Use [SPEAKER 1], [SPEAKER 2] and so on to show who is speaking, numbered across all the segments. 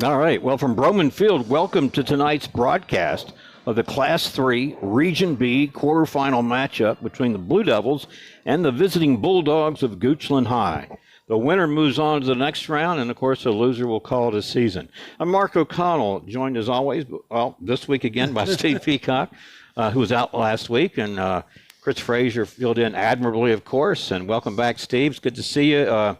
[SPEAKER 1] All right. Well, from Broman Field, welcome to tonight's broadcast of the Class 3 Region B quarterfinal matchup between the Blue Devils and the visiting Bulldogs of Goochland High. The winner moves on to the next round, and, of course, the loser will call it a season. I'm Mark O'Connell, joined as always, well, this week again by Steve Peacock, who was out last week, and Chris Frazier filled in admirably, of course. And welcome back, Steve. It's good to see you.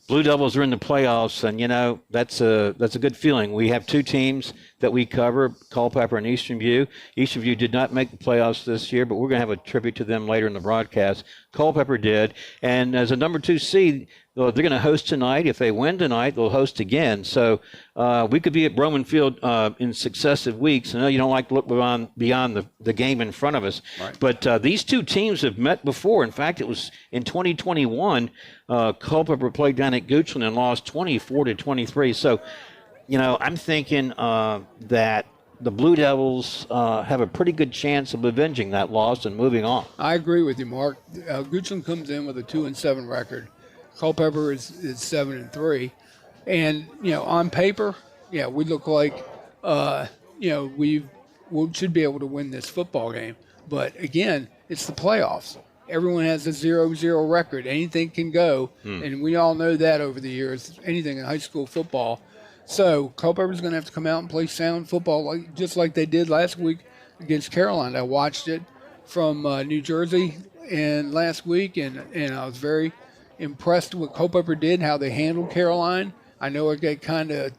[SPEAKER 1] Blue Devils are in the playoffs, and, you know, that's a good feeling. We have two teams that we cover, Culpeper and Eastern View. Eastern View did not make the playoffs this year, but we're going to have a tribute to them later in the broadcast. Culpeper did, and as a number 2 seed, they're going to host tonight. If they win tonight, they'll host again. So we could be at Broman Field in successive weeks. I know you don't like to look beyond the game in front of us, right. But these two teams have met before. In fact, it was in 2021, Culpeper played down at Goochland and lost 24-23. So, you know, I'm thinking that the Blue Devils have a pretty good chance of avenging that loss and moving on.
[SPEAKER 2] I agree with you, Mark. Goochland comes in with a 2-7 record. Culpeper is 7-3, and you know, on paper, yeah, we look like you know, we should be able to win this football game. But again, it's the playoffs. Everyone has a 0-0 record. Anything can go, and we all know that over the years. Anything in high school football. So Culpeper's going to have to come out and play sound football, just like they did last week against Caroline. I watched it from New Jersey and last week, and I was very impressed with what Culpeper did, how they handled Caroline. I know it got kind of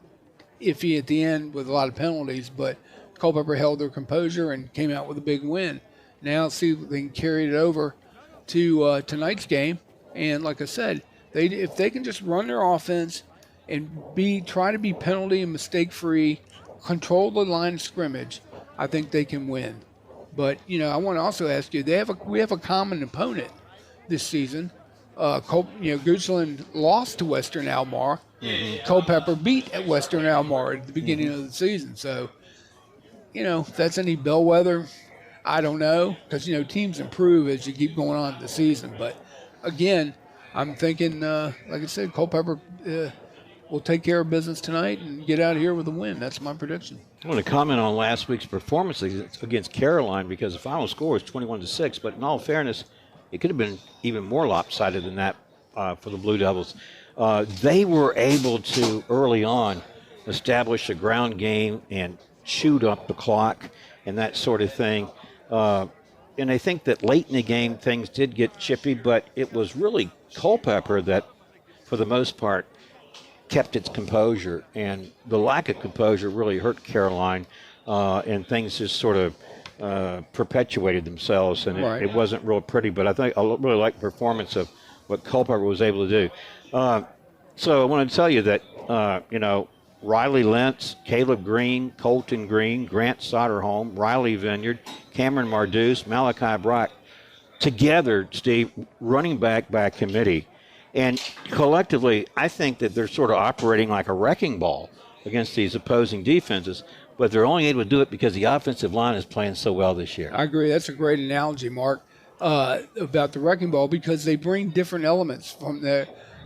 [SPEAKER 2] iffy at the end with a lot of penalties, but Culpeper held their composure and came out with a big win. Now see if they can carry it over to tonight's game. And like I said, if they can just run their offense and try to be penalty and mistake-free, control the line of scrimmage, I think they can win. But, you know, I want to also ask you, we have a common opponent this season. Goochland lost to Western Almar. Culpeper beat at Western Almar at the beginning of the season. So, you know, if that's any bellwether, I don't know, because, you know, teams improve as you keep going on in the season. But, again, I'm thinking, like I said, Culpeper will take care of business tonight and get out of here with a win. That's my prediction.
[SPEAKER 1] I want to comment on last week's performance against Caroline because the final score was 21-6, but in all fairness, it could have been even more lopsided than that for the Blue Devils. They were able to, early on, establish a ground game and shoot up the clock and that sort of thing. And I think that late in the game, things did get chippy, but it was really Culpeper that, for the most part, kept its composure. And the lack of composure really hurt Caroline, and things just sort of perpetuated themselves, and it wasn't real pretty. But I think I really like the performance of what Culpeper was able to do. So I want to tell you that, you know, Riley Lentz, Caleb Green, Colton Green, Grant Soderholm, Riley Vineyard, Cameron Marduse, Malachi Brock, together, Steve, running back by committee. And collectively, I think that they're sort of operating like a wrecking ball against these opposing defenses, but they're only able to do it because the offensive line is playing so well this year.
[SPEAKER 2] I agree. That's a great analogy, Mark, about the wrecking ball, because they bring different elements from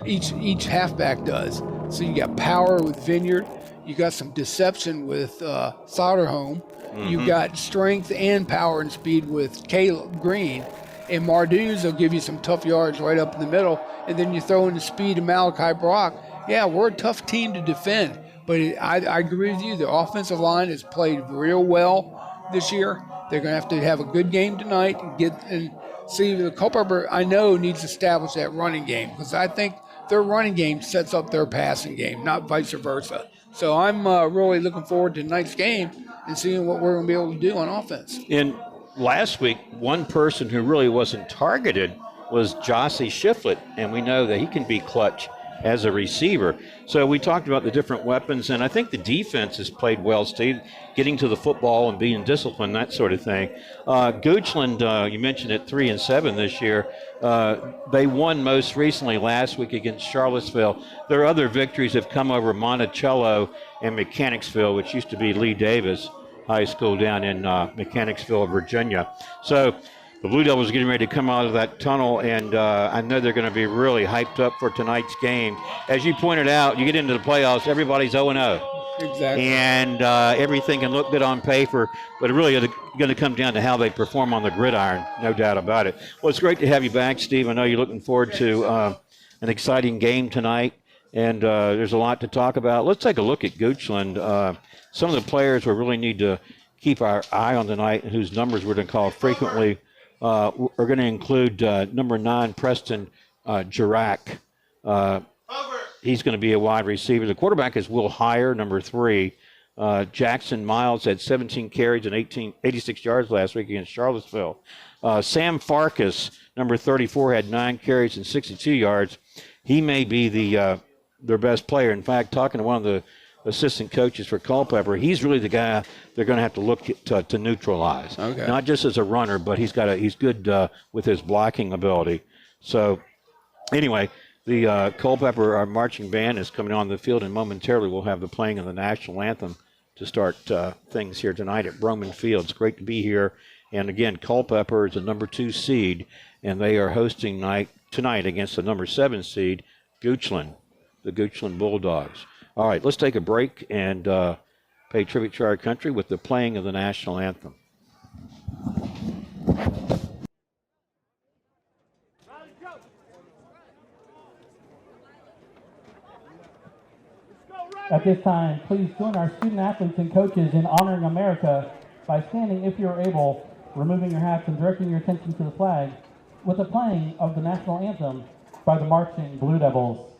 [SPEAKER 2] each halfback does. So you got power with Vineyard. You got some deception with Soderholm. You got strength and power and speed with Caleb Green. And Marduse will give you some tough yards right up in the middle. And then you throw in the speed of Malachi Brock. Yeah, we're a tough team to defend. But I agree with you. The offensive line has played real well this year. They're going to have a good game tonight and see the Culpeper, I know, needs to establish that running game, because I think their running game sets up their passing game, not vice versa. So I'm really looking forward to tonight's game and seeing what we're going to be able to do on offense.
[SPEAKER 1] And last week, one person who really wasn't targeted was Jossie Shiflett, and we know that he can be clutch as a receiver. So we talked about the different weapons, and I think the defense has played well, Steve, getting to the football and being disciplined, that sort of thing. Goochland, you mentioned it, 3-7 this year. They won most recently last week against Charlottesville. Their other victories have come over Monticello and Mechanicsville, which used to be Lee Davis High School down in Mechanicsville, Virginia. So the Blue Devils are getting ready to come out of that tunnel, and I know they're going to be really hyped up for tonight's game. As you pointed out, you get into the playoffs, everybody's 0-0.
[SPEAKER 2] Exactly.
[SPEAKER 1] And everything can look good on paper, but it really is going to come down to how they perform on the gridiron, no doubt about it. Well, it's great to have you back, Steve. I know you're looking forward to an exciting game tonight, and there's a lot to talk about. Let's take a look at Goochland. Some of the players we really need to keep our eye on tonight, and whose numbers we're going to call frequently, are going to include number 9, Preston Jirac. He's going to be a wide receiver. The quarterback is Will Heyer, number 3. Jackson Miles had 17 carries and 86 yards last week against Charlottesville. Sam Farkas, number 34, had 9 carries and 62 yards. He may be their best player. In fact, talking to one of the assistant coaches for Culpeper, he's really the guy they're going to have to look to neutralize.
[SPEAKER 2] Okay.
[SPEAKER 1] Not just as a runner, but he's good with his blocking ability. So, anyway. The Culpeper, our marching band, is coming on the field, and momentarily we'll have the playing of the national anthem to start things here tonight at Broman Field. It's great to be here. And again, Culpeper is the number 2 seed, and they are hosting tonight against the number 7 seed, Goochland, the Goochland Bulldogs. All right, let's take a break and pay tribute to our country with the playing of the national anthem.
[SPEAKER 3] At this time, please join our student athletes and coaches in honoring America by standing, if you're able, removing your hats and directing your attention to the flag with the playing of the national anthem by the marching Blue Devils.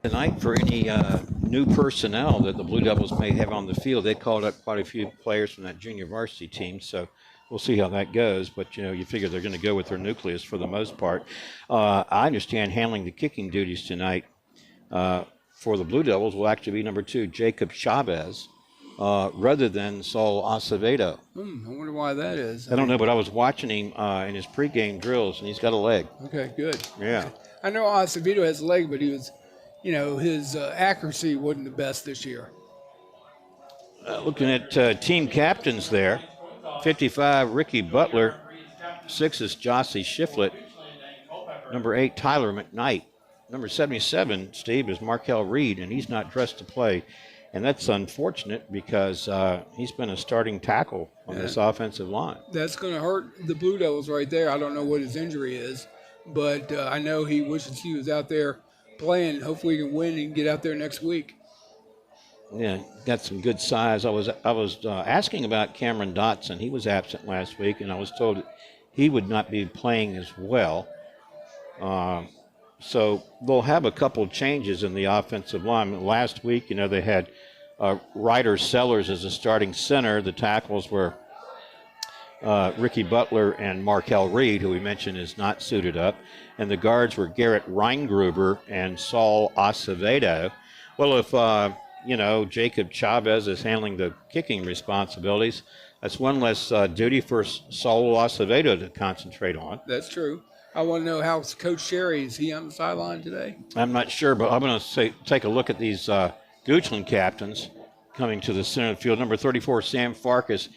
[SPEAKER 1] Tonight, for any new personnel that the Blue Devils may have on the field, they called up quite a few players from that junior varsity team, so we'll see how that goes. But, you figure they're going to go with their nucleus for the most part. I understand handling the kicking duties tonight for the Blue Devils will actually be number 2, Jacob Chavez, rather than Saul Acevedo.
[SPEAKER 2] I wonder why that is.
[SPEAKER 1] I don't know, but I was watching him in his pregame drills, and he's got a leg.
[SPEAKER 2] Okay, good.
[SPEAKER 1] Yeah.
[SPEAKER 2] I know Acevedo has a leg, but he was, his accuracy wasn't the best this year.
[SPEAKER 1] Looking at team captains there, 55, Ricky Butler. 6 is Jossie Shiflett. Number 8, Tyler McKnight. Number 77, Steve, is Markel Reed, and he's not dressed to play. And that's unfortunate because he's been a starting tackle on this offensive line.
[SPEAKER 2] That's going to hurt the Blue Devils right there. I don't know what his injury is, but I know he wishes he was out there playing. Hopefully he can win and get out there next week.
[SPEAKER 1] Yeah, got some good size. I was asking about Cameron Dotson. He was absent last week, and I was told he would not be playing as well. So they'll have a couple changes in the offensive line. Last week, they had Ryder Sellers as a starting center. The tackles were Ricky Butler and Markel Reed, who we mentioned is not suited up. And the guards were Garrett Reingruber and Saul Acevedo. Well, if, Jacob Chavez is handling the kicking responsibilities, that's one less duty for Saul Acevedo to concentrate on.
[SPEAKER 2] That's true. I want to know how Coach Sherry, is he on the sideline today?
[SPEAKER 1] I'm not sure, but I'm going to take a look at these Goochland captains coming to the center of the field. Number 34, Sam Farkas.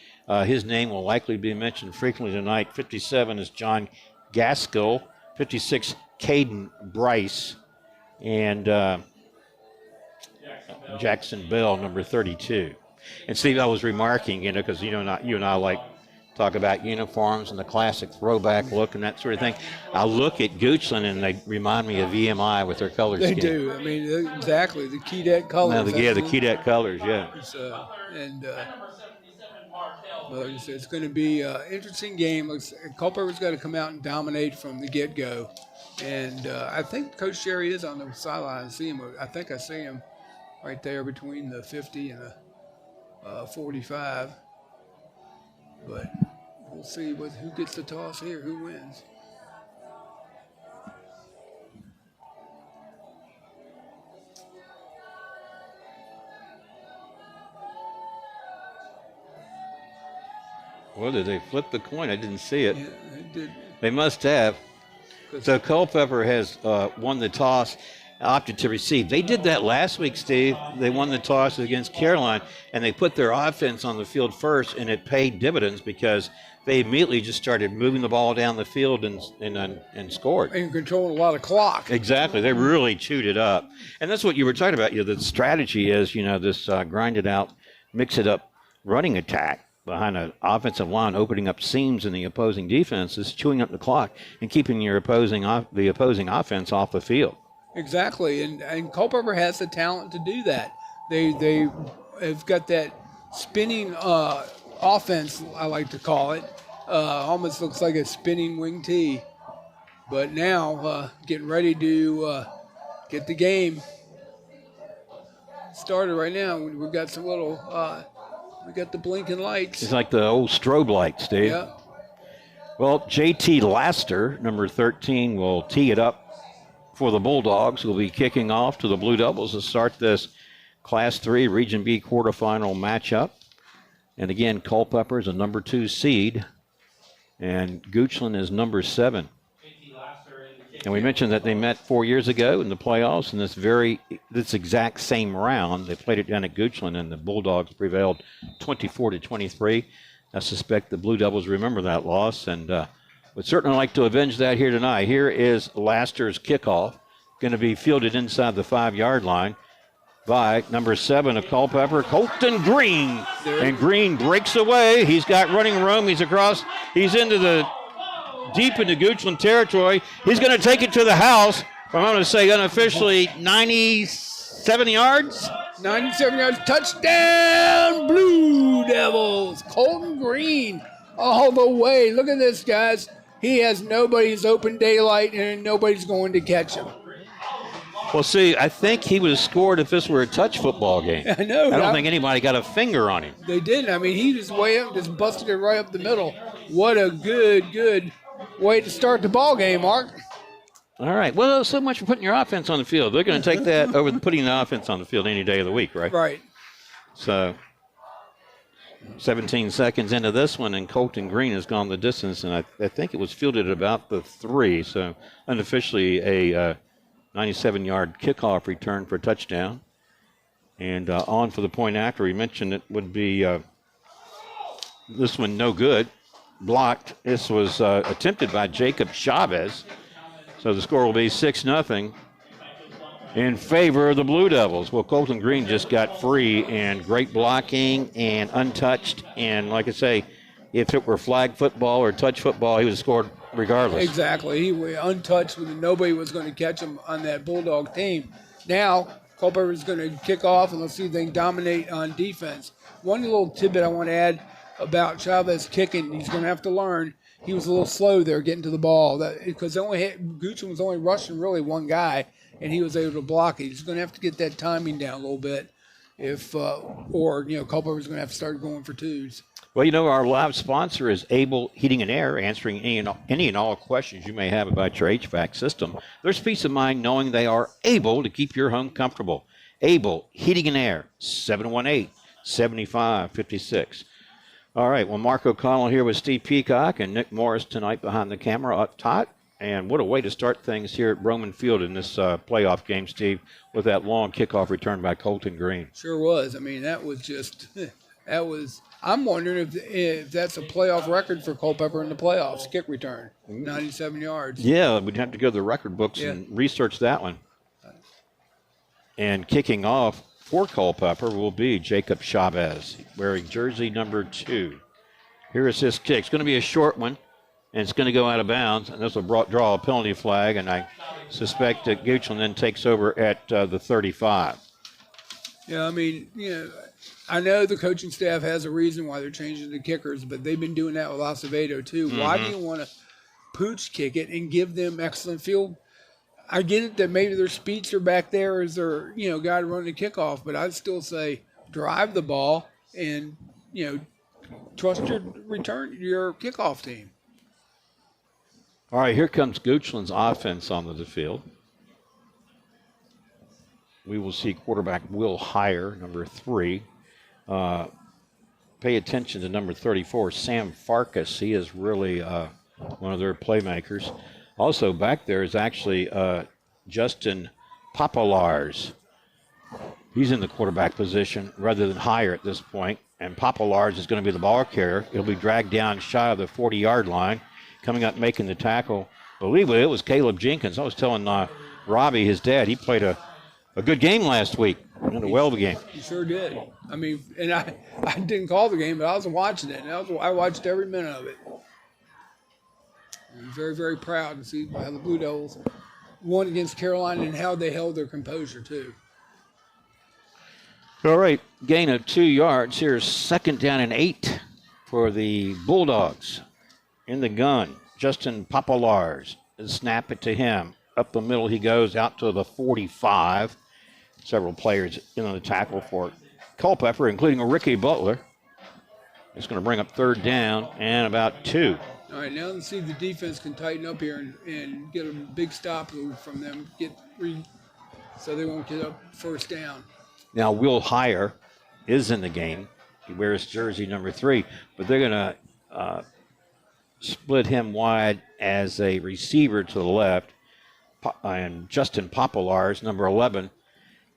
[SPEAKER 1] His name will likely be mentioned frequently tonight. 57 is John Gaskell, 56 Caden Bryce, and Jackson Bell, number 32. And Steve, I was remarking, because you and I like talk about uniforms and the classic throwback look and that sort of thing. I look at Goochland and they remind me of EMI with their color scheme.
[SPEAKER 2] They do. I mean, exactly the Keydette colors.
[SPEAKER 1] The Keydette colors. Yeah.
[SPEAKER 2] It's going to be an interesting game. Culpeper's got to come out and dominate from the get-go. And I think Coach Jerry is on the sideline. I think I see him right there between the 50 and the 45. But we'll see who gets the toss here, who wins.
[SPEAKER 1] Well, did they flip the coin? I didn't see it.
[SPEAKER 2] Yeah, they did.
[SPEAKER 1] They must have. So Culpeper has won the toss, opted to receive. They did that last week, Steve. They won the toss against Caroline, and they put their offense on the field first, and it paid dividends because they immediately just started moving the ball down the field and scored.
[SPEAKER 2] And controlling a lot of clock.
[SPEAKER 1] Exactly. They really chewed it up. And that's what you were talking about. The strategy is, this grind it out, mix it up running attack behind an offensive line, opening up seams in the opposing defense, is chewing up the clock and keeping the opposing offense off the field.
[SPEAKER 2] Exactly, and Culpeper has the talent to do that. They have got that spinning offense, I like to call it. Almost looks like a spinning wing tee. But now getting ready to get the game started right now. We've got some little we got the blinking lights.
[SPEAKER 1] It's like the old strobe lights, Steve.
[SPEAKER 2] Yeah.
[SPEAKER 1] Well, JT Laster, number 13, will tee it up for the Bulldogs. Will be kicking off to the Blue Devils to start this Class 3 Region B quarterfinal matchup. And again, Culpeper is a number 2 seed, and Goochland is number 7. And we mentioned that they met 4 years ago in the playoffs in this exact same round. They played it down at Goochland, and the Bulldogs prevailed 24-23. I suspect the Blue Devils remember that loss and would certainly like to avenge that here tonight. Here is Laster's kickoff, going to be fielded inside the 5-yard line by number 7 of Culpeper, Colton Green. And Green breaks away. He's got running room. He's across. He's deep into Goochland territory. He's going to take it to the house. I'm going to say unofficially 97 yards.
[SPEAKER 2] 97 yards. Touchdown, Blue Devils. Colton Green all the way. Look at this, guys. He has nobody's open daylight, and nobody's going to catch him.
[SPEAKER 1] Well, see, I think he would have scored if this were a touch football game.
[SPEAKER 2] I know.
[SPEAKER 1] I don't think anybody got a finger on him.
[SPEAKER 2] They didn't. I mean, he just way up, just busted it right up the middle. What a good way to start the ball game, Mark. All
[SPEAKER 1] right. Well, so much for putting your offense on the field. They're going to take that over putting the offense on the field any day of the week, right?
[SPEAKER 2] Right.
[SPEAKER 1] So 17 seconds into this one, and Colton Green has gone the distance, and I think it was fielded at about the 3, so unofficially a 97-yard kickoff return for a touchdown. And on for the point after. We mentioned it would be this one no good. Blocked. This was attempted by Jacob Chavez. So the score will be 6-0 in favor of the Blue Devils. Well, Colton Green just got free, and great blocking and untouched. And like I say, if it were flag football or touch football, he would have scored regardless.
[SPEAKER 2] Exactly. He was untouched. Nobody was going to catch him on that Bulldog team. Now, Culpeper is going to kick off, and let's see if they can dominate on defense. One little tidbit I want to add about Chavez kicking, he's going to have to learn. He was a little slow there getting to the ball because Goochland was only rushing really one guy, and he was able to block it. He's going to have to get that timing down a little bit, Culpeper's going to have to start going for twos.
[SPEAKER 1] Well, our live sponsor is Able Heating and Air, answering any and all questions you may have about your HVAC system. There's peace of mind knowing they are able to keep your home comfortable. Able Heating and Air, 718-7556. All right, well, Mark O'Connell here with Steve Peacock and Nick Morris tonight behind the camera up top. And what a way to start things here at Broman Field in this playoff game, Steve, with that long kickoff return by Colton Green.
[SPEAKER 2] Sure was. I mean, that was just I'm wondering if that's a playoff record for Culpeper in the playoffs, kick return, 97 yards.
[SPEAKER 1] Yeah, we'd have to go to the record books and research that one. And kicking off for Culpeper will be Jacob Chavez, wearing jersey number 2. Here is his kick. It's going to be a short one, and it's going to go out of bounds, and this will draw a penalty flag, and I suspect that Goochland then takes over at the 35.
[SPEAKER 2] Yeah, I mean, I know the coaching staff has a reason why they're changing the kickers, but they've been doing that with Acevedo too. Mm-hmm. Why do you want to pooch kick it and give them excellent field? I get it that maybe their speeds are back there as their guy to run the kickoff, but I'd still say drive the ball and trust your kickoff team.
[SPEAKER 1] All right, here comes Goochland's offense onto the field. We will see quarterback Will Heyer, number 3. Pay attention to number 34, Sam Farkas. He is really one of their playmakers. Also back there is actually Justin Popolars. He's in the quarterback position rather than Heyer at this point. And Popolars is going to be the ball carrier. He'll be dragged down shy of the 40-yard line. Coming up making the tackle, I believe it was Caleb Jenkins. I was telling Robbie, his dad, he played a good game last week. A well game.
[SPEAKER 2] He sure did. I mean, and I didn't call the game, but I was watching it, and I watched every minute of it. I'm very, very proud to see how the Blue Devils won against Carolina and how they held their composure, too.
[SPEAKER 1] All right, gain of 2 yards. Here's 2nd down and 8 for the Bulldogs. In the gun, Justin Popolars. Snap it to him. Up the middle he goes out to the 45. Several players in on the tackle for Culpeper, including a Ricky Butler. It's going to bring up 3rd down and about 2.
[SPEAKER 2] All right, now let's see if the defense can tighten up here and get a big stop from them, so they won't get up 1st down.
[SPEAKER 1] Now, Will Heyer is in the game. He wears jersey number 3, but they're going to split him wide as a receiver to the left. And Justin Popolars, number 11,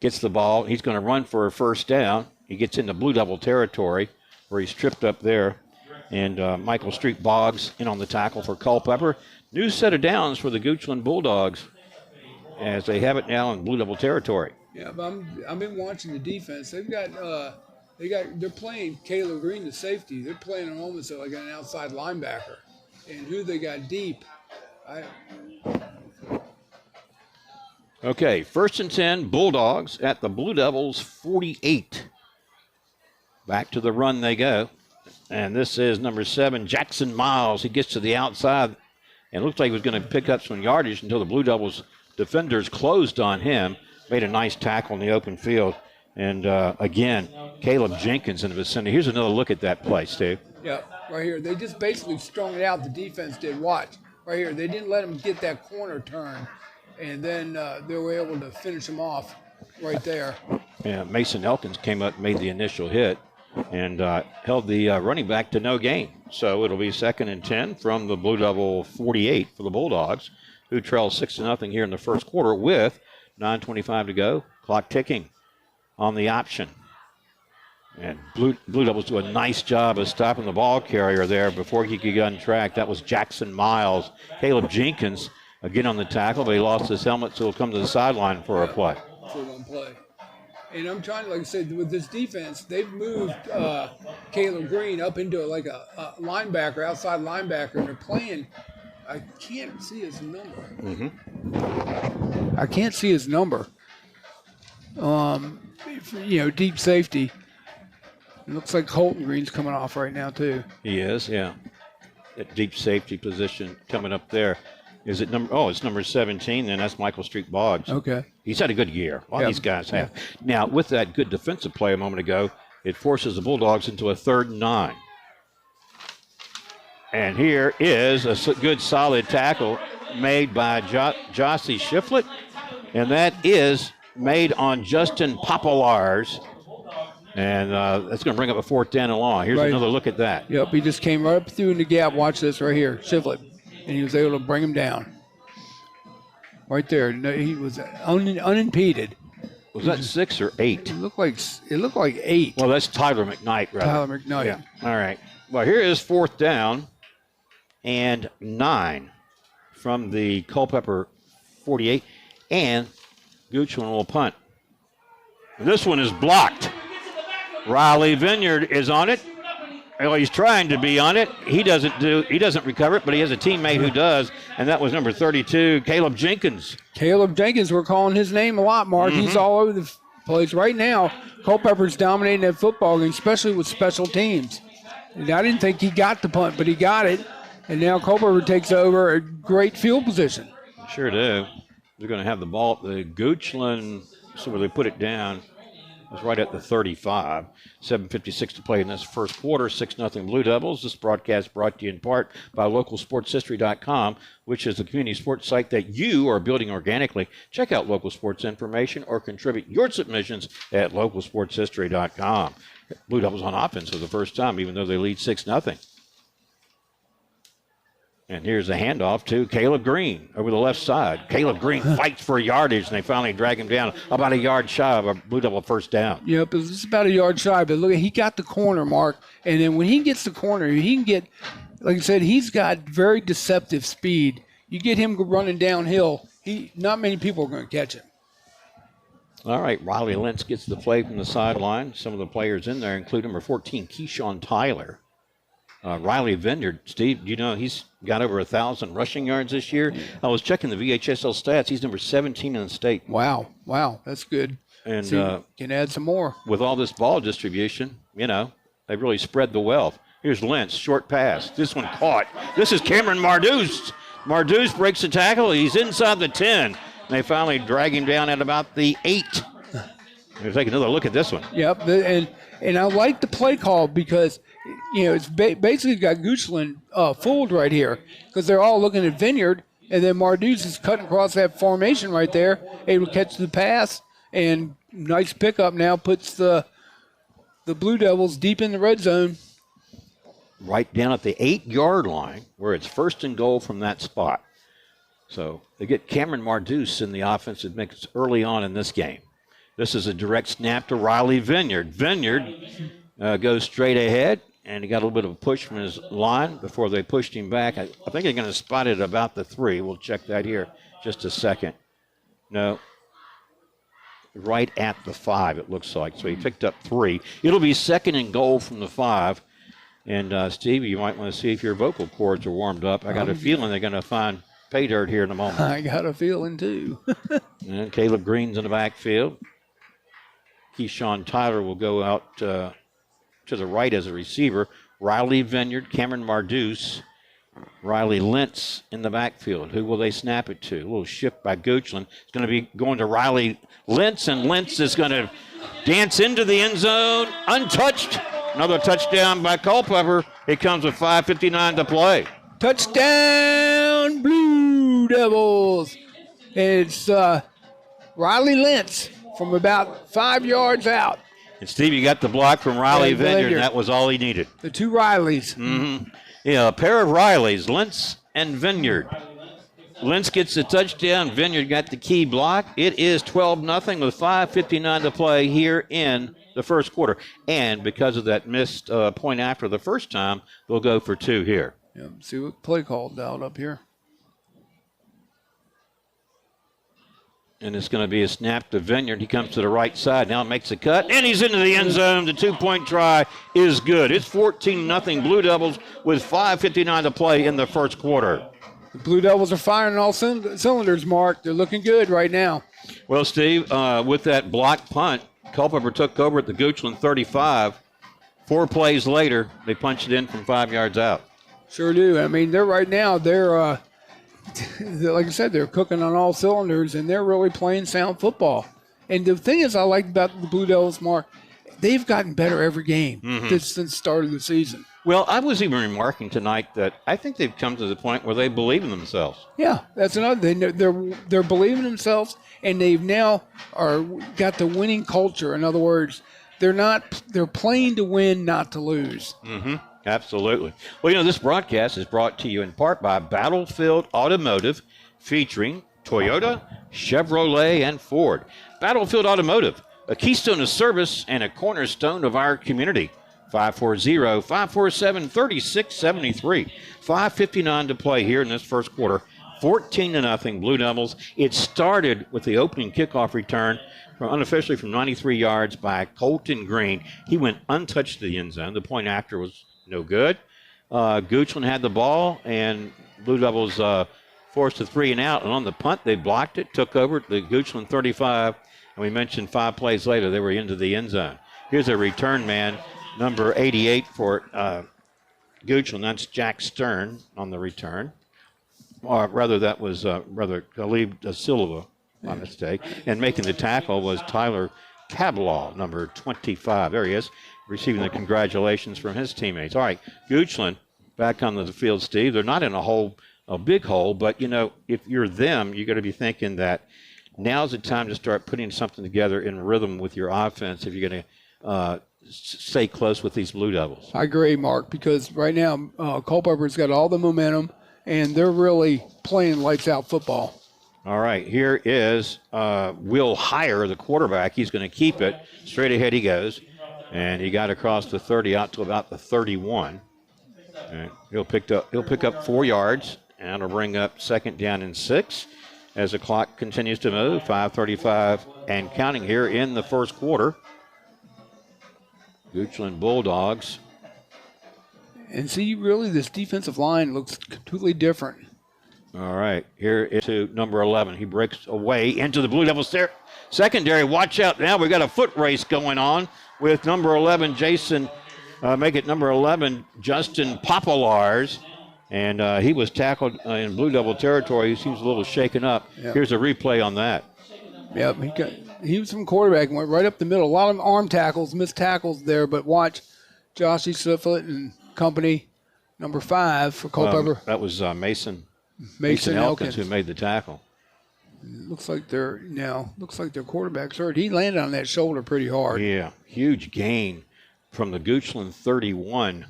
[SPEAKER 1] gets the ball. He's going to run for a 1st down. He gets into Blue Devil territory where he's tripped up there. And Michael Street Boggs in on the tackle for Culpeper. New set of downs for the Goochland Bulldogs as they have it now in Blue Devil territory.
[SPEAKER 2] Yeah, but I've been watching the defense. They're playing Caleb Green, the safety. They're playing him almost like an outside linebacker. And who they got deep,
[SPEAKER 1] Okay, 1st and 10, Bulldogs at the Blue Devils 48. Back to the run they go. And this is number 7, Jackson Miles. He gets to the outside and looks like he was going to pick up some yardage until the Blue Devils defenders closed on him. Made a nice tackle in the open field. And again, Caleb Jenkins in the vicinity. Here's another look at that play, Steve.
[SPEAKER 2] Yeah, right here. They just basically strung it out. The defense did. Watch. Right here. They didn't let him get that corner turn. And then they were able to finish him off right there.
[SPEAKER 1] Yeah, Mason Elkins came up and made the initial hit and held the running back to no gain. So it'll be 2nd and 10 from the Blue Devil 48 for the Bulldogs, who trail 6-0 here in the 1st quarter with 9:25 to go. Clock ticking on the option. And Blue Devils do a nice job of stopping the ball carrier there before he could get on track. That was Jackson Miles. Caleb Jenkins again on the tackle, but he lost his helmet, so he'll come to the sideline for a play.
[SPEAKER 2] For one play. And I'm trying to, like I said, with this defense, they've moved Caleb Green up into like a linebacker, outside linebacker, and they're playing. I can't see his number.
[SPEAKER 1] Mm-hmm.
[SPEAKER 2] I can't see his number. Deep safety. It looks like Colton Green's coming off right now, too.
[SPEAKER 1] He is, yeah. That deep safety position coming up there. Is it number? Oh, it's number 17, then that's Michael Street Boggs.
[SPEAKER 2] Okay.
[SPEAKER 1] He's had a good year. A lot of these guys have. Yeah. Now, with that good defensive play a moment ago, it forces the Bulldogs into a 3rd and 9. And here is a good solid tackle made by Jossie Shiflett, and that is made on Justin Popolars. And that's going to bring up a 4th down and long. Here's another look at that.
[SPEAKER 2] Yep, he just came right up through in the gap. Watch this right here, Shiflett. And he was able to bring him down. Right there. No, he was unimpeded.
[SPEAKER 1] Was that 6 or 8?
[SPEAKER 2] It looked like 8.
[SPEAKER 1] Well, that's Tyler McKnight, rather.
[SPEAKER 2] Tyler McKnight.
[SPEAKER 1] Yeah. All right. Well, here is 4th down and 9 from the Culpeper 48, and Goochland will punt. This one is blocked. Riley Vineyard is on it. Well, he's trying to be on it. He doesn't recover it, but he has a teammate who does, and that was number 32, Caleb Jenkins.
[SPEAKER 2] Caleb Jenkins, we're calling his name a lot, Mark. He's all over the place. Right now, Culpeper's dominating that football game, especially with special teams. And I didn't think he got the punt, but he got it. And now Culpeper takes over a great field position.
[SPEAKER 1] Sure do. They're going to have the ball at the Goochland, so where they put it down. It's right at the 35. 7:56 to play in this first quarter. 6-0 Blue Devils. This broadcast brought to you in part by localsportshistory.com, which is the community sports site that you are building organically. Check out local sports information or contribute your submissions at localsportshistory.com. Blue Devils on offense for the first time, even though they lead 6-0. And here's a handoff to Caleb Green over the left side. Caleb Green fights for yardage, and they finally drag him down about a yard shy of a Blue Devil first down.
[SPEAKER 2] Yep, it was just about a yard shy, but look, he got the corner, Mark. And then when he gets the corner, he can get, like I said, he's got very deceptive speed. You get him running downhill, not many people are going to catch him.
[SPEAKER 1] All right, Riley Lentz gets the play from the sideline. Some of the players in there include number 14, Keyshawn Tyler. Riley Vineyard, Steve, you know, he's got over 1,000 rushing yards this year. I was checking the VHSL stats. He's number 17 in the state.
[SPEAKER 2] Wow, that's good.
[SPEAKER 1] And
[SPEAKER 2] can add some more.
[SPEAKER 1] With all this ball distribution, you know, they've really spread the wealth. Here's Lentz, short pass. This one caught. This is Cameron Marduz. Marduz breaks the tackle. He's inside the 10. And they finally drag him down at about the 8. Let's take another look at this one.
[SPEAKER 2] Yep, and I like the play call because, you know, it's basically got Goochland fooled right here because they're all looking at Vineyard, and then Marduz is cutting across that formation right there, able to catch the pass, and nice pickup now puts the Blue Devils deep in the red zone.
[SPEAKER 1] Right down at the 8-yard line where it's 1st and goal from that spot. So they get Cameron Marduz in the offensive mix early on in this game. This is a direct snap to Riley Vineyard. Vineyard goes straight ahead, and he got a little bit of a push from his line before they pushed him back. I think they're going to spot it about the 3. We'll check that here just a second. No. Right at the 5, it looks like. So he picked up 3. It'll be 2nd and goal from the 5. And, Steve, you might want to see if your vocal cords are warmed up. I got a feeling they're going to find pay dirt here in a moment.
[SPEAKER 2] I got a feeling, too.
[SPEAKER 1] And Caleb Green's in the backfield. Keyshawn Tyler will go out to the right as a receiver. Riley Vineyard, Cameron Marduz, Riley Lentz in the backfield. Who will they snap it to? A little shift by Goochland. It's going to be going to Riley Lentz, and Lentz is going to dance into the end zone, untouched. Another touchdown by Culpeper. It comes with 5:59 to play.
[SPEAKER 2] Touchdown, Blue Devils. It's Riley Lentz from about 5 yards out.
[SPEAKER 1] And, Steve, you got the block from Riley Vineyard, and that was all he needed.
[SPEAKER 2] The 2 Rileys.
[SPEAKER 1] Mm-hmm. Yeah, a pair of Rileys, Lentz and Vineyard. Lentz gets the touchdown. Vineyard got the key block. It is 12-0 with 5:59 to play here in the first quarter. And because of that missed point after the first time, they'll go for 2 here.
[SPEAKER 2] Yeah, see what play called out up here.
[SPEAKER 1] And it's going to be a snap to Vineyard. He comes to the right side. Now makes a cut, and he's into the end zone. The 2-point try is good. It's 14-0 Blue Devils with 5:59 to play in the first quarter.
[SPEAKER 2] The Blue Devils are firing all cylinders, Mark. They're looking good right now.
[SPEAKER 1] Well, Steve, with that blocked punt, Culpeper took over at the Goochland 35. 4 plays later, they punched it in from 5 yards out.
[SPEAKER 2] Sure do. I mean, they're like I said, they're cooking on all cylinders, and they're really playing sound football. And the thing is I like about the Blue Devils, Mark, they've gotten better every game since the start of the season.
[SPEAKER 1] Well, I was even remarking tonight that I think they've come to the point where they believe in themselves.
[SPEAKER 2] Yeah, that's another thing. They're believing in themselves, and they've now got the winning culture. In other words, they're playing to win, not to lose.
[SPEAKER 1] Mm-hmm. Absolutely. Well, you know, this broadcast is brought to you in part by Battlefield Automotive, featuring Toyota, Chevrolet, and Ford. Battlefield Automotive, a keystone of service and a cornerstone of our community. 540-547-3673. 5:59 to play here in this first quarter. 14-0 Blue Devils. It started with the opening kickoff return unofficially from 93 yards by Colton Green. He went untouched to the end zone. The point after was no good. Goochland had the ball, and Blue Devils forced a 3 and out. And on the punt, they blocked it, took over at the Goochland 35. And we mentioned 5 plays later, they were into the end zone. Here's a return man, number 88 for Goochland. That's Jack Stern on the return. Or rather, that was Khalib Da Silva, my mistake. And making the tackle was Tyler Cablaw, number 25. There he is, receiving the congratulations from his teammates. All right, Goochland back on the field, Steve. They're not in a big hole, but, if you're them, you got to be thinking that now's the time to start putting something together in rhythm with your offense if you're going to stay close with these Blue Devils.
[SPEAKER 2] I agree, Mark, because right now Culpeper's got all the momentum, and they're really playing lights-out football.
[SPEAKER 1] All right, here is Will Heyer, the quarterback. He's going to keep it. Straight ahead he goes, and he got across the 30 out to about the 31. And he'll pick up 4 yards, and it'll bring up 2nd down and 6 as the clock continues to move. 5:35 and counting here in the first quarter. Goochland Bulldogs.
[SPEAKER 2] And see, really, this defensive line looks completely different.
[SPEAKER 1] All right, here is to number 11. He breaks away into the Blue Devils secondary. Watch out now. We've got a foot race going on with number 11, Justin Popolars. And he was tackled in Blue Devil territory. He seems a little shaken up. Yep. Here's a replay on that.
[SPEAKER 2] Yep, he was from quarterback and went right up the middle. A lot of arm tackles, missed tackles there, but watch Joshy Swiftlet and company, number 5 for Culpeper.
[SPEAKER 1] That was Mason Elkins who made the tackle.
[SPEAKER 2] Looks like their quarterback's hurt. He landed on that shoulder pretty hard.
[SPEAKER 1] Yeah, huge gain from the Goochland 31.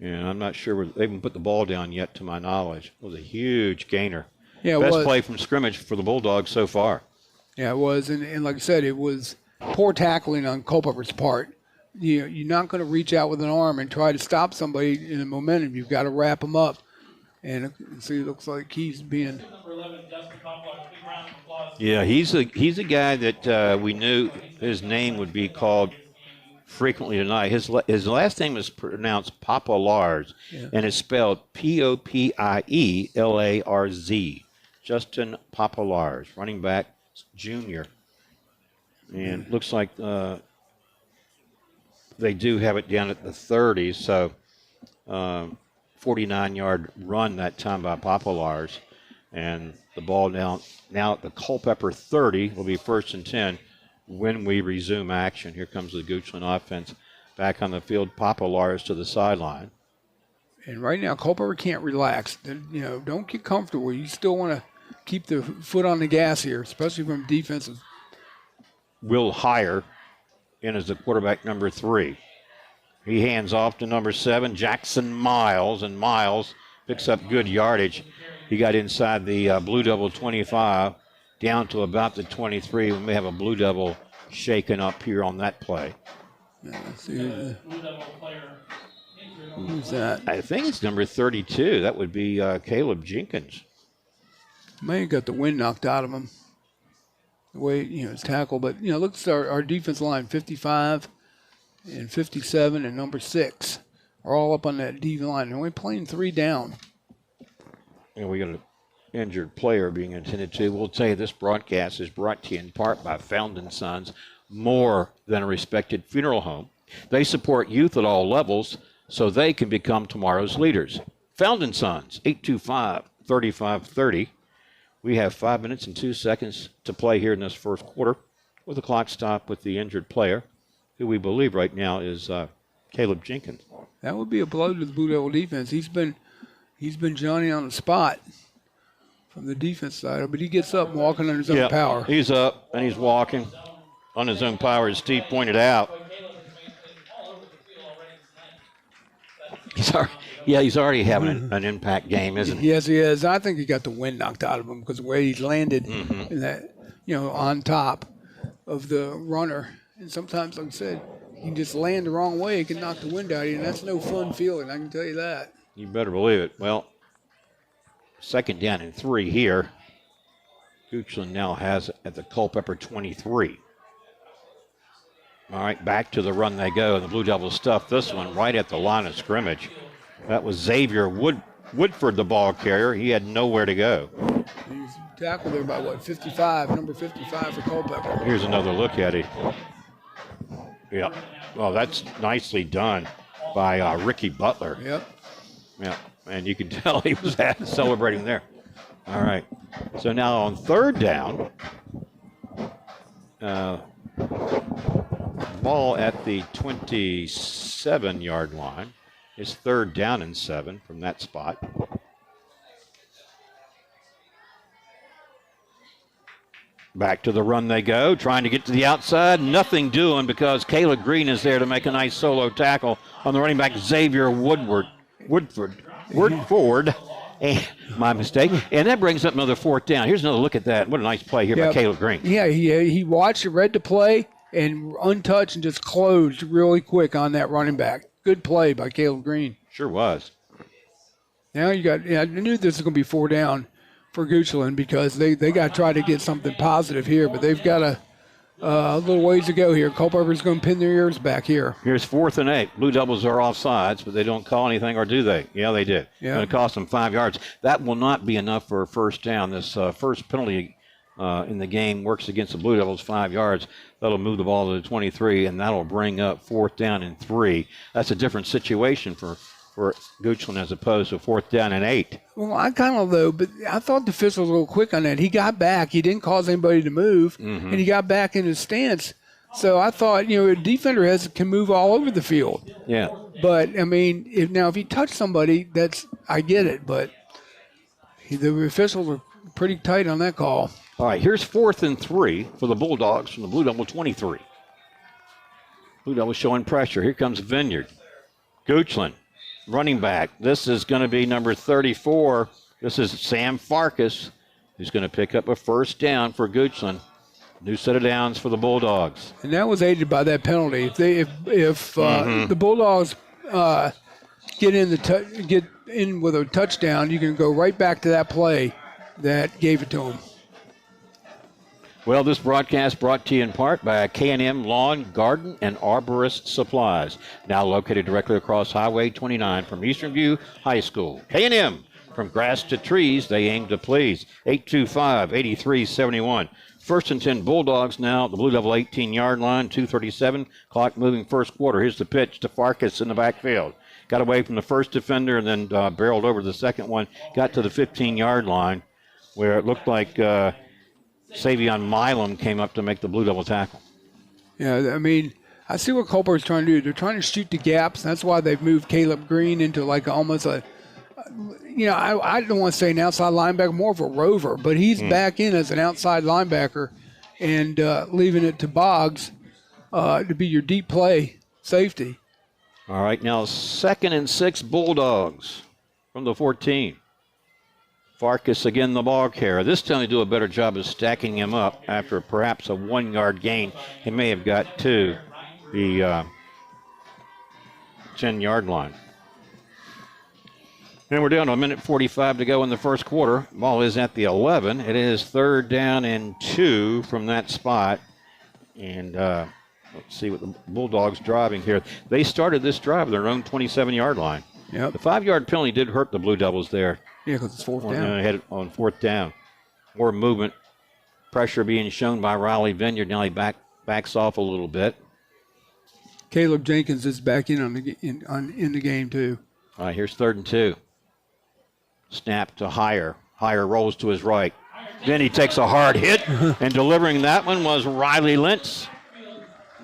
[SPEAKER 1] And I'm not sure they haven't put the ball down yet, to my knowledge. It was a huge gainer.
[SPEAKER 2] Yeah,
[SPEAKER 1] Best play from scrimmage for the Bulldogs so far.
[SPEAKER 2] Yeah, it was. And like I said, it was poor tackling on Culpeper's part. You're not going to reach out with an arm and try to stop somebody in a momentum. You've got to wrap them up. And see, it looks like he's being.
[SPEAKER 1] Yeah, he's a guy that we knew his name would be called frequently tonight. His last name is pronounced Popolars, and it's spelled Popielarz. Justin Popolars, running back, junior. And looks like they do have it down at the 30, so 49-yard run that time by Popolars. And the ball now at the Culpeper 30 will be 1st and 10 when we resume action. Here comes the Goochland offense back on the field. Popolars to the sideline.
[SPEAKER 2] And right now, Culpeper can't relax. Don't get comfortable. You still want to keep the foot on the gas here, especially from defensive.
[SPEAKER 1] Will Heyer in as the quarterback, number 3. He hands off to number 7, Jackson Miles, and Miles picks up good yardage. He got inside the Blue Devil 25, down to about the 23. We may have a Blue Devil shaken up here on that play.
[SPEAKER 2] Let's see. Who's that?
[SPEAKER 1] I think it's number 32. That would be Caleb Jenkins.
[SPEAKER 2] May have got the wind knocked out of him. The way, his tackle. But, look at our defense line, 55 and 57 and number 6 are all up on that D line. And we're playing 3 down.
[SPEAKER 1] We got an injured player being attended to. We'll tell you this broadcast is brought to you in part by Found & Sons, more than a respected funeral home. They support youth at all levels so they can become tomorrow's leaders. Found & Sons, 825-3530. We have 5 minutes and 2 seconds to play here in this first quarter with the clock stop with the injured player, who we believe right now is Caleb Jenkins.
[SPEAKER 2] That would be a blow to the Blue Devil defense. He's been Johnny on the spot from the defense side, but he gets up and walking on his own power.
[SPEAKER 1] He's up and he's walking on his own power, as Steve pointed out. He's already having an impact game, isn't he?
[SPEAKER 2] Yes, he is. I think he got the wind knocked out of him because the way he landed in that, on top. of the runner. And sometimes, like I said, you can just land the wrong way. It can knock the wind out of you, and that's no fun feeling, I can tell you that.
[SPEAKER 1] You better believe it. Well, 2nd down and 3 here. Goochland now has it at the Culpeper 23. All right, back to the run they go. The Blue Devils stuffed this one right at the line of scrimmage. That was Xavier Woodford, the ball carrier. He had nowhere to go.
[SPEAKER 2] He's tackled there by, what, 55, number 55 for Culpeper.
[SPEAKER 1] Here's another look at it. Yeah. Well, that's nicely done by Ricky Butler.
[SPEAKER 2] Yep.
[SPEAKER 1] Yeah, and you can tell he was celebrating there. All right. So now on 3rd down, ball at the 27-yard line. It's 3rd down and 7 from that spot. Back to the run they go, trying to get to the outside. Nothing doing because Caleb Green is there to make a nice solo tackle on the running back, Xavier Woodford. And my mistake. And that brings up another 4th down. Here's another look at that. What a nice play here by Caleb Green.
[SPEAKER 2] Yeah, he watched it, read the play, and untouched and just closed really quick on that running back. Good play by Caleb Green.
[SPEAKER 1] Sure was.
[SPEAKER 2] Now you got, I knew this was going to be 4 down for Goochland because they got to try to get something positive here, but they've got a little ways to go here. Culpeper's going to pin their ears back here.
[SPEAKER 1] Here's 4th and 8. Blue Devils are offsides, but they don't call anything, or do they? Yeah, they did.
[SPEAKER 2] Yeah.
[SPEAKER 1] Going to cost them 5 yards. That will not be enough for a 1st down. This first penalty in the game works against the Blue Devils 5 yards. That'll move the ball to the 23, and that'll bring up 4th down and 3. That's a different situation for Goochland as opposed to 4th down and 8.
[SPEAKER 2] Well, I kind of, though, but I thought the official was a little quick on that. He got back. He didn't cause anybody to move, and he got back in his stance. So I thought, a defender can move all over the field.
[SPEAKER 1] Yeah.
[SPEAKER 2] But, I mean, if he touched somebody, I get it. But the officials were pretty tight on that call.
[SPEAKER 1] All right, here's 4th and 3 for the Bulldogs from the Blue Devil 23. Blue Devil showing pressure. Here comes Vineyard. Goochland, running back. This is going to be number 34. This is Sam Farkas, who's going to pick up a 1st down for Goochland. New set of downs for the Bulldogs.
[SPEAKER 2] And that was aided by that penalty. If the Bulldogs get in with a touchdown, you can go right back to that play that gave it to them.
[SPEAKER 1] Well, this broadcast brought to you in part by K&M Lawn, Garden, and Arborist Supplies, now located directly across Highway 29 from Eastern View High School. K&M, from grass to trees, they aim to please. 825-8371. 1st and 10 Bulldogs now at the Blue Devil 18-yard line, 2:37, clock moving 1st quarter. Here's the pitch to Farkas in the backfield. Got away from the first defender and then barreled over the second one. Got to the 15-yard line where it looked like Savion Milam came up to make the Blue Devil tackle.
[SPEAKER 2] Yeah, I mean, I see what Culpeper's trying to do. They're trying to shoot the gaps. That's why they've moved Caleb Green into like almost a, I don't want to say an outside linebacker, more of a rover, but he's back in as an outside linebacker and leaving it to Boggs to be your deep play safety.
[SPEAKER 1] All right, now 2nd and 6 Bulldogs from the 14. Farkas again the ball carrier. This time they do a better job of stacking him up after perhaps a 1-yard gain. He may have got to the 10-yard line. And we're down to 1:45 to go in the 1st quarter. Ball is at the 11. It is 3rd down and 2 from that spot. And let's see what the Bulldogs driving here. They started this drive at their own 27-yard line.
[SPEAKER 2] Yep.
[SPEAKER 1] The 5-yard penalty did hurt the Blue Devils there.
[SPEAKER 2] Yeah, because it's 4th down.
[SPEAKER 1] On 4th down. More movement. Pressure being shown by Riley Vineyard. Now he backs off a little bit.
[SPEAKER 2] Caleb Jenkins is back in in the game, too.
[SPEAKER 1] All right, here's 3rd and 2. Snap to Hire. Hire rolls to his right. Then he takes a hard hit, and delivering that one was Riley Lentz.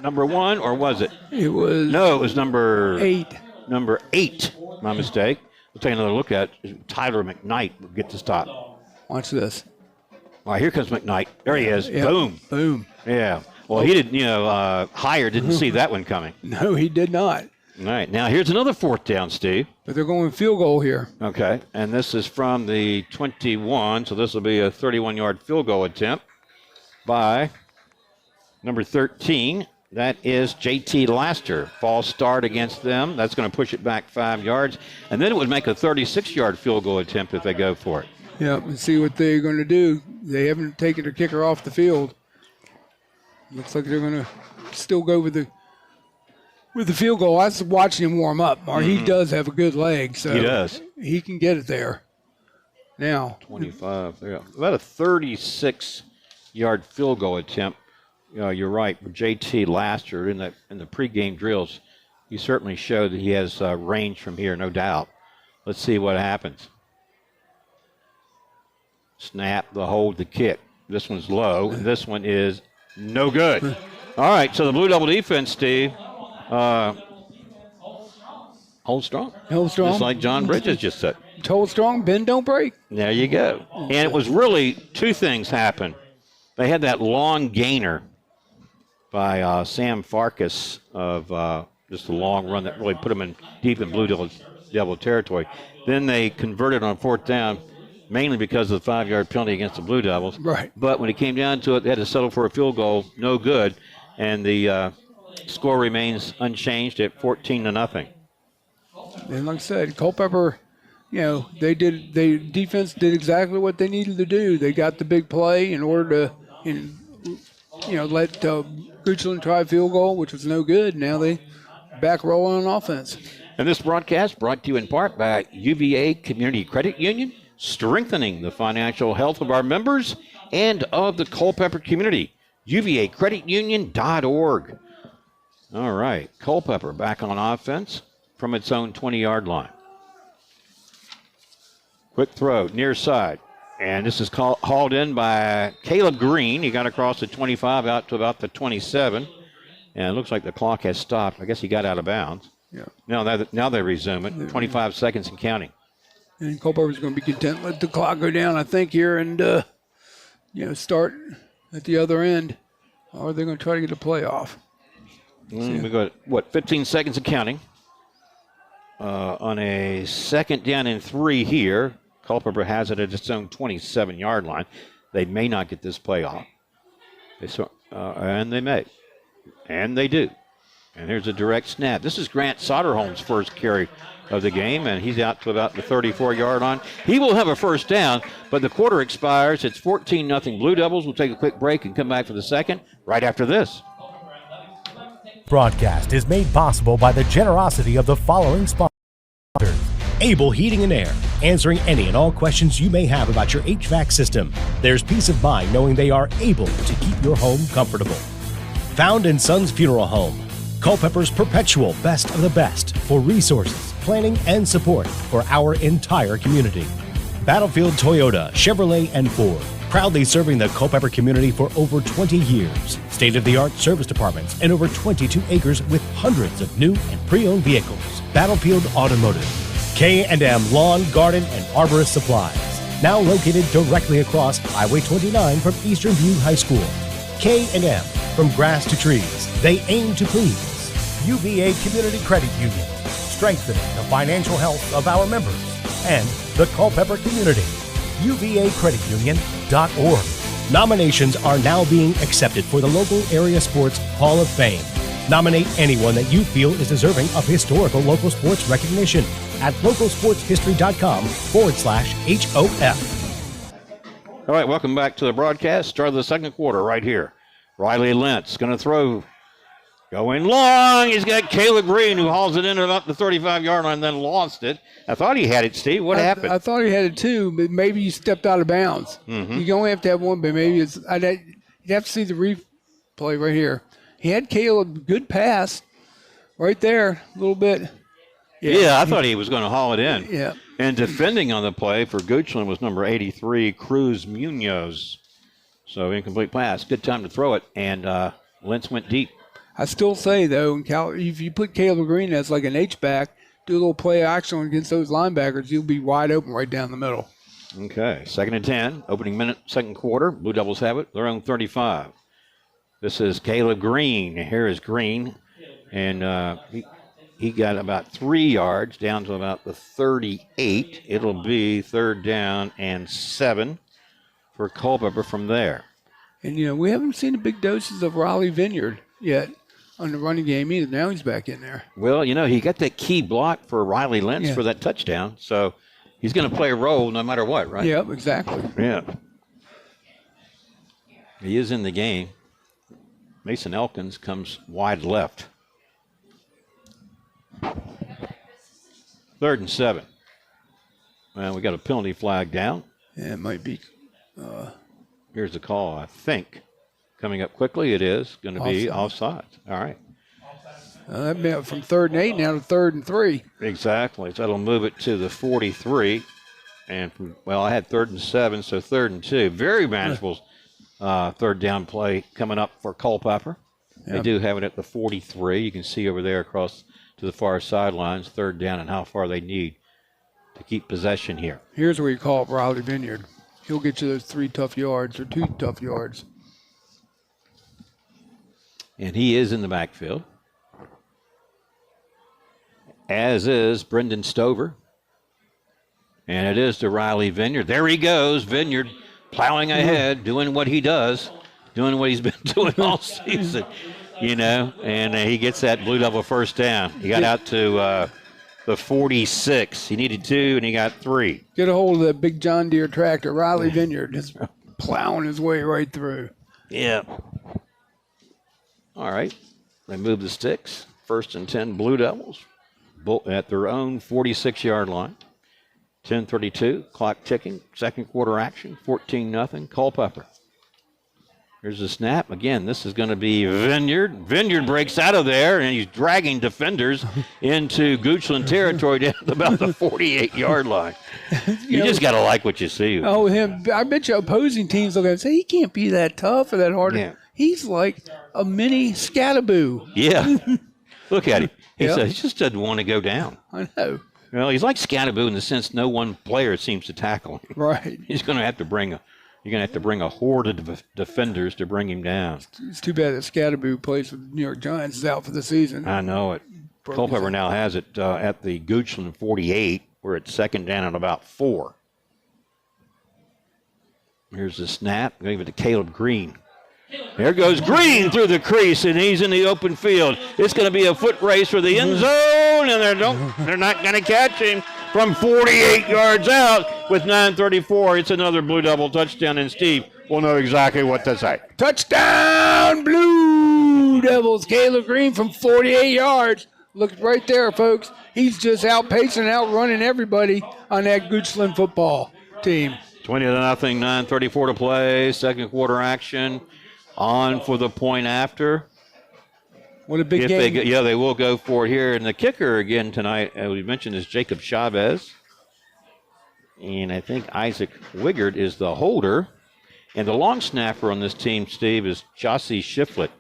[SPEAKER 1] Number 1, or was it?
[SPEAKER 2] It was.
[SPEAKER 1] No, it was number
[SPEAKER 2] 8.
[SPEAKER 1] Number 8, my mistake. We'll take another look at it. Tyler McKnight will get the stop.
[SPEAKER 2] Watch this.
[SPEAKER 1] All right, here comes McKnight. There he is.
[SPEAKER 2] Yep.
[SPEAKER 1] Boom.
[SPEAKER 2] Boom.
[SPEAKER 1] Yeah. Well, he didn't, Hire didn't see that one coming.
[SPEAKER 2] No, he did not.
[SPEAKER 1] All right, now here's another 4th down, Steve.
[SPEAKER 2] But they're going field goal here.
[SPEAKER 1] Okay, and this is from the 21, so this will be a 31-yard field goal attempt by Number 13, that is JT Laster. False start against them. That's going to push it back 5 yards. And then it would make a 36-yard field goal attempt if they go for it.
[SPEAKER 2] Yeah, and see what they're going to do. They haven't taken their kicker off the field. Looks like they're going to still go with the field goal. I was watching him warm up. He does have a good leg, so
[SPEAKER 1] He does.
[SPEAKER 2] He can get it there. Now
[SPEAKER 1] 25. Yeah. About a 36-yard field goal attempt. You're right. With JT Laster in the pregame drills, he certainly showed that he has range from here, no doubt. Let's see what happens. Snap, the hold, the kick. This one's low. This one is no good. All right, so the Blue Devil defense, Steve, hold strong.
[SPEAKER 2] Hold strong.
[SPEAKER 1] Just like John Bridges just said.
[SPEAKER 2] Hold strong, bend, don't break.
[SPEAKER 1] There you go. And it was really two things happened. They had that long gainer by Sam Farkas of just a long run that really put them in deep in Blue Devil territory. Then they converted on 4th down, mainly because of the 5-yard penalty against the Blue Devils.
[SPEAKER 2] Right.
[SPEAKER 1] But when it came down to it, they had to settle for a field goal, no good, and the score remains unchanged at 14-0.
[SPEAKER 2] And like I said, Culpeper, defense did exactly what they needed to do. They got the big play in order to, let Goochland try a field goal, which was no good. Now they back rolling on offense.
[SPEAKER 1] And this broadcast brought to you in part by UVA Community Credit Union, strengthening the financial health of our members and of the Culpeper community. UVAcreditunion.org. All right, Culpeper back on offense from its own 20-yard line. Quick throw, near side. And this is hauled in by Caleb Green. He got across the 25 out to about the 27. And it looks like the clock has stopped. I guess he got out of bounds.
[SPEAKER 2] Yeah.
[SPEAKER 1] Now they resume it. 25 seconds and counting.
[SPEAKER 2] And Culpeper's going to be content. Let the clock go down, I think, here and, start at the other end. Or they're going to try to get a play off.
[SPEAKER 1] We got, 15 seconds and counting. On a 2nd down and 3 here, Culpeper has it at its own 27-yard line. They may not get this play off. And they may. And they do. And here's a direct snap. This is Grant Soderholm's first carry of the game, and he's out to about the 34-yard line. He will have a first down, but the quarter expires. It's 14-0 Blue Devils. We'll take a quick break and come back for the second right after this.
[SPEAKER 4] Broadcast is made possible by the generosity of the following sponsors. Able Heating and Air, answering any and all questions you may have about your HVAC system. There's peace of mind knowing they are able to keep your home comfortable. Found in Sons Funeral Home, Culpeper's perpetual best of the best for resources, planning, and support for our entire community. Battlefield Toyota, Chevrolet, and Ford, proudly serving the Culpeper community for over 20 years. State-of-the-art service departments and over 22 acres with hundreds of new and pre-owned vehicles. Battlefield Automotive. K&M Lawn, Garden, and Arborist Supplies. Now located directly across Highway 29 from Eastern View High School. K&M, from grass to trees, they aim to please. UVA Community Credit Union, strengthening the financial health of our members and the Culpeper community. UVAcreditunion.org. Nominations are now being accepted for the local area sports Hall of Fame. Nominate anyone that you feel is deserving of historical local sports recognition at localsportshistory.com/HOF.
[SPEAKER 1] All right, welcome back to the broadcast. Start of the second quarter right here. Riley Lentz going to throw. Going long. He's got Caleb Green who hauls it in at about the 35-yard line and then lost it. I thought he had it, Steve. What happened?
[SPEAKER 2] I thought he had it too, but maybe he stepped out of bounds.
[SPEAKER 1] Mm-hmm.
[SPEAKER 2] You only have to have one, but maybe it's. You'd have to see the replay right here. He had Caleb, good pass right there, a little bit.
[SPEAKER 1] Yeah, I thought he was going to haul it in.
[SPEAKER 2] Yeah.
[SPEAKER 1] And defending on the play for Goochland was number 83, Cruz Munoz. So incomplete pass. Good time to throw it, and Lentz went deep.
[SPEAKER 2] I still say, though, if you put Caleb Green as like an H-back, do a little play action against those linebackers, you'll be wide open right down the middle.
[SPEAKER 1] Okay, 2nd and 10, opening minute, second quarter. Blue Devils have it, their own 35. This is Caleb Green. Here is Green, and he got about 3 yards down to about the 38. It'll be 3rd down and 7 for Culpeper from there.
[SPEAKER 2] And, we haven't seen the big doses of Raleigh Vineyard yet on the running game either. Now he's back in there.
[SPEAKER 1] Well, he got that key block for Riley Lentz for that touchdown. So he's going to play a role no matter what, right?
[SPEAKER 2] Yep, exactly.
[SPEAKER 1] Yeah. He is in the game. Mason Elkins comes wide left. 3rd and 7. Well, we got a penalty flag down.
[SPEAKER 2] Yeah, it might be.
[SPEAKER 1] Here's the call, I think. Coming up quickly, it is going to be offside. All right.
[SPEAKER 2] That meant from 3rd and 8 now to 3rd and 3.
[SPEAKER 1] Exactly. So that'll move it to the 43. And, I had 3rd and 7, so 3rd and 2. Very manageable 3rd down play coming up for Culpeper. They do have it at the 43. You can see over there across to the far sidelines, 3rd down and how far they need to keep possession here.
[SPEAKER 2] Here's where you call up Raleigh Vineyard. He'll get you those 3 tough yards or 2 tough yards.
[SPEAKER 1] And he is in the backfield, as is Brendan Stover. And it is to Riley Vineyard. There he goes, Vineyard plowing ahead, doing what he does, doing what he's been doing all season, and he gets that Blue Devil first down. He got out to the 46. He needed 2, and he got 3.
[SPEAKER 2] Get a hold of that big John Deere tractor. Riley Vineyard just plowing his way right through.
[SPEAKER 1] Yeah. All right. They move the sticks. 1st and 10 Blue Devils at their own 46-yard line. 10:32, clock ticking. 2nd quarter action, 14-0, Culpeper. Here's the snap. Again, this is going to be Vineyard. Vineyard breaks out of there, and he's dragging defenders into Goochland territory down to about the 48-yard line. You just got to like what you see.
[SPEAKER 2] Oh, him. I bet you opposing teams look at him and say, he can't be that tough or that hard.
[SPEAKER 1] Yeah.
[SPEAKER 2] He's like a mini Scattaboo.
[SPEAKER 1] Yeah. Look at him. He just doesn't want to go down.
[SPEAKER 2] I know.
[SPEAKER 1] Well, he's like Scattaboo in the sense no one player seems to tackle him.
[SPEAKER 2] Right.
[SPEAKER 1] He's going to have to bring a horde of defenders to bring him down.
[SPEAKER 2] It's too bad that Scattaboo plays for the New York Giants is out for the season.
[SPEAKER 1] I know it. Culpeper now has it at the Goochland 48. We're at 2nd down and about 4. Here's the snap. Give it to Caleb Green. There goes Green through the crease, and he's in the open field. It's going to be a foot race for the end zone, and they're not going to catch him from 48 yards out with 9:34. It's another Blue Devil touchdown, and Steve will know exactly what to say.
[SPEAKER 2] Touchdown, Blue Devils. Caleb Green from 48 yards. Look right there, folks. He's just outpacing, outrunning everybody on that Goochland football team.
[SPEAKER 1] 20-0, 9:34 to play. 2nd quarter action. On for the point after.
[SPEAKER 2] What a big game.
[SPEAKER 1] They will go for it here. And the kicker again tonight, as we mentioned, is Jacob Chavez. And I think Isaac Wigard is the holder. And the long snapper on this team, Steve, is Jossie Shiflett.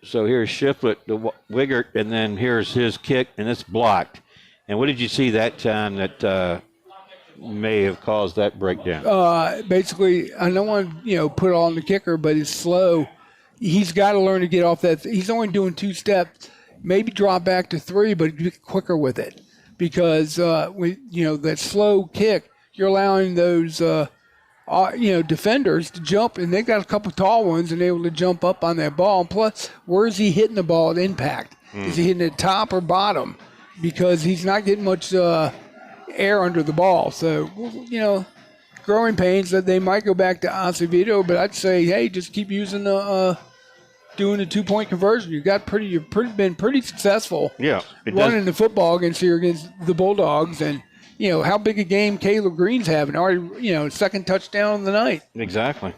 [SPEAKER 1] So here's Shiflett, the Wigard, and then here's his kick, and it's blocked. And what did you see that time that may have caused that breakdown?
[SPEAKER 2] Basically, I don't want to put it on the kicker, but it's slow. He's got to learn to get off that. He's only doing 2 steps, maybe drop back to 3, but get quicker with it. Because that slow kick, you're allowing those defenders to jump, and they got a couple tall ones and they're able to jump up on that ball. And plus, where is he hitting the ball at impact? Is he hitting it top or bottom? Because he's not getting much air under the ball. So, growing pains that they might go back to Acevedo, but I'd say, hey, just keep using doing the 2-point conversion. You've been pretty successful.
[SPEAKER 1] Yeah,
[SPEAKER 2] running the football against the Bulldogs, and how big a game Caleb Green's having. Already, 2nd touchdown of the night.
[SPEAKER 1] Exactly.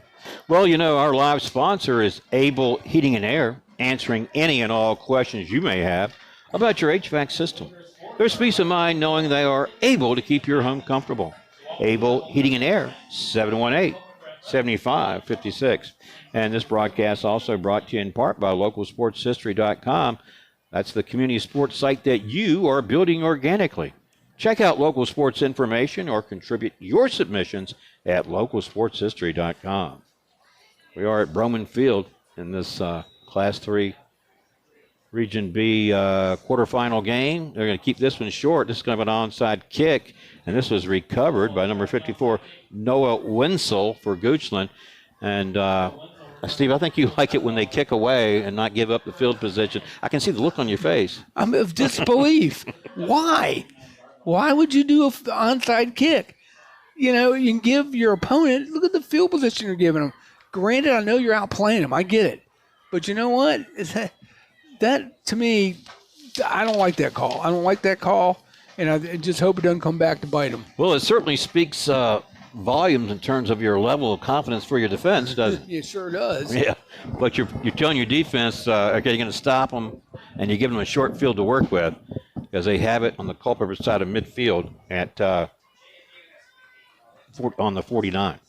[SPEAKER 1] Well, our live sponsor is Able Heating and Air, answering any and all questions you may have about your HVAC system. There's peace of mind knowing they are able to keep your home comfortable. Able Heating and Air, 718-7556. And this broadcast also brought to you in part by localsportshistory.com. That's the community sports site that you are building organically. Check out local sports information or contribute your submissions at localsportshistory.com. We are at Broman Field in this Class 3 Region B quarterfinal game. They're going to keep this one short. This is going to be an onside kick, and this was recovered by number 54, Noah Wenzel for Goochland. And Steve, I think you like it when they kick away and not give up the field position. I can see the look on your face.
[SPEAKER 2] I'm of disbelief. Why? Why would you do an onside kick? You know, you can give your opponent, look at the field position you're giving them. Granted, I know you're outplaying them. I get it. But you know what? That, to me, I don't like that call. I don't like that call, and I just hope it doesn't come back to bite them.
[SPEAKER 1] Well, it certainly speaks volumes in terms of your level of confidence for your defense, doesn't it?
[SPEAKER 2] It sure does.
[SPEAKER 1] Yeah, but you're telling your defense, okay, you're going to stop them, and you give them a short field to work with, because they have it on the Culpeper side of midfield at on the 49.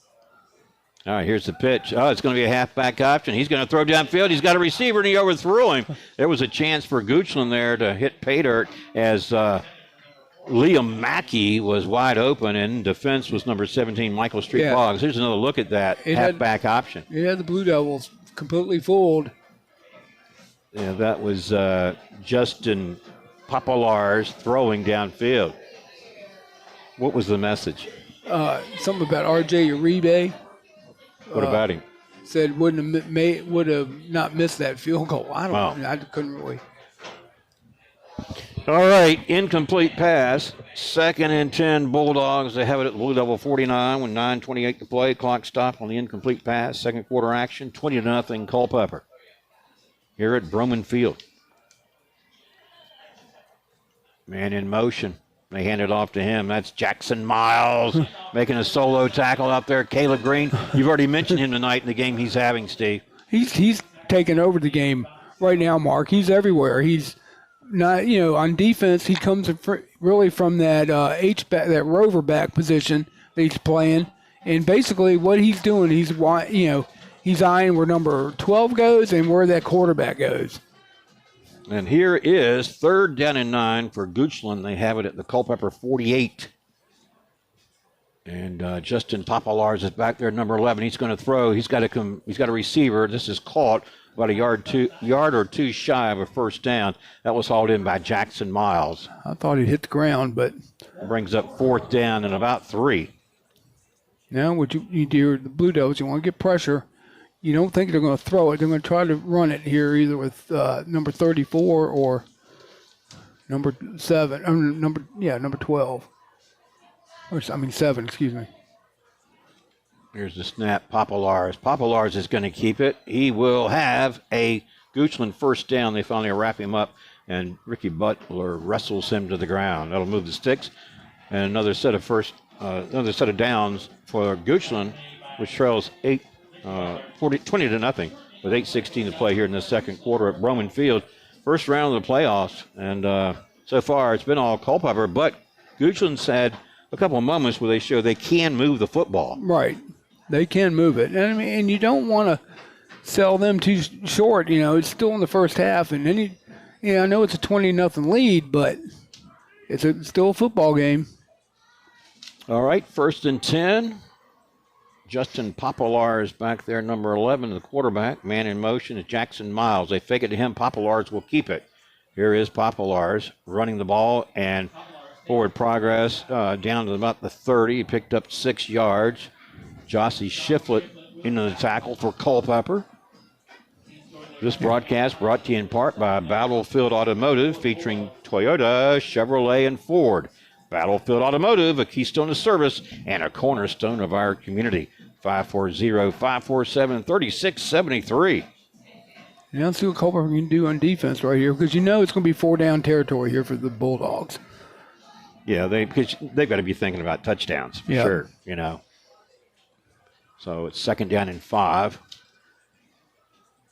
[SPEAKER 1] All right, here's the pitch. Oh, it's going to be a halfback option. He's going to throw downfield. He's got a receiver, and he overthrew him. There was a chance for Goochland there to hit pay dirt as Liam Mackey was wide open, and defense was number 17, Michael Street Boggs. Here's another look at that halfback option.
[SPEAKER 2] It had the Blue Devils completely fooled.
[SPEAKER 1] Yeah, that was Justin Popolars throwing downfield. What was the message?
[SPEAKER 2] Something about R.J. Uribe.
[SPEAKER 1] What about him?
[SPEAKER 2] Said would have not missed that field goal. I don't know. I couldn't really.
[SPEAKER 1] All right, incomplete pass. 2nd and 10 Bulldogs. They have it at the Blue Devil 49 with 9:28 to play. Clock stopped on the incomplete pass. Second quarter action, 20-0 Culpeper here at Broman Field. Man in motion. They hand it off to him. That's Jackson Miles making a solo tackle out there. Caleb Green, you've already mentioned him tonight in the game he's having, Steve.
[SPEAKER 2] He's taking over the game right now, Mark. He's everywhere. He's not, on defense. He comes really from that H-back, that rover back position that he's playing, and basically what he's doing, he's eyeing where number 12 goes and where that quarterback goes.
[SPEAKER 1] And here is 3rd down and 9 for Goochland. They have it at the Culpeper 48. And Justin Popolars is back there, number 11. He's going to throw. He's got a receiver. This is caught about a yard or two shy of a first down. That was hauled in by Jackson Miles.
[SPEAKER 2] I thought he'd hit the ground, but
[SPEAKER 1] brings up 4th down and about 3.
[SPEAKER 2] Now, what you do, the Blue Devils, you want to get pressure. You don't think they're going to throw it. They're going to try to run it here either with number 34 or number 7. Number 12. Or 7, excuse me.
[SPEAKER 1] Here's the snap. Popolars. Popolars is going to keep it. He will have a Goochland first down. They finally wrap him up, and Ricky Butler wrestles him to the ground. That'll move the sticks. And another set of downs for Goochland, which trails 20-0 with 8:16 to play here in the second quarter at Broman Field. First round of the playoffs, and so far it's been all Culpeper, but Goochland's had a couple of moments where they show they can move the football.
[SPEAKER 2] Right. They can move it. And you don't want to sell them too short. It's still in the first half, and then I know it's a 20-0 lead, but it's still a football game.
[SPEAKER 1] All right, 1st and 10. Justin Popolars back there, number 11, the quarterback. Man in motion is Jackson Miles. They fake it to him. Popolars will keep it. Here is Popolars running the ball and forward progress down to about the 30. He picked up 6 yards. Jossie Shiflett into the tackle for Culpeper. This broadcast brought to you in part by Battlefield Automotive, featuring Toyota, Chevrolet, and Ford. Battlefield Automotive, a keystone of service and a cornerstone of our community. 540-547-3673.
[SPEAKER 2] Now let's see what Culpeper can do on defense right here, because it's going to be 4-down territory here for the Bulldogs.
[SPEAKER 1] Yeah, because they've got to be thinking about touchdowns for sure, So it's 2nd down and 5.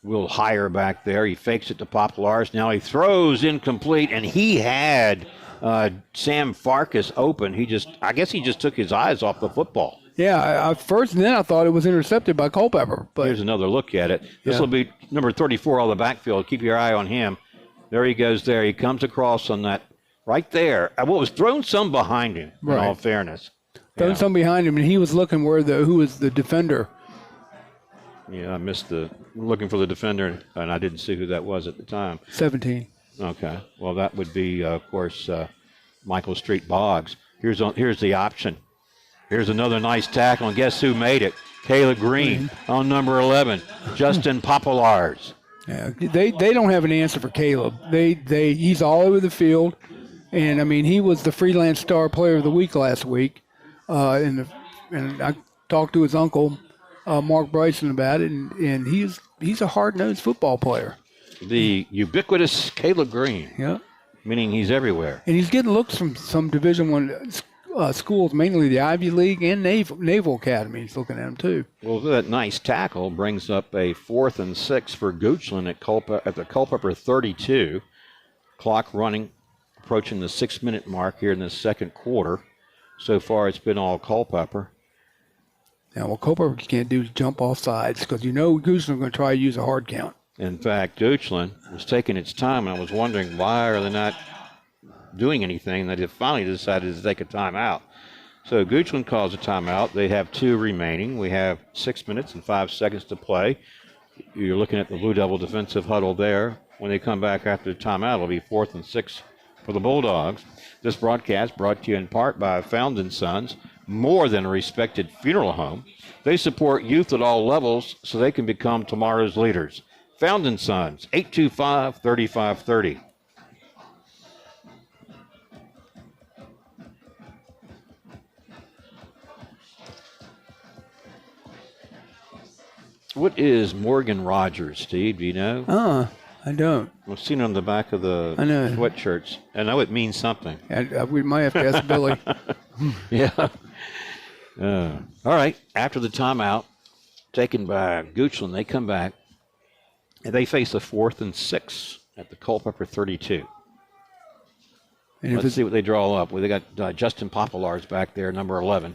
[SPEAKER 1] Will higher back there. He fakes it to Popolars. Now he throws incomplete, and he had Sam Farkas open. I guess he just took his eyes off the football.
[SPEAKER 2] Yeah, first and then I thought it was intercepted by Culpeper. But
[SPEAKER 1] here's another look at it. This will be number 34 on the backfield. Keep your eye on him. There he goes there. He comes across on that right there. What was thrown some behind him, in all fairness.
[SPEAKER 2] Thrown some behind him, and he was looking who was the defender.
[SPEAKER 1] Yeah, I missed looking for the defender, and I didn't see who that was at the time.
[SPEAKER 2] 17.
[SPEAKER 1] Okay. Well, that would be, of course, Michael Street Boggs. Here's the option. Here's another nice tackle, and guess who made it? Kayla Green on number 11, Justin Popolars.
[SPEAKER 2] Yeah, they don't have an answer for Caleb. He's all over the field, and I mean he was the freelance star player of the week last week, and I talked to his uncle, Mark Bryson, about it, and he's a hard-nosed football player.
[SPEAKER 1] The ubiquitous Kayla Green.
[SPEAKER 2] Yeah,
[SPEAKER 1] meaning he's everywhere.
[SPEAKER 2] And he's getting looks from some Division I schools, mainly the Ivy League and Naval Academy. He's looking at him too.
[SPEAKER 1] Well, that nice tackle brings up a 4th and 6 for Goochland at the Culpeper 32. Clock running, approaching the 6-minute mark here in the second quarter. So far, it's been all Culpeper.
[SPEAKER 2] Now, what Culpeper can't do is jump off sides because Goochland is going to try to use a hard count.
[SPEAKER 1] In fact, Goochland was taking its time, and I was wondering why are they not doing anything. They finally decided to take a timeout. So Goochland calls a timeout. They have 2 remaining. We have 6 minutes and 5 seconds to play. You're looking at the Blue Devil defensive huddle there. When they come back after the timeout, it'll be 4th and 6 for the Bulldogs. This broadcast brought to you in part by Found & Sons, more than a respected funeral home. They support youth at all levels so they can become tomorrow's leaders. Found & Sons, 825-3530. What is Morgan Rogers, Steve? Do you know?
[SPEAKER 2] I don't.
[SPEAKER 1] I've seen it on the back of the sweatshirts. I know it means something.
[SPEAKER 2] We might have to ask Billy.
[SPEAKER 1] Yeah. All right. After the timeout taken by Goochland, they come back and they face a 4th and 6 at the Culpeper 32. And let's see what they draw up. Well, they got Justin Popolars back there, number 11.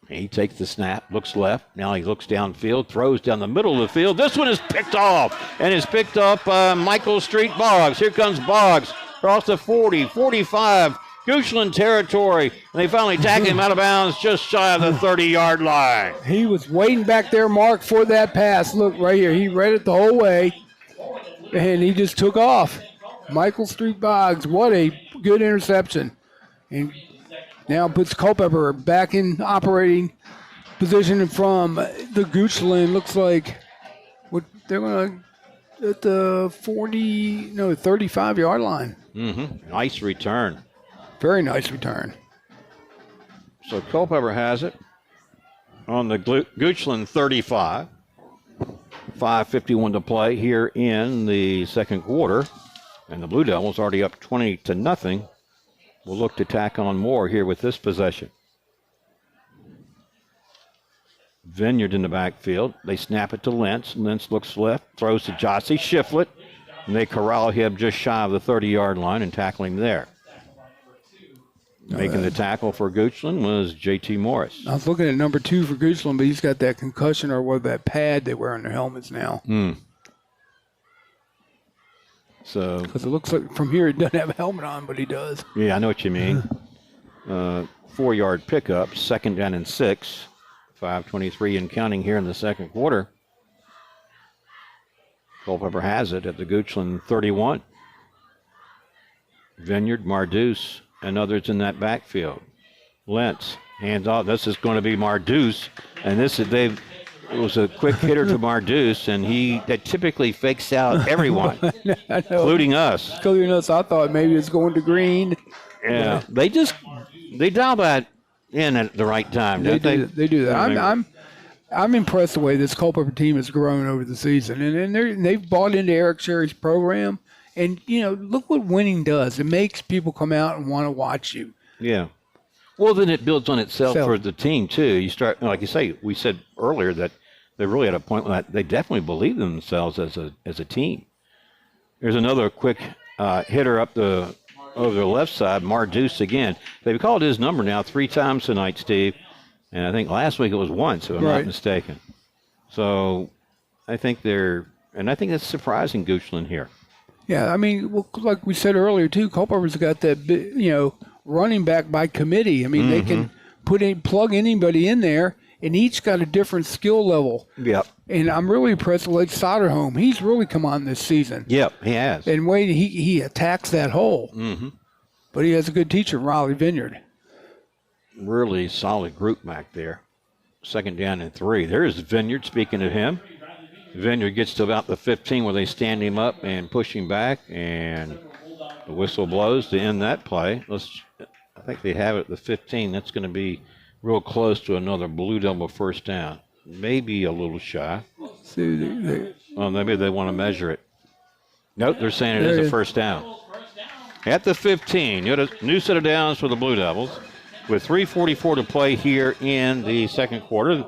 [SPEAKER 1] He takes the snap, looks left. Now he looks downfield, throws down the middle of the field. This one is picked off, and is picked up by Michael Street Boggs. Here comes Boggs across the 40, 45, Goochland territory. And they finally tackle him out of bounds just shy of the 30-yard line.
[SPEAKER 2] He was waiting back there, Mark, for that pass. Look right here. He read it the whole way, and he just took off. Michael Street Boggs, what a good interception. And now puts Culpeper back in operating position from the Goochland. Looks like they're going to at the 35-yard line.
[SPEAKER 1] Mm-hmm. Nice return.
[SPEAKER 2] Very nice return.
[SPEAKER 1] So Culpeper has it on the Goochland 35. 5:51 to play here in the second quarter. And the Blue Devils already up 20-0. We'll look to tack on more here with this possession. Vineyard in the backfield. They snap it to Lentz. Lentz looks left, throws to Jossie Shiflett, and they corral him just shy of the 30-yard line and tackle him there. Making the tackle for Goochland was J.T. Morris.
[SPEAKER 2] I was looking at number 2 for Goochland, but he's got that concussion or that pad they wear on their helmets now.
[SPEAKER 1] So,
[SPEAKER 2] because it looks like from here he doesn't have a helmet on, but he does.
[SPEAKER 1] Yeah, I know what you mean. 4-yard pickup, 2nd down and 6. 5:23 and counting here in the second quarter. Culpeper has it at the Goochland 31. Vineyard, Mardus, and others in that backfield. Lentz, hands off. This is going to be Mardus, and it was a quick hitter to Mardus, and that typically fakes out everyone, including us.
[SPEAKER 2] Including us. I thought maybe it's going to Green.
[SPEAKER 1] Yeah, they dial that in at the right time, don't they?
[SPEAKER 2] They do that. I'm impressed the way this Culpeper team has grown over the season, and they've bought into Eric Sherry's program. And look what winning does. It makes people come out and want to watch you.
[SPEAKER 1] Yeah. Well, then it builds on itself for the team, too. You start, like you say, we said earlier that they really at a point where they definitely believe in themselves as a team. There's another quick hitter up over the left side, Mardus again. They've called his number now 3 times tonight, Steve. And I think last week it was once, if I'm not mistaken. So I think that's surprising Goochland here.
[SPEAKER 2] Yeah, I mean, like we said earlier, too, Culpeper's got that, running back by committee. I mean, they can plug anybody in there, and each got a different skill level.
[SPEAKER 1] Yep.
[SPEAKER 2] And I'm really impressed with Soderholm. He's really come on this season.
[SPEAKER 1] Yep, he has.
[SPEAKER 2] And Wade, he attacks that hole.
[SPEAKER 1] Mm-hmm.
[SPEAKER 2] But he has a good teacher, Riley Vineyard.
[SPEAKER 1] Really solid group back there. 2nd down and 3. There's Vineyard, speaking of him. Vineyard gets to about the 15 where they stand him up and push him back, and the whistle blows to end that play. I think they have it at the 15. That's going to be real close to another Blue Devil first down. Maybe a little shy. Well, maybe they want to measure it. Nope, they're saying it is a first down. At the 15, you had a new set of downs for the Blue Devils with 3:44 to play here in the second quarter.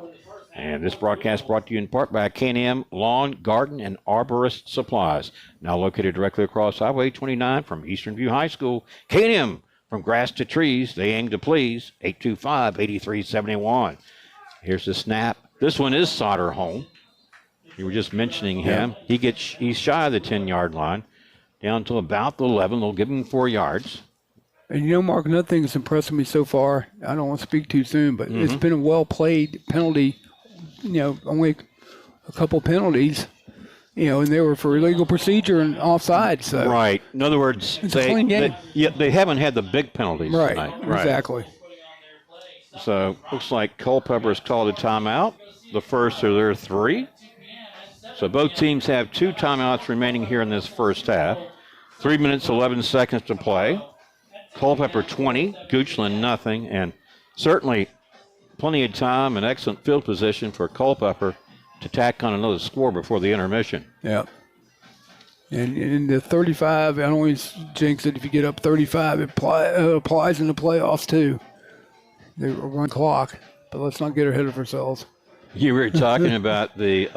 [SPEAKER 1] And this broadcast brought to you in part by K&M Lawn, Garden, and Arborist Supplies. Now located directly across Highway 29 from Eastern View High School. K&M, from grass to trees, they aim to please. 825-8371. Here's the snap. This one is Soderholm. You were just mentioning him. Yeah. He's shy of the 10-yard line, down to about the 11. They'll give him 4 yards.
[SPEAKER 2] And Mark, another thing that's impressed me so far, I don't want to speak too soon, but it's been a well-played penalty, only a couple penalties, and they were for illegal procedure and offside. So.
[SPEAKER 1] Right. In other words, they haven't had the big penalties tonight. Right,
[SPEAKER 2] exactly.
[SPEAKER 1] So looks like Culpeper has called a timeout, the first of their 3. So both teams have 2 timeouts remaining here in this first half. 3 minutes, 11 seconds to play. Culpeper 20, Goochland nothing, and certainly plenty of time and excellent field position for Culpeper to tack on another score before the intermission.
[SPEAKER 2] Yeah. And in the 35, I always jinx it. If you get up 35, it applies in the playoffs too. They run clock, but let's not get ahead of ourselves.
[SPEAKER 1] You were talking about the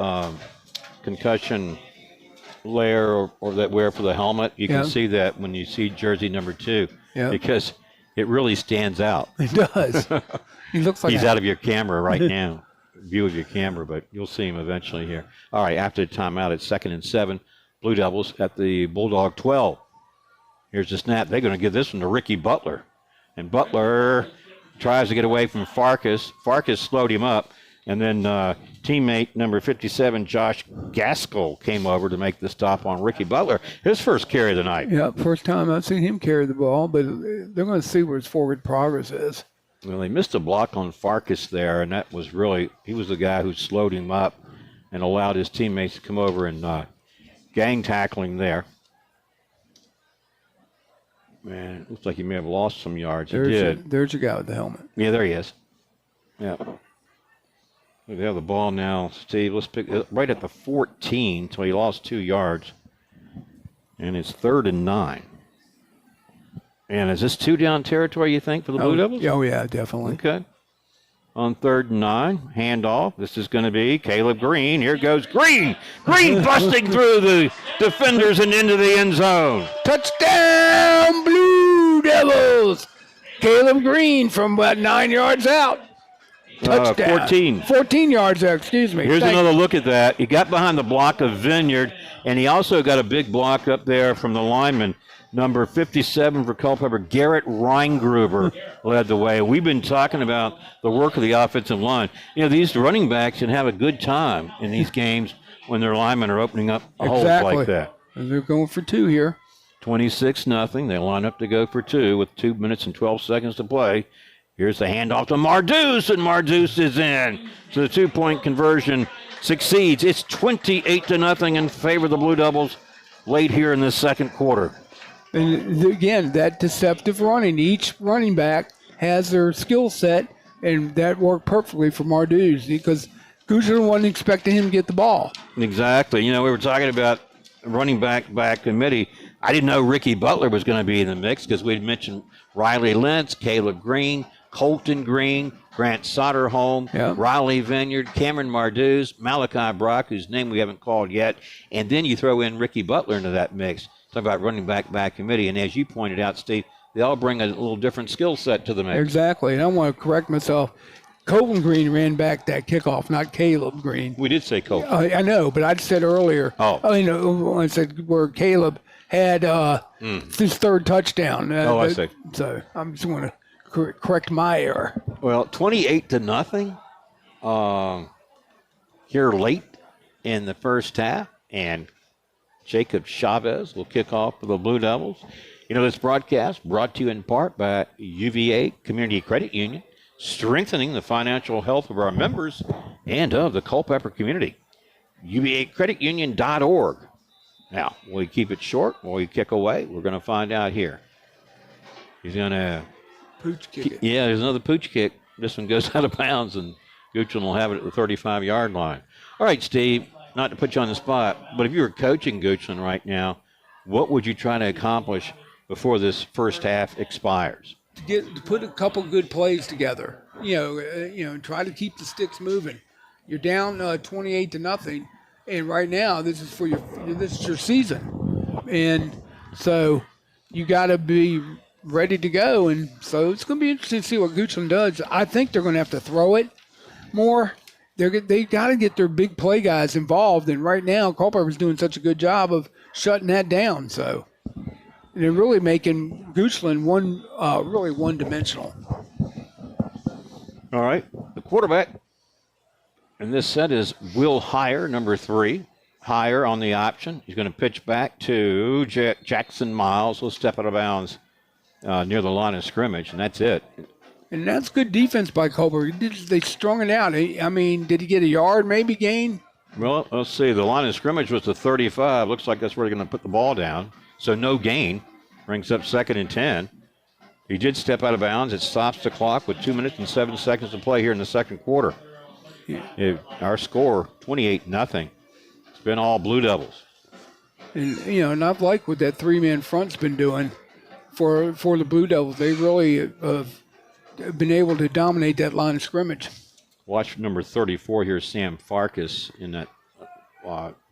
[SPEAKER 1] concussion layer or that wear for the helmet. You can see that when you see jersey number 2 because it really stands out.
[SPEAKER 2] It does. He looks like
[SPEAKER 1] he's out of your camera right now, view of your camera, but you'll see him eventually here. All right, after the timeout, it's 2nd and 7. Blue Devils at the Bulldog 12. Here's the snap. They're going to give this one to Ricky Butler. And Butler tries to get away from Farkas. Farkas slowed him up. And then teammate number 57, Josh Gaskell, came over to make the stop on Ricky Butler. His first carry of the night.
[SPEAKER 2] Yeah, first time I've seen him carry the ball, but they're going to see where his forward progress is.
[SPEAKER 1] Well, they missed a block on Farkas there, and that was really, he was the guy who slowed him up and allowed his teammates to come over and gang tackling there. Man, it looks like he may have lost some yards. He did.
[SPEAKER 2] There's your guy with the helmet.
[SPEAKER 1] Yeah, there he is. Yeah. We have the ball now, Steve. Let's pick right at the 14, so he lost 2 yards. And it's 3rd and 9. And is this 2-down territory, you think, for the Blue Devils?
[SPEAKER 2] Oh, yeah, definitely.
[SPEAKER 1] Okay. On 3rd and 9, handoff. This is going to be Caleb Green. Here goes Green. Green busting through the defenders and into the end zone.
[SPEAKER 2] Touchdown, Blue Devils. Caleb Green from about 9 yards out. Touchdown. 14 yards there, excuse me.
[SPEAKER 1] Here's another look at that. He got behind the block of Vineyard, and he also got a big block up there from the lineman. Number 57 for Culpeper, Garrett Reingruber led the way. We've been talking about the work of the offensive line. These running backs can have a good time in these games when their linemen are opening up holes like that.
[SPEAKER 2] And they're going for 2 here.
[SPEAKER 1] 26-0. They line up to go for 2 with 2 minutes and 12 seconds to play. Here's the handoff to Mardus, and Mardus is in. So the 2-point conversion succeeds. It's 28-0 in favor of the Blue Devils late here in the second quarter.
[SPEAKER 2] And again, that deceptive running. Each running back has their skill set, and that worked perfectly for Mardus because Goochland wasn't expecting him to get the ball.
[SPEAKER 1] Exactly. We were talking about running back committee. I didn't know Ricky Butler was going to be in the mix because we'd mentioned Riley Lentz, Caleb Green, Colton Green, Grant Soderholm, Riley Vineyard, Cameron Marduz, Malachi Brock, whose name we haven't called yet, and then you throw in Ricky Butler into that mix. Talk about running back committee, and as you pointed out, Steve, they all bring a little different skill set to the mix.
[SPEAKER 2] Exactly, and I want to correct myself. Colton Green ran back that kickoff, not Caleb Green.
[SPEAKER 1] We did say Colton.
[SPEAKER 2] I know, but I said earlier. I said where Caleb had his 3rd touchdown.
[SPEAKER 1] I see.
[SPEAKER 2] So I'm just going to correct my error.
[SPEAKER 1] Well, 28-0. here late in the first half, and Jacob Chavez will kick off for the Blue Devils. You know, this broadcast brought to you in part by UVA Community Credit Union, strengthening the financial health of our members and of the Culpeper community. UVAcreditunion.org. Now, will he keep it short? Will he kick away? We're going to find out here. He's going to
[SPEAKER 2] Pooch kick it.
[SPEAKER 1] Yeah, there's another pooch kick. This one goes out of bounds, and Goochland will have it at the 35-yard line. All right, Steve, not to put you on the spot, but if you were coaching Goochland right now, what would you try to accomplish before this first half expires?
[SPEAKER 2] To put a couple good plays together. Try to keep the sticks moving. You're down 28-0, and right now this is your season, and so you got to be ready to go. And so it's going to be interesting to see what Goochland does. I think they're going to have to throw it more. They got to get their big play guys involved, and right now Culpeper's doing such a good job of shutting that down. So they're really making Goochland really one-dimensional.
[SPEAKER 1] All right, the quarterback in this set is Will Heyer, number 3. Heyer on the option. He's going to pitch back to Jackson Miles. He'll step out of bounds near the line of scrimmage, and that's it.
[SPEAKER 2] And that's good defense by Culpeper. They strung it out. I mean, did he get a yard maybe gain?
[SPEAKER 1] Well, let's see. The line of scrimmage was the 35. Looks like that's where they're going to put the ball down. So no gain. Brings up 2nd and 10. He did step out of bounds. It stops the clock with 2 minutes and 7 seconds to play here in the second quarter. Our score, 28-0. It's been all Blue Devils.
[SPEAKER 2] And I've liked what that 3-man front's been doing for the Blue Devils. They really have been able to dominate that line of scrimmage.
[SPEAKER 1] Watch number 34 here, Sam Farkas, in that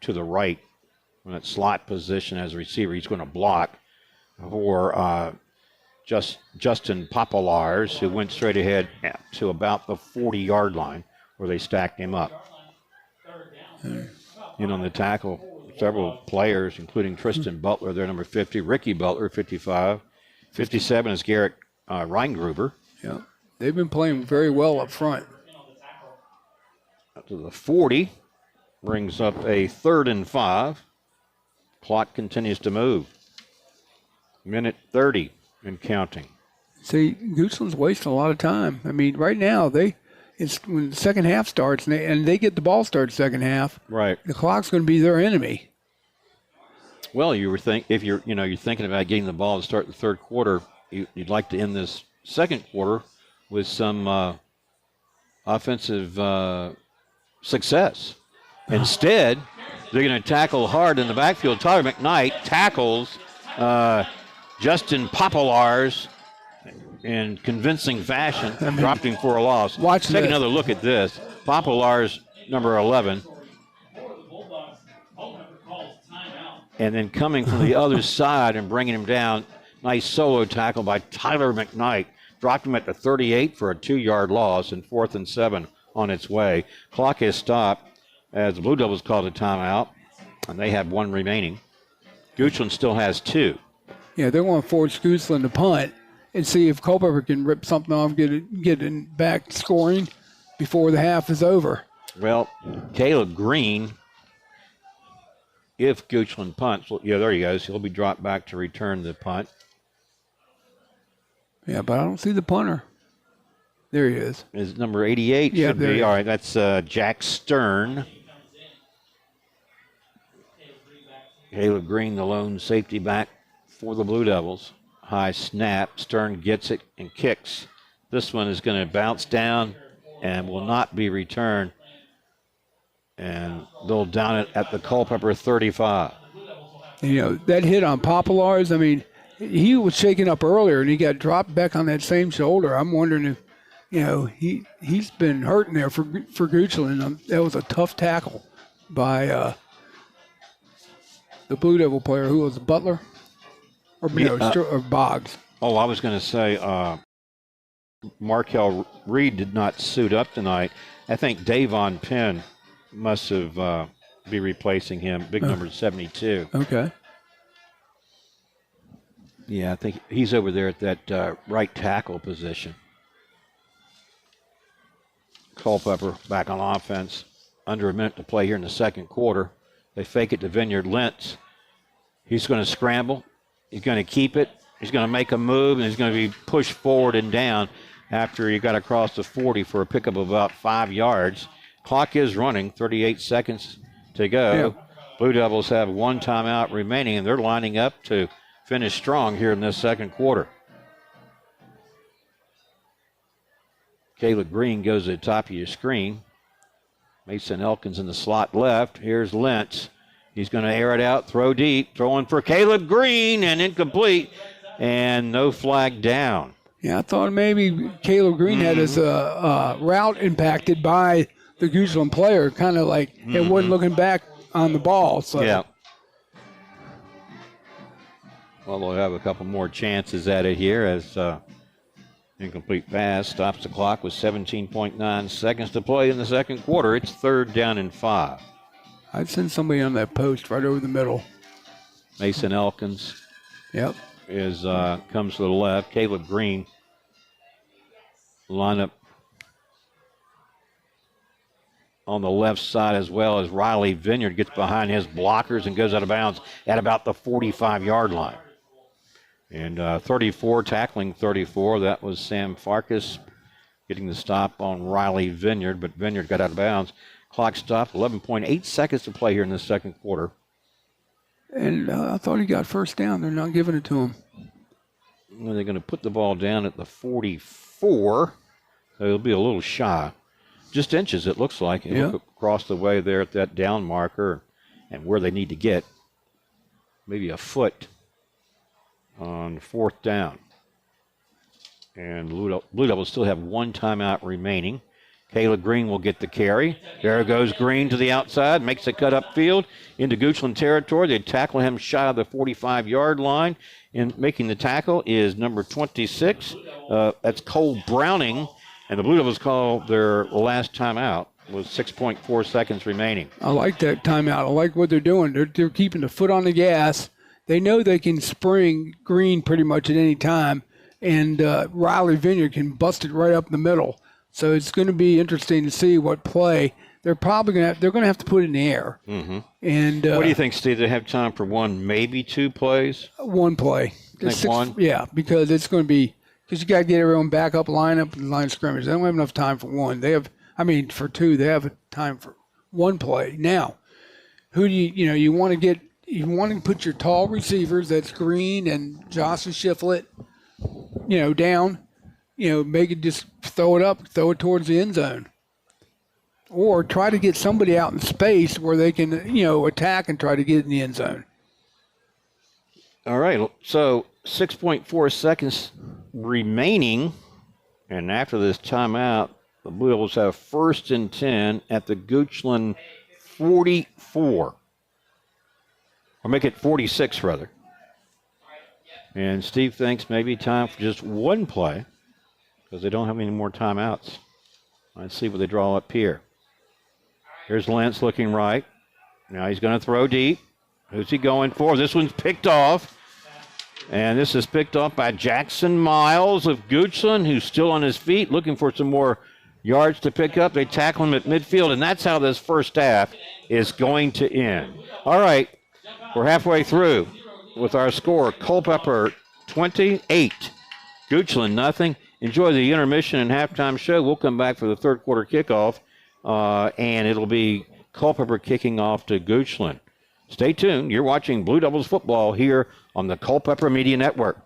[SPEAKER 1] to the right, in that slot position as a receiver. He's going to block for Justin Popolars, who went straight ahead to about the 40-yard line where they stacked him up. On the tackle, several players, including Tristan Butler, their number 50, Ricky Butler, 55. 57 is Garrett Reingruber.
[SPEAKER 2] Yeah, they've been playing very well up front.
[SPEAKER 1] Up to the 40, brings up a 3rd and 5. Clock continues to move. Minute 30 and counting.
[SPEAKER 2] See, Goochland's wasting a lot of time. I mean, right now it's when the second half starts and they get the ball started second half.
[SPEAKER 1] Right.
[SPEAKER 2] The clock's going to be their enemy.
[SPEAKER 1] Well, you were if you're thinking about getting the ball to start the third quarter, you'd like to end this second quarter with some offensive success. Instead, they're going to tackle hard in the backfield. Tyler McKnight tackles Justin Popolars in convincing fashion, dropped him for a loss. Take another look at this. Popolars, number 11. And then coming from the other side and bringing him down, nice solo tackle by Tyler McKnight. Dropped him at the 38 for a 2-yard loss, and 4th and 7 on its way. Clock is stopped as the Blue Devils called a timeout, and they have 1 remaining. Goochland still has 2.
[SPEAKER 2] Yeah, they want to force Goochland to punt and see if Culpeper can rip something off, get it back scoring before the half is over.
[SPEAKER 1] Well, Caleb Green, if Goochland punts, there he goes. He'll be dropped back to return the punt.
[SPEAKER 2] Yeah, but I don't see the punter. There he is.
[SPEAKER 1] Is number 88 should be. All right, that's Jack Stern. Caleb Green, the lone safety back for the Blue Devils. High snap. Stern gets it and kicks. This one is going to bounce down and will not be returned. And they'll down it at the Culpeper 35.
[SPEAKER 2] That hit on Popolars, I mean, he was shaken up earlier and he got dropped back on that same shoulder. I'm wondering if, he's been hurting there for Goochland. That was a tough tackle by the Blue Devil player. Who was it, Butler? Or Boggs?
[SPEAKER 1] Oh, I was going to say Markel Reed did not suit up tonight. I think Davon Penn must have be replacing him, big number 72.
[SPEAKER 2] Okay.
[SPEAKER 1] Yeah, I think he's over there at that right tackle position. Culpeper back on offense. Under a minute to play here in the second quarter. They fake it to Vineyard Lentz. He's going to scramble. He's going to keep it. He's going to make a move, and he's going to be pushed forward and down after he got across the 40 for a pickup of about 5 yards. Clock is running, 38 seconds to go.
[SPEAKER 2] Yeah.
[SPEAKER 1] Blue Devils have 1 timeout remaining, and they're lining up to finish strong here in this second quarter. Caleb Green goes to the top of your screen. Mason Elkins in the slot left. Here's Lentz. He's going to air it out, throw deep, throwing for Caleb Green, and incomplete, and no flag down.
[SPEAKER 2] Yeah, I thought maybe Caleb Green had his route impacted by the Goochland player, kind of like it wasn't looking back on the ball. So.
[SPEAKER 1] Yeah. Well, they'll have a couple more chances at it here as incomplete pass stops the clock with 17.9 seconds to play in the second quarter. It's 3rd down and 5.
[SPEAKER 2] I'd send somebody on that post right over the middle.
[SPEAKER 1] Mason Elkins.
[SPEAKER 2] Yep.
[SPEAKER 1] Comes to the left. Caleb Green line up on the left side as well as Riley Vineyard gets behind his blockers and goes out of bounds at about the 45-yard line. And 34 tackling 34. That was Sam Farkas getting the stop on Riley Vineyard, but Vineyard got out of bounds. Clock stopped. 11.8 seconds to play here in the second quarter.
[SPEAKER 2] And I thought he got first down. They're not giving it to him.
[SPEAKER 1] Well, they're going to put the ball down at the 44. So it'll be a little shy. Just inches, it looks like. It'll look across the way there at that down marker and where they need to get. Maybe a foot on 4th down. And Blue Devils still have 1 timeout remaining. Caleb Green will get the carry. There goes Green to the outside, makes a cut upfield into Goochland territory. They tackle him shy of the 45-yard line. And making the tackle is number 26. That's Cole Browning. And the Blue Devils call their last timeout with 6.4 seconds remaining.
[SPEAKER 2] I like that timeout. I like what they're doing. They're keeping the foot on the gas. They know they can spring Green pretty much at any time. And Riley Vineyard can bust it right up the middle. So it's going to be interesting to see what play they're probably going to have to put in the air.
[SPEAKER 1] Mm-hmm.
[SPEAKER 2] And
[SPEAKER 1] what do you think, Steve? They have time for 1, maybe 2 plays?
[SPEAKER 2] 1 play.
[SPEAKER 1] One?
[SPEAKER 2] Yeah, because it's going to be because you got to get everyone back up, line up, and line of scrimmage. They don't have enough time for 1. For 2. They have time for 1 play. Now, who do you want to get? You want to put your tall receivers. That's Green and Joshua Shiflett. Down. Make it just throw it towards the end zone. Or try to get somebody out in space where they can, attack and try to get in the end zone.
[SPEAKER 1] All right, so 6.4 seconds remaining. And after this timeout, the Blue Devils have 1st and 10 at the Goochland 44. Or make it 46, rather. And Steve thinks maybe time for just 1 play because they don't have any more timeouts. Let's see what they draw up here. Here's Lentz looking right. Now he's going to throw deep. Who's he going for? This one's picked off. And this is picked off by Jackson Miles of Goochland, who's still on his feet looking for some more yards to pick up. They tackle him at midfield, and that's how this first half is going to end. All right, we're halfway through with our score. Culpeper 28, Goochland nothing. Enjoy the intermission and halftime show. We'll come back for the third quarter kickoff, and it'll be Culpeper kicking off to Goochland. Stay tuned. You're watching Blue Devils football here on the Culpeper Media Network.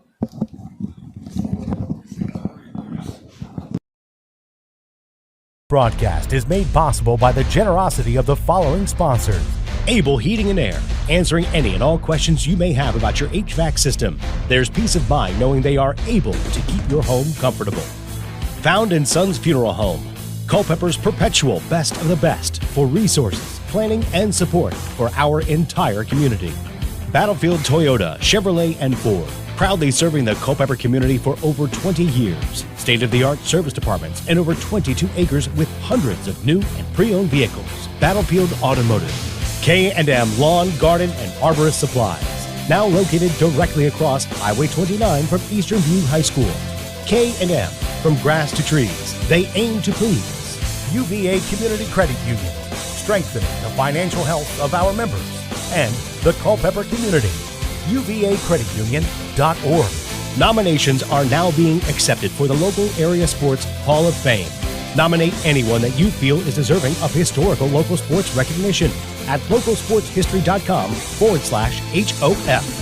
[SPEAKER 4] Broadcast is made possible by the generosity of the following sponsors. Able Heating and Air, answering any and all questions you may have about your HVAC system. There's peace of mind knowing they are able to keep your home comfortable. Found in Sons Funeral Home, Culpeper's perpetual best of the best for resources, planning, and support for our entire community. Battlefield Toyota, Chevrolet, and Ford, proudly serving the Culpeper community for over 20 years. State-of-the-art service departments and over 22 acres with hundreds of new and pre-owned vehicles. Battlefield Automotive. K&M Lawn, Garden, and Arborist Supplies. Now located directly across Highway 29 from Eastern View High School. K&M, from grass to trees, they aim to please. UVA Community Credit Union, strengthening the financial health of our members, and the Culpeper community. UVACreditUnion.org. Nominations are now being accepted for the local area sports Hall of Fame. Nominate anyone that you feel is deserving of historical local sports recognition at localsportshistory.com/HOF.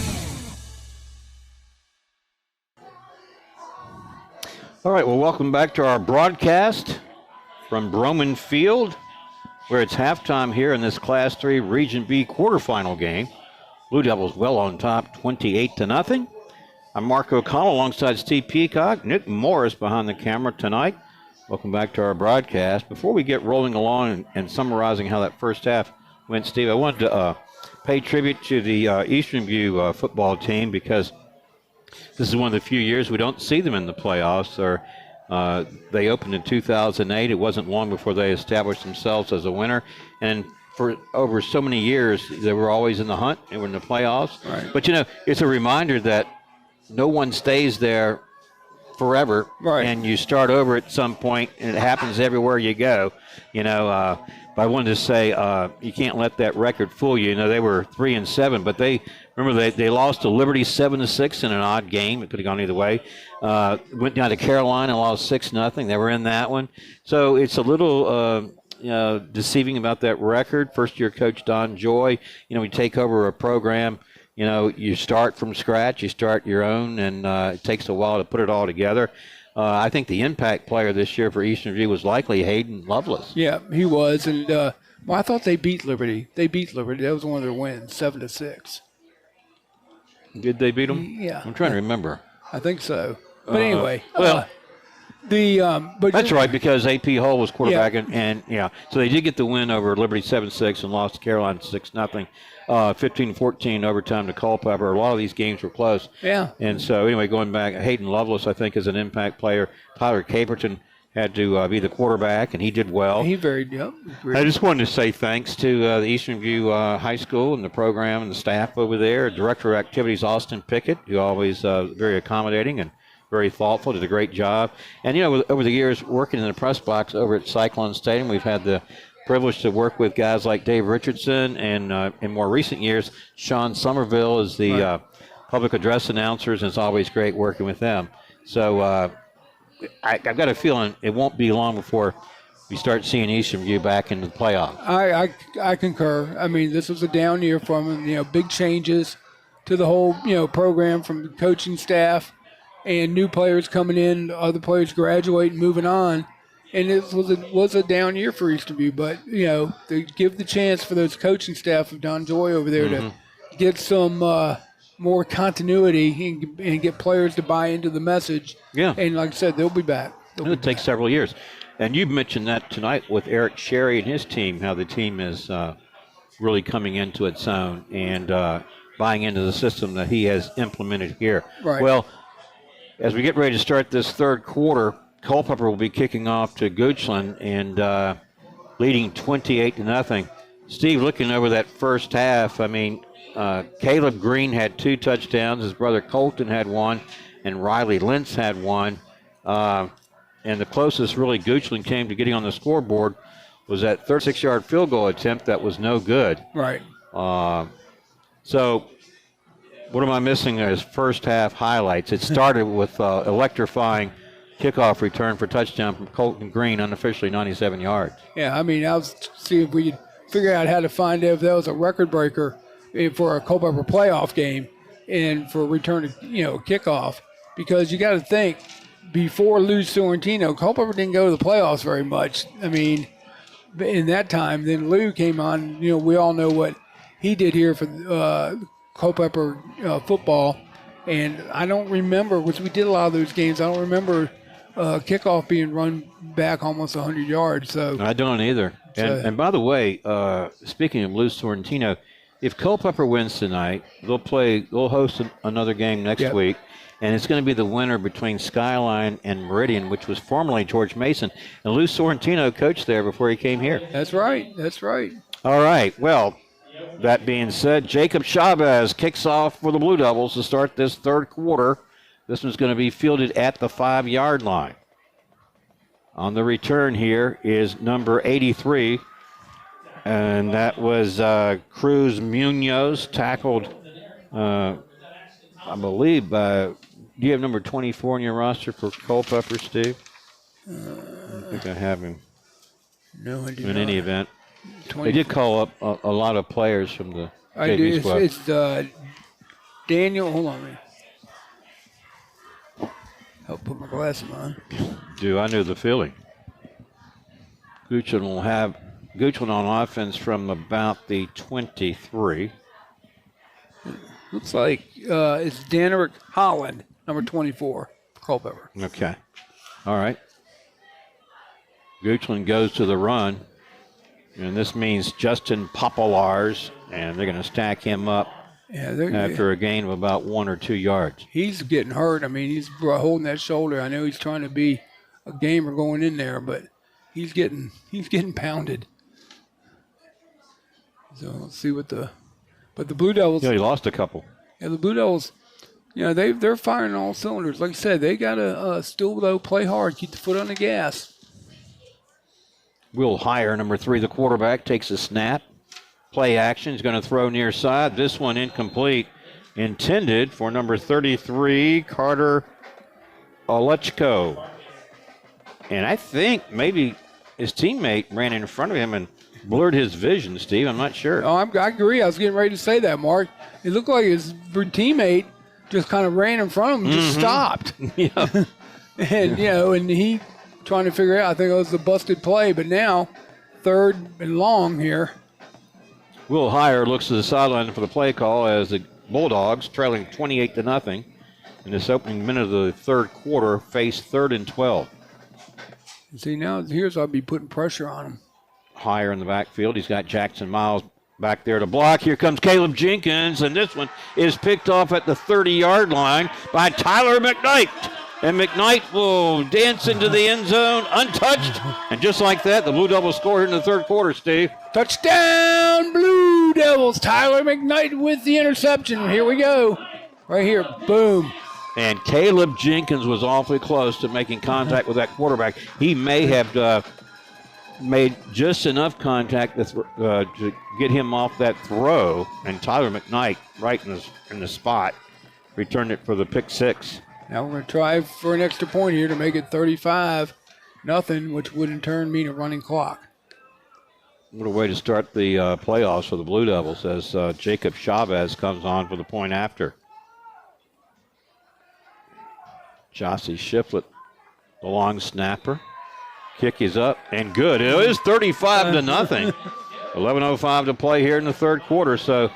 [SPEAKER 1] All right, well, welcome back to our broadcast from Broman Field, where it's halftime here in this Class 3 Region B quarterfinal game. Blue Devils well on top, 28-0. I'm Mark O'Connell alongside Steve Peacock, Nick Morris behind the camera tonight. Welcome back to our broadcast. Before we get rolling along and summarizing how that first half went, Steve, I wanted to pay tribute to the Eastern View football team, because this is one of the few years we don't see them in the playoffs. They opened in 2008. It wasn't long before they established themselves as a winner. And for over so many years, they were always in the hunt. They were in the playoffs.
[SPEAKER 2] Right.
[SPEAKER 1] But, it's a reminder that no one stays there forever.
[SPEAKER 2] Right.
[SPEAKER 1] And you start over at some point, and it happens everywhere you go. But I wanted to say you can't let that record fool you. They were 3-7, but they lost to Liberty 7-6 in an odd game. It could have gone either way. Went down to Carolina and lost 6-0. They were in that one. So it's a little deceiving about that record. First-year coach Don Joy. We take over a program. You start from scratch. You start your own, and it takes a while to put it all together. I think the impact player this year for Eastern View was likely Hayden Lovelace.
[SPEAKER 2] Yeah, he was. And I thought they beat Liberty. They beat Liberty. That was one of their wins, 7-6.
[SPEAKER 1] Did they beat them?
[SPEAKER 2] Yeah.
[SPEAKER 1] I'm trying to remember.
[SPEAKER 2] I think so. But anyway.
[SPEAKER 1] Well,
[SPEAKER 2] but
[SPEAKER 1] that's right, because AP Hull was quarterback, and so they did get the win over Liberty 7-6 and lost to Carolina 6-0. 15-14 overtime to Culpeper. A lot of these games were close.
[SPEAKER 2] Yeah.
[SPEAKER 1] And so, anyway, going back, Hayden Lovelace, I think, is an impact player. Tyler Caperton had to be the quarterback, and he did well.
[SPEAKER 2] He very, yep.
[SPEAKER 1] I just wanted to say thanks to the Eastern View High School and the program and the staff over there. Director of Activities, Austin Pickett, who always very accommodating and very thoughtful, did a great job. And, over the years, working in the press box over at Cyclone Stadium, we've had the privilege to work with guys like Dave Richardson, and in more recent years, Sean Somerville is the public address announcers, and it's always great working with them. So I've got a feeling it won't be long before we start seeing Eastern View back into the playoffs.
[SPEAKER 2] I concur. I mean, this was a down year for them. Big changes to the whole program, from the coaching staff and new players coming in, other players graduating, moving on. And it was a down year for Eastern View, but to give the chance for those coaching staff of Don Joy over there to get some more continuity and get players to buy into the message.
[SPEAKER 1] Yeah.
[SPEAKER 2] And like I said, they'll be back.
[SPEAKER 1] It'll take several years. And you've mentioned that tonight with Eric Sherry and his team, how the team is really coming into its own and buying into the system that he has implemented here.
[SPEAKER 2] Right.
[SPEAKER 1] Well, as we get ready to start this third quarter, Culpeper will be kicking off to Goochland and leading 28-0. Steve, looking over that first half, I mean, Caleb Green had 2 touchdowns. His brother Colton had 1, and Riley Lentz had 1. And the closest really Goochland came to getting on the scoreboard was that 36-yard field goal attempt that was no good.
[SPEAKER 2] Right.
[SPEAKER 1] So what am I missing as first half highlights? It started with electrifying kickoff return for touchdown from Colton Green, unofficially 97 yards.
[SPEAKER 2] Yeah, I mean, I was seeing if we could figure out how to find out if that was a record breaker for a Culpeper playoff game and for a return to, kickoff, because you got to think, before Lou Sorrentino, Culpeper didn't go to the playoffs very much. I mean, in that time, then Lou came on. We all know what he did here for Culpeper football, and I don't remember, which we did a lot of those games, I don't remember kickoff being run back almost 100 yards. So
[SPEAKER 1] I don't either. And by the way, speaking of Lou Sorrentino, if Culpeper wins tonight, they'll host another game next week, and it's going to be the winner between Skyline and Meridian, which was formerly George Mason. And Lou Sorrentino coached there before he came here.
[SPEAKER 2] That's right.
[SPEAKER 1] All right. Well, that being said, Jacob Chavez kicks off for the Blue Devils to start this third quarter. This one's going to be fielded at the 5-yard line. On the return here is number 83, and that was Cruz Munoz, tackled, I believe, do you have number 24 on your roster for Culpeper, Steve? I think I have him.
[SPEAKER 2] No, I do
[SPEAKER 1] In
[SPEAKER 2] not.
[SPEAKER 1] any event. They did call up a lot of players from the JV squad.
[SPEAKER 2] It's Daniel. Hold on a minute. I'll put my glasses on.
[SPEAKER 1] I knew the feeling. Goochland will have Goochland on offense from about the 23.
[SPEAKER 2] Looks like it's Danerick Holland, number 24, Culpeper.
[SPEAKER 1] Okay. All right. Goochland goes to the run, and this means Justin Popolars, and they're going to stack him up after a gain of about 1 or 2 yards.
[SPEAKER 2] He's getting hurt. I mean, he's holding that shoulder. I know he's trying to be a gamer going in there, but he's getting pounded. So let's see what the Blue Devils.
[SPEAKER 1] Yeah, he lost a couple.
[SPEAKER 2] Yeah, the Blue Devils. They're firing all cylinders. Like I said, they gotta still though play hard, keep the foot on the gas.
[SPEAKER 1] Will Hire, number 3, the quarterback, takes a snap. Play action. He's going to throw near side. This one incomplete. Intended for number 33, Carter Olechko. And I think maybe his teammate ran in front of him and blurred his vision, Steve. I'm not sure.
[SPEAKER 2] Oh, I agree. I was getting ready to say that, Mark. It looked like his teammate just kind of ran in front of him and just stopped.
[SPEAKER 1] Yeah.
[SPEAKER 2] And, and he trying to figure out, I think it was the busted play, but now 3rd and long here.
[SPEAKER 1] Will Hire looks to the sideline for the play call as the Bulldogs, trailing 28-0 in this opening minute of the 3rd quarter, face 3rd and 12.
[SPEAKER 2] See, now here's I'll be putting pressure on him.
[SPEAKER 1] Hire in the backfield. He's got Jackson Miles back there to block. Here comes Caleb Jenkins, and this one is picked off at the 30-yard line by Tyler McKnight. And McKnight will dance into the end zone untouched. And just like that, the Blue Devils score here in the 3rd quarter, Steve.
[SPEAKER 2] Touchdown, Blue Devils. Tyler McKnight with the interception. Here we go. Right here. Boom.
[SPEAKER 1] And Caleb Jenkins was awfully close to making contact with that quarterback. He may have made just enough contact to get him off that throw. And Tyler McKnight, right in the spot, returned it for the pick 6.
[SPEAKER 2] Now we're going to try for an extra point here to make it 35-0, which would in turn mean a running clock.
[SPEAKER 1] What a way to start the playoffs for the Blue Devils as Jacob Chavez comes on for the point after. Jossie Shiflett, the long snapper. Kick is up and good. It is 35-0. 11:05 to play here in the 3rd quarter, so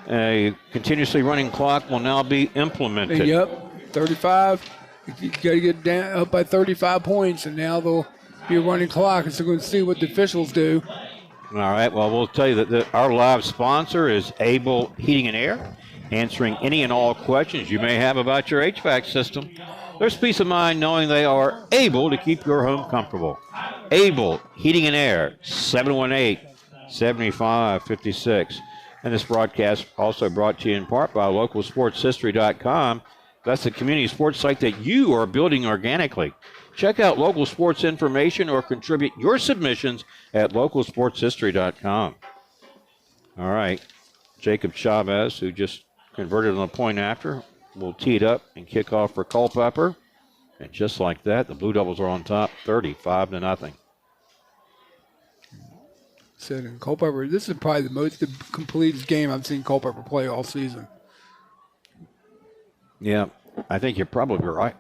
[SPEAKER 1] a continuously running clock will now be implemented.
[SPEAKER 2] Yep. 35. You got to get down up by 35 points, and now there'll be a running clock. And so we're going to see what the officials do.
[SPEAKER 1] All right. Well, we'll tell you that our live sponsor is Able Heating and Air, answering any and all questions you may have about your HVAC system. There's peace of mind knowing they are able to keep your home comfortable. Able Heating and Air, 718-7556. And this broadcast also brought to you in part by localsportshistory.com. That's the community sports site that you are building organically. Check out local sports information or contribute your submissions at localsportshistory.com. All right. Jacob Chavez, who just converted on a point after, will tee it up and kick off for Culpeper. And just like that, the Blue Devils are on top, 35-0.
[SPEAKER 2] Said in Culpeper, this is probably the completest game I've seen Culpeper play all season.
[SPEAKER 1] Yeah, I think you're probably right.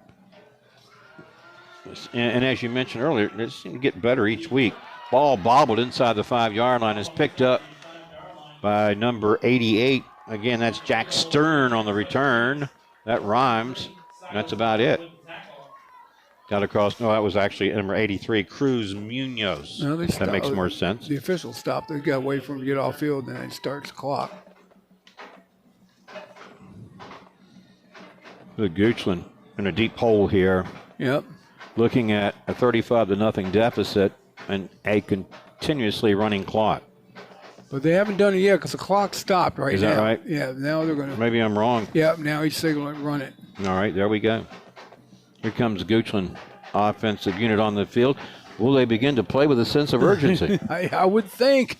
[SPEAKER 1] And as you mentioned earlier, it seems to get better each week. Ball bobbled inside the 5-yard line is picked up by number 88. Again, that's Jack Stern on the return. That rhymes. That's about it. Got across. No, that was actually number 83, Cruz Munoz.
[SPEAKER 2] No,
[SPEAKER 1] that makes more sense.
[SPEAKER 2] The officials stopped. They got to wait for him to get off field, and then it starts the clock.
[SPEAKER 1] The Goochland in a deep hole here.
[SPEAKER 2] Yep.
[SPEAKER 1] Looking at a 35-0 deficit and a continuously running clock.
[SPEAKER 2] But they haven't done it yet because the clock stopped right now.
[SPEAKER 1] Is that right?
[SPEAKER 2] Yeah, now they're going to.
[SPEAKER 1] Maybe I'm wrong.
[SPEAKER 2] Yep, now he's signaling run it.
[SPEAKER 1] All right, there we go. Here comes Goochland offensive unit on the field. Will they begin to play with a sense of urgency?
[SPEAKER 2] I would think.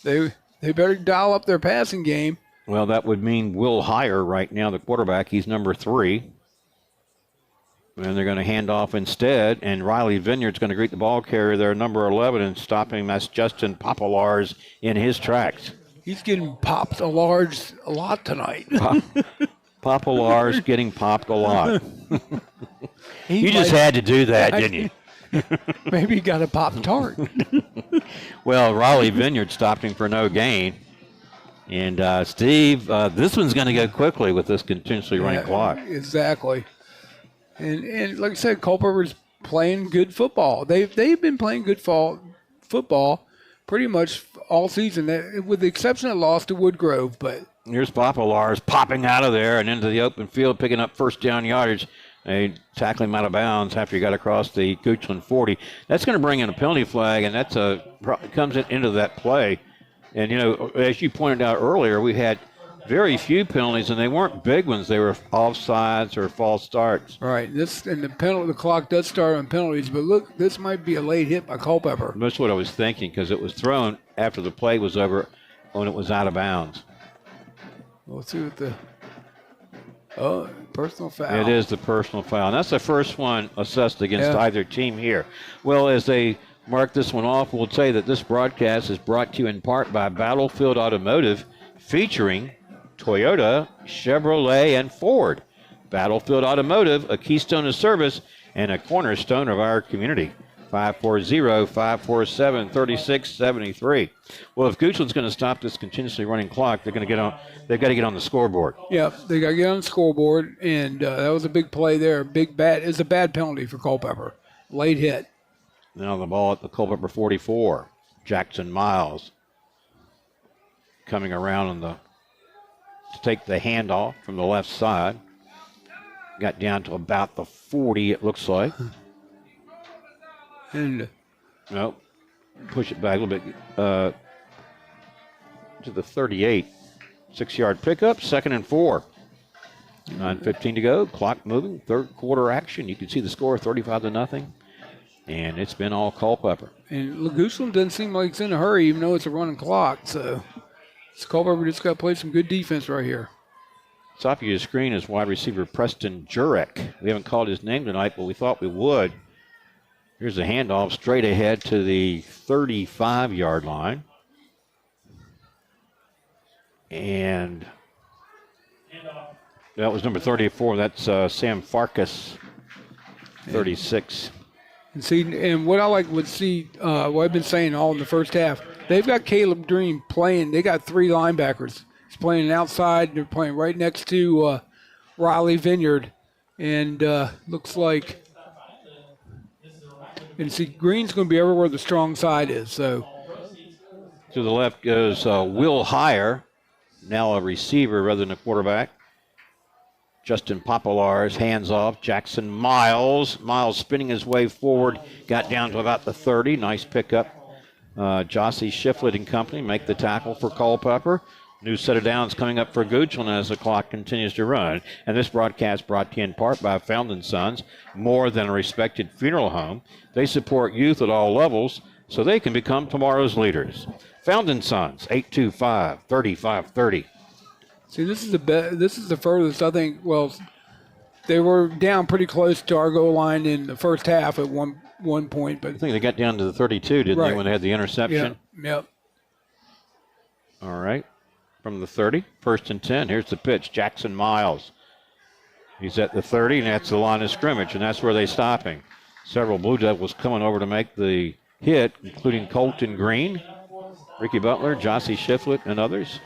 [SPEAKER 2] They better dial up their passing game.
[SPEAKER 1] Well, that would mean Will Heyer right now, the quarterback. He's number 3. And they're going to hand off instead, and Riley Vineyard's going to greet the ball carrier there, number 11, and stop him. That's Justin Popolars in his tracks.
[SPEAKER 2] He's getting popped a lot tonight.
[SPEAKER 1] Popolars getting popped a lot. You just had to do that, didn't you?
[SPEAKER 2] Maybe he got a Pop-Tart.
[SPEAKER 1] Well, Riley Vineyard stopped him for no gain. And, Steve, this one's going to go quickly with this continuously running clock.
[SPEAKER 2] Exactly. And like I said, Culpeper's playing good football. They've been playing good football pretty much all season, with the exception of loss to Woodgrove. But
[SPEAKER 1] here's Popolars popping out of there and into the open field, picking up first down yardage. They tackle him out of bounds after he got across the Goochland 40. That's going to bring in a penalty flag, and that's comes into that play. And, you know, as you pointed out earlier, we had very few penalties, and they weren't big ones. They were offsides or false starts.
[SPEAKER 2] Right. The clock does start on penalties, but look, this might be a late hit by Culpeper.
[SPEAKER 1] That's what I was thinking, because it was thrown after the play was over when it was out of bounds.
[SPEAKER 2] We'll see what personal foul.
[SPEAKER 1] It is the personal foul. And that's the first one assessed against either team here. Well, as they mark this one off, we'll say that this broadcast is brought to you in part by Battlefield Automotive, featuring Toyota, Chevrolet, and Ford. Battlefield Automotive, a keystone of service and a cornerstone of our community. 540-547-3673. Well, if Goochland's going to stop this continuously running clock, they've got to get on the scoreboard.
[SPEAKER 2] Yeah, they got to get on the scoreboard, and that was a big play there. It's a bad penalty for Culpeper. Late hit.
[SPEAKER 1] Now the ball at the Culpeper 44. Jackson Miles coming around to take the handoff from the left side. Got down to about the 40, it looks like.
[SPEAKER 2] And
[SPEAKER 1] nope. Push it back a little bit to the 38. 6-yard pickup, 2nd and 4. 9:15 to go. Clock moving. Third quarter action. You can see the score, 35-0. And it's been all Culpeper.
[SPEAKER 2] And Goochland doesn't seem like it's in a hurry, even though it's a running clock. So Culpeper just got to play some good defense right here.
[SPEAKER 1] Top of your screen is wide receiver Preston Jurek. We haven't called his name tonight, but we thought we would. Here's a handoff straight ahead to the 35-yard line. And that was number 34. That's Sam Farkas, 36.
[SPEAKER 2] And what I like would see, what I've been saying all in the first half, they've got Caleb Dream playing. They got 3 linebackers. He's playing outside. They're playing right next to Riley Vineyard. And looks like, and see, Green's going to be everywhere the strong side is. So
[SPEAKER 1] to the left goes Will Heyer, now a receiver rather than a quarterback. Justin Popolars, hands off. Jackson Miles. Miles spinning his way forward. Got down to about the 30. Nice pickup. Jossie Shiflett and company make the tackle for Culpeper. New set of downs coming up for Goochland as the clock continues to run. And this broadcast brought to you in part by Found & Sons, more than a respected funeral home. They support youth at all levels so they can become tomorrow's leaders. Found & Sons, 825-3530.
[SPEAKER 2] See, this is the furthest, I think. Well, they were down pretty close to our goal line in the first half at one point, but
[SPEAKER 1] I think they got down to the 32, didn't they, when they had the interception?
[SPEAKER 2] Yep.
[SPEAKER 1] All right. From the 30, 1st and 10. Here's the pitch, Jackson Miles. He's at the 30, and that's the line of scrimmage, and that's where they're stopping. Several Blue Devils coming over to make the hit, including Colton Green, Ricky Butler, Jossie Shiflett, and others.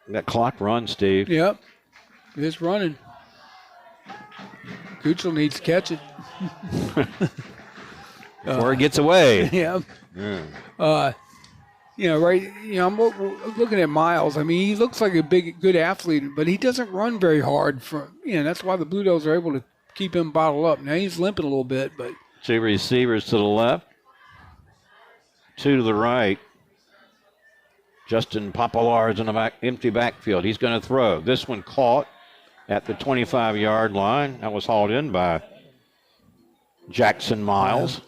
[SPEAKER 1] That clock runs, Steve.
[SPEAKER 2] Yep. It's running. Goochland needs to catch it.
[SPEAKER 1] Before it gets away.
[SPEAKER 2] Yeah. I'm looking at Miles. I mean, he looks like a good athlete, but he doesn't run very hard. That's why the Blue Devils are able to keep him bottled up. Now he's limping a little bit, but
[SPEAKER 1] 2 receivers to the left, 2 to the right. Justin Popolars in the empty backfield. He's going to throw. This one caught at the 25-yard line. That was hauled in by Jackson Miles.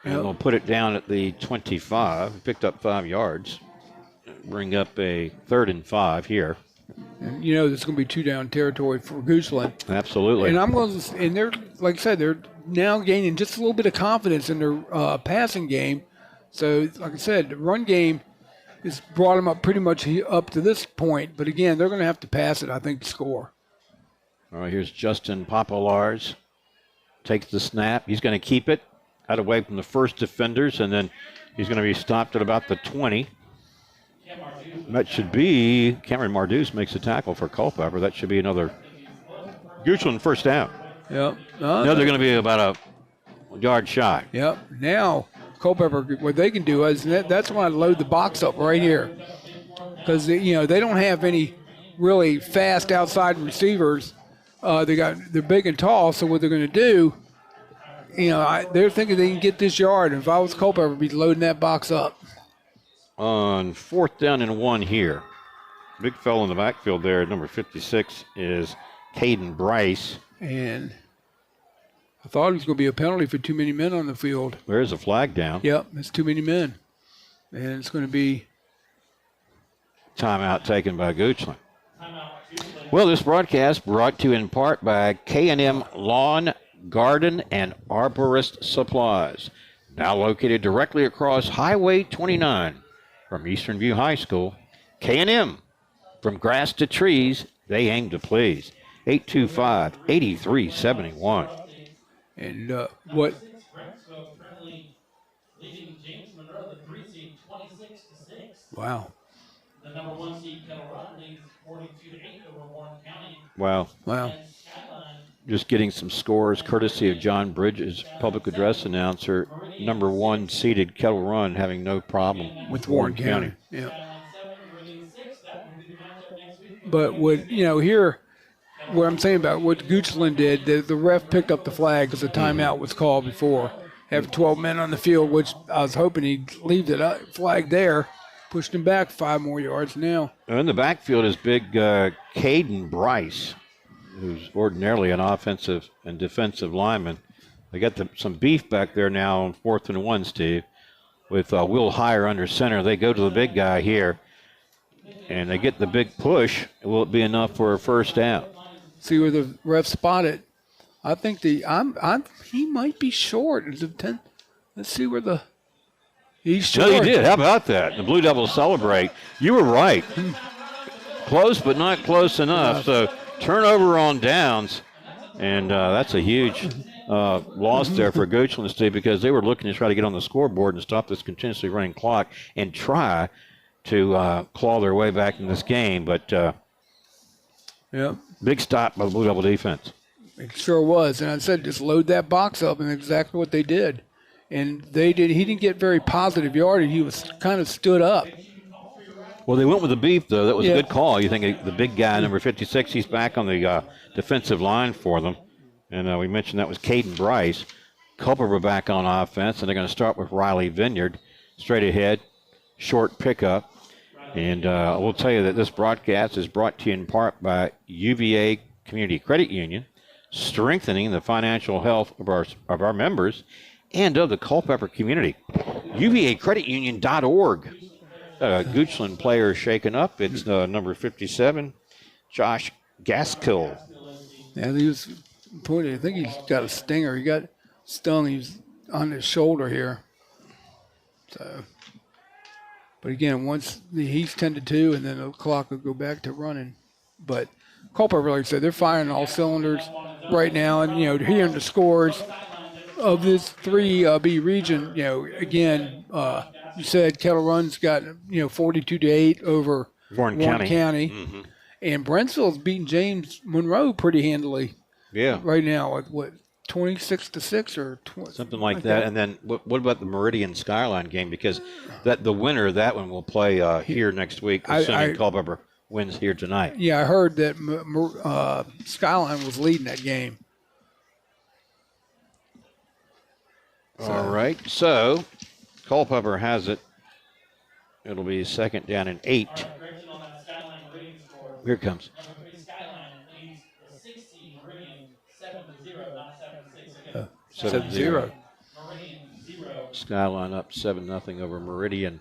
[SPEAKER 1] And
[SPEAKER 2] Yep.
[SPEAKER 1] they'll put it down at the 25. Picked up 5 yards. Bring up a 3rd and 5 here.
[SPEAKER 2] And you know, there's going to be 2 down territory for Goochland.
[SPEAKER 1] Absolutely.
[SPEAKER 2] And they're, like I said, they're now gaining just a little bit of confidence in their passing game. So, like I said, the run game has brought them up pretty much up to this point. But again, they're going to have to pass it, I think, to score.
[SPEAKER 1] All right, here's Justin Popolars. Takes the snap. He's going to keep it out away from the first defenders, and then he's going to be stopped at about the 20. That should be Cameron Marduz makes a tackle for Culpeper. That should be another Goochland first down.
[SPEAKER 2] Yep.
[SPEAKER 1] No, they're going to be about a yard shy.
[SPEAKER 2] Yep. Now, Culpeper, what they can do is that's when I load the box up right here, because they don't have any really fast outside receivers. They're big and tall, so what they're going to do, they're thinking they can get this yard. And if I was Culpeper, I'd be loading that box up.
[SPEAKER 1] On 4th down and 1 here. Big fellow in the backfield there, number 56, is Caden Bryce.
[SPEAKER 2] And I thought it was going to be a penalty for too many men on the field.
[SPEAKER 1] There's a flag down.
[SPEAKER 2] Yep, it's too many men. And it's going to be
[SPEAKER 1] Timeout taken by Goochland. Well, this broadcast brought to you in part by K&M Lawn, Garden, and Arborist Supplies, now located directly across Highway 29 from Eastern View High School. K&M, from grass to trees, they aim to please. 825-8371.
[SPEAKER 2] And what? Wow.
[SPEAKER 3] The number 1 seed Kettle Run leads 42-8 over Warren County.
[SPEAKER 1] Wow. Just getting some scores courtesy of John Bridges, public address announcer. Number 1 seeded Kettle Run having no problem
[SPEAKER 2] With Warren County. Yeah. But here, what I'm saying about what Goochland did, the ref picked up the flag because the timeout was called before. Have 12 men on the field, which I was hoping he'd leave the flag there. Pushed him back 5 more yards now.
[SPEAKER 1] In the backfield is big Caden Bryce, who's ordinarily an offensive and defensive lineman. They got some beef back there now on 4th and 1, Steve, with Will Heyer under center. They go to the big guy here, and they get the big push. Will it be enough for a first down?
[SPEAKER 2] See where the ref spotted. I think he might be short. Is it 10? Let's see where the he's short.
[SPEAKER 1] No, he did. How about that? The Blue Devils celebrate. You were right. Close, but not close enough. So turnover on downs, and that's a huge loss there for Goochland State, because they were looking to try to get on the scoreboard and stop this continuously running clock and try to claw their way back in this game. But big stop by the Blue Devil defense.
[SPEAKER 2] It sure was. And I said just load that box up, and exactly what they did. And they did. He didn't get very positive yardage. He was kind of stood up.
[SPEAKER 1] Well, they went with the beef, though. That was a good call. You think the big guy, number 56, he's back on the defensive line for them. And we mentioned that was Caden Bryce. Culpeper back on offense, and they're going to start with Riley Vineyard. Straight ahead, short pickup. And I will tell you that this broadcast is brought to you in part by UVA Community Credit Union, strengthening the financial health of our members and of the Culpeper community. UVAcreditunion.org. Goochland player shaken up. It's number 57, Josh Gaskill.
[SPEAKER 2] Yeah, he was pointed. I think he's got a stinger. He got stung. He's on his shoulder here. So, but again, once he's 10-2, and then the clock will go back to running. But Culpeper, like I said, they're firing all cylinders right now, and hearing the scores of this 3B region, again, you said Kettle Run's got 42-8 over Warren County.
[SPEAKER 1] Mm-hmm.
[SPEAKER 2] And Brentsville's beating James Monroe pretty handily.
[SPEAKER 1] Yeah,
[SPEAKER 2] right now with what 26-6 or
[SPEAKER 1] something like that. And then what about the Meridian Skyline game? Because the winner of that one will play here next week, assuming Culpeper wins here tonight.
[SPEAKER 2] Yeah, I heard that Skyline was leading that game.
[SPEAKER 1] All right, so Culpeper has it. It'll be 2nd down and 8. Here it comes.
[SPEAKER 2] 7-0.
[SPEAKER 1] Skyline up 7-0 over Meridian.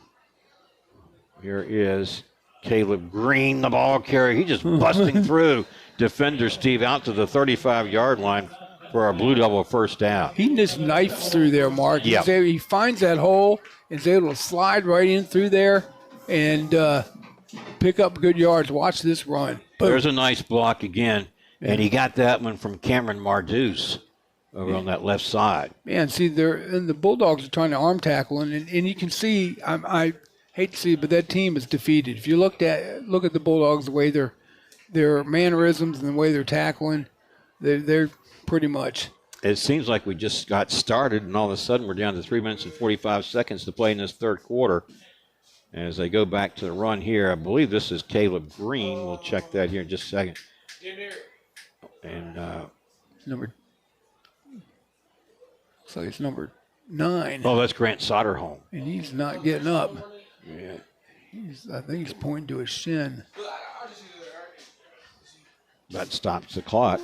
[SPEAKER 1] Here is Caleb Green, the ball carrier. He's just busting through defender Steve out to the 35-yard line for our Blue Devil first down.
[SPEAKER 2] He just knifes through there, Mark.
[SPEAKER 1] Yep.
[SPEAKER 2] He finds that hole and is able to slide right in through there and pick up good yards. Watch this run. Boom.
[SPEAKER 1] There's a nice block again, and he got that one from Cameron Marduz over on that left side.
[SPEAKER 2] Man, see, the Bulldogs are trying to arm tackle, and you can see, I hate to see it, but that team is defeated. If you look at the Bulldogs, the way their mannerisms and the way they're tackling, they're pretty much.
[SPEAKER 1] It seems like we just got started, and all of a sudden we're down to 3 minutes and 45 seconds to play in this third quarter. As they go back to the run here, I believe this is Caleb Green. We'll check that here in just a second. And
[SPEAKER 2] Looks like it's number 9.
[SPEAKER 1] oh, that's Grant Soderholm.
[SPEAKER 2] And he's not getting up.
[SPEAKER 1] Yeah.
[SPEAKER 2] I think he's pointing to his shin.
[SPEAKER 1] That stops the clock.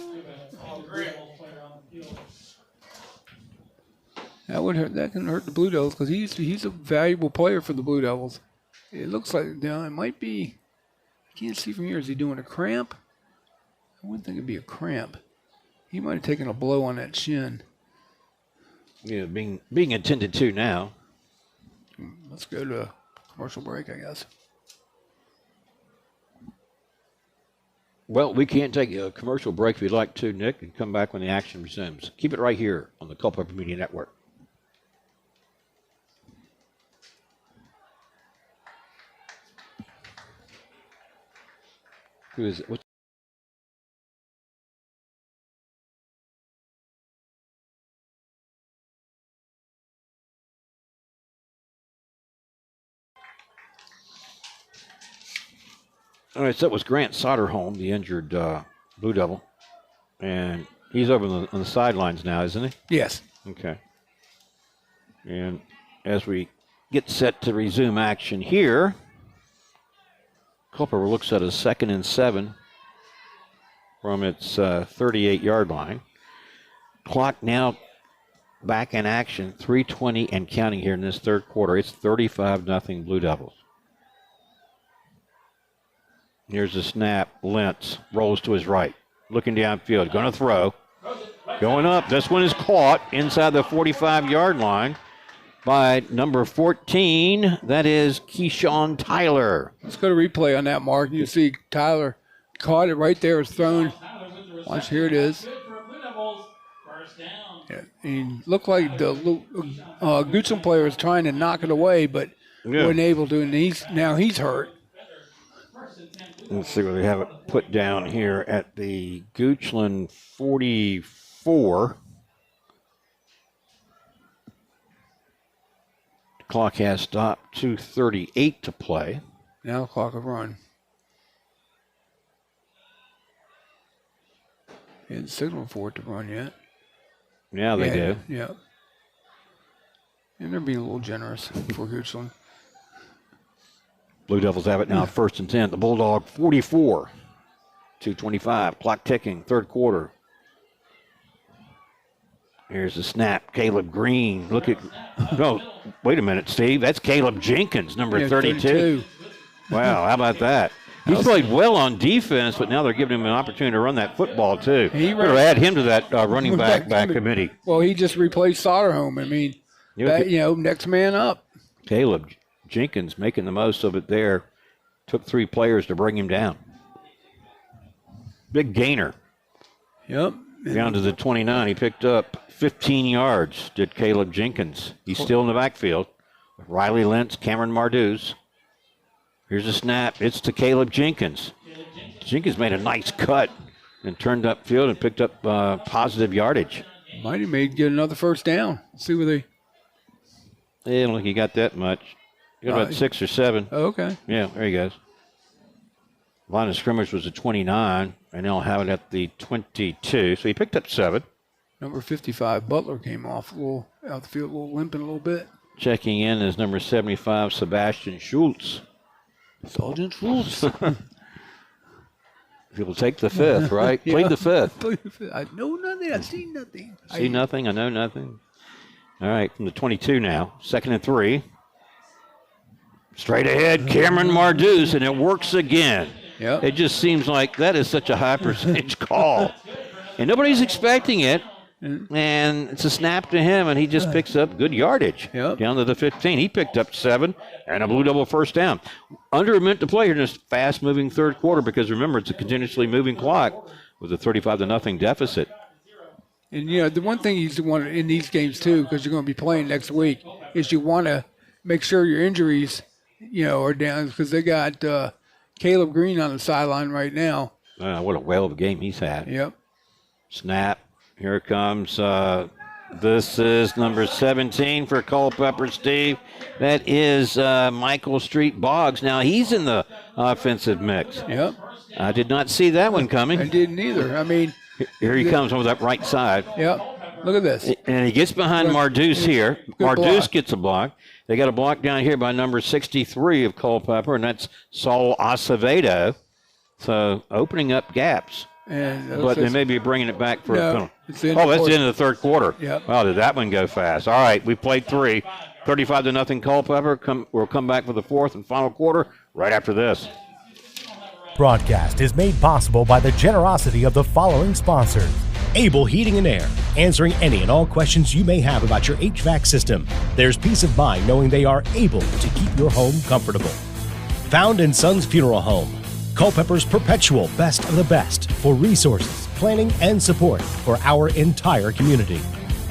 [SPEAKER 2] That would hurt. That can hurt the Blue Devils because he's a valuable player for the Blue Devils. It looks like it might be. I can't see from here. Is he doing a cramp? I wouldn't think it'd be a cramp. He might have taken a blow on that shin.
[SPEAKER 1] Yeah, being attended to now.
[SPEAKER 2] Let's go to commercial break, I guess.
[SPEAKER 1] Well, we can't take a commercial break if you'd like to, Nick, and come back when the action resumes. Keep it right here on the Culpeper Media Network. Who is it? What's All right, so that was Grant Soderholm, the injured Blue Devil. And he's over on the sidelines now, isn't he?
[SPEAKER 2] Yes.
[SPEAKER 1] Okay. And as we get set to resume action here, Culpeper looks at a 2nd and 7 from its 38-yard line. Clock now back in action, 3:20 and counting here in this third quarter. It's 35-0 Blue Devils. Here's the snap. Lentz rolls to his right. Looking downfield. Going to throw. Going up. This one is caught inside the 45-yard line by number 14. That is Keyshawn Tyler.
[SPEAKER 2] Let's go to replay on that, Mark. You see Tyler caught it right there. It's thrown. Watch, here it is. Yeah, he looked like the Goochland player was trying to knock it away, but wasn't able to, and he's hurt.
[SPEAKER 1] Let's see what we have it put down here at the Goochland 44. The clock has stopped. 2:38 to play.
[SPEAKER 2] Now clock of run. He didn't signal for it to run yet.
[SPEAKER 1] Yeah, they do.
[SPEAKER 2] Yeah. And they're being a little generous for Goochland.
[SPEAKER 1] Blue Devils have it now, 1st and 10. The Bulldog 44. 2:25. Clock ticking. Third quarter. Here's the snap. Caleb Green. Look at. No, wait a minute, Steve. That's Caleb Jenkins, number 32. Wow, how about that? He's played well on defense, but now they're giving him an opportunity to run that football, too. Better add him to that running back committee.
[SPEAKER 2] Well, he just replaced Soderholm. I mean, next man up.
[SPEAKER 1] Caleb Jenkins making the most of it there. Took 3 players to bring him down. Big gainer.
[SPEAKER 2] Yep.
[SPEAKER 1] Down to the 29. He picked up 15 yards, did Caleb Jenkins. He's still in the backfield. Riley Lentz, Cameron Marduz. Here's a snap. It's to Caleb Jenkins. Jenkins made a nice cut and turned upfield and picked up positive yardage.
[SPEAKER 2] Might have get another first down. Let's see where they.
[SPEAKER 1] Yeah, look, he got that much. He got about 6 or 7.
[SPEAKER 2] Oh, okay.
[SPEAKER 1] Yeah, there he goes. Line of scrimmage was at 29, and they'll have it at the 22. So he picked up 7.
[SPEAKER 2] Number 55, Butler, came off out the field, limping a little bit.
[SPEAKER 1] Checking in is number 75, Sebastian Schultz.
[SPEAKER 2] Sergeant Schultz.
[SPEAKER 1] People take the fifth, right? Yeah. Plead the fifth.
[SPEAKER 2] I know nothing. I see nothing.
[SPEAKER 1] See nothing. I know nothing. All right, from the 22 now. 2nd and 3. Straight ahead, Cameron Marduz, and it works again.
[SPEAKER 2] Yep.
[SPEAKER 1] It just seems like that is such a high percentage call. And nobody's expecting it. And it's a snap to him, and he just picks up good yardage down to the 15. He picked up 7 and a Blue Devil first down. Under a minute to play here in this fast-moving third quarter because, remember, it's a continuously moving clock with a 35-0 deficit.
[SPEAKER 2] And, the one thing you want in these games, too, because you're going to be playing next week, is you want to make sure your injuries, are down because they got Caleb Green on the sideline right now.
[SPEAKER 1] What a whale of a game he's had.
[SPEAKER 2] Yep.
[SPEAKER 1] Snap. Here comes, this is number 17 for Culpeper, Steve. That is Michael Street Boggs. Now, he's in the offensive mix.
[SPEAKER 2] Yep.
[SPEAKER 1] I did not see that one coming.
[SPEAKER 2] I didn't either. I mean.
[SPEAKER 1] Here he comes over that right side.
[SPEAKER 2] Yep. Look at this.
[SPEAKER 1] And he gets behind Marduz here. Marduz gets a block. They got a block down here by number 63 of Culpeper, and that's Saul Acevedo. So opening up gaps. But they may be bringing it back for a penalty. That's the end of the third quarter.
[SPEAKER 2] Yep.
[SPEAKER 1] Wow, did that one go fast. All right, we played 3. 35-0 Culpeper. We'll come back for the fourth and final quarter right after this.
[SPEAKER 4] Broadcast is made possible by the generosity of the following sponsors. Able Heating and Air, answering any and all questions you may have about your HVAC system. There's peace of mind knowing they are able to keep your home comfortable. Found in Sons Funeral Home, Culpeper's perpetual best of the best for resources, planning, and support for our entire community.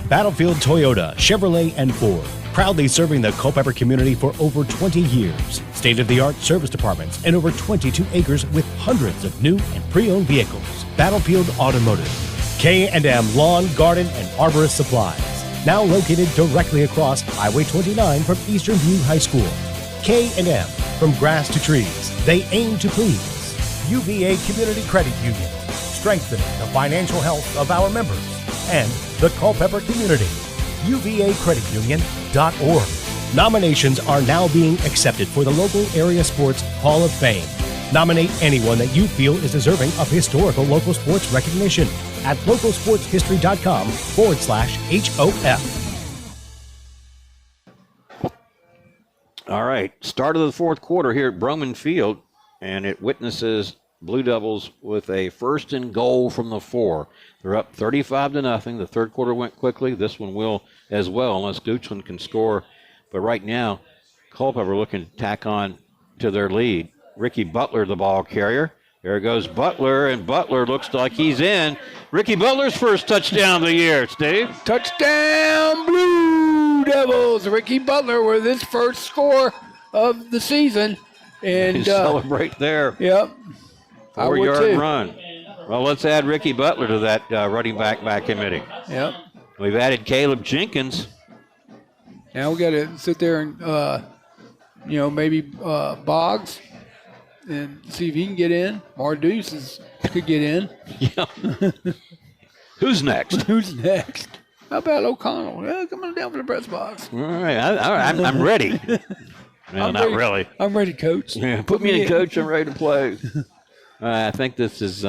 [SPEAKER 4] Battlefield Toyota, Chevrolet, and Ford, proudly serving the Culpeper community for over 20 years. State-of-the-art service departments and over 22 acres with hundreds of new and pre-owned vehicles. Battlefield Automotive, K&M Lawn, Garden, and Arborist Supplies. Now located directly across Highway 29 from Eastern View High School. K&M, from grass to trees, they aim to please. UVA Community Credit Union, strengthening the financial health of our members and the Culpeper community. UVACreditUnion.org. Nominations are now being accepted for the local area sports Hall of Fame. Nominate anyone that you feel is deserving of historical local sports recognition at localsportshistory.com/HOF.
[SPEAKER 1] All right, start of the fourth quarter here at Broman Field, and it witnesses Blue Devils with a 1st and goal from the 4. They're up 35-0. The third quarter went quickly. This one will as well, unless Goochland can score. But right now, Culpeper looking to tack on to their lead. Ricky Butler, the ball carrier. There goes Butler, and Butler looks like he's in. Ricky Butler's first touchdown of the year, Steve.
[SPEAKER 2] Touchdown, Blue Devils. Ricky Butler with his first score of the season. And
[SPEAKER 1] celebrate there.
[SPEAKER 2] Yep.
[SPEAKER 1] 4-yard run. Well, let's add Ricky Butler to that running back by committee.
[SPEAKER 2] Yep.
[SPEAKER 1] We've added Caleb Jenkins.
[SPEAKER 2] Now we got to sit there and, maybe Boggs and see if he can get in. Marduz could get in.
[SPEAKER 1] Yeah. Who's next?
[SPEAKER 2] Who's next? How about O'Connell? Yeah, come on down for the press box.
[SPEAKER 1] All right. I'm ready. Well, not really.
[SPEAKER 2] I'm ready, Coach.
[SPEAKER 1] Yeah, put me in, Coach. I'm ready to play. I think this is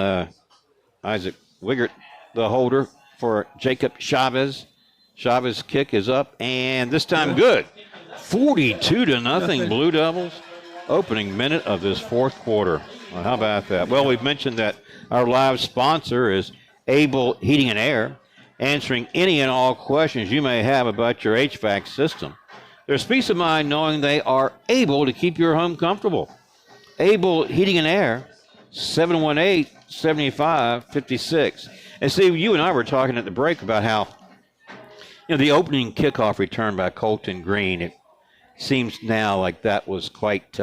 [SPEAKER 1] Isaac Wiggert, the holder for Jacob Chavez. Chavez's kick is up, and this time good. 42-0 Blue Devils. Opening minute of this fourth quarter. Well, how about that? Well, we've mentioned that our live sponsor is Able Heating and Air, answering any and all questions you may have about your HVAC system. There's peace of mind knowing they are able to keep your home comfortable. Able Heating and Air, 718-7556. And Steve, you and I were talking at the break about how, the opening kickoff return by Colton Green, it seems now like that was quite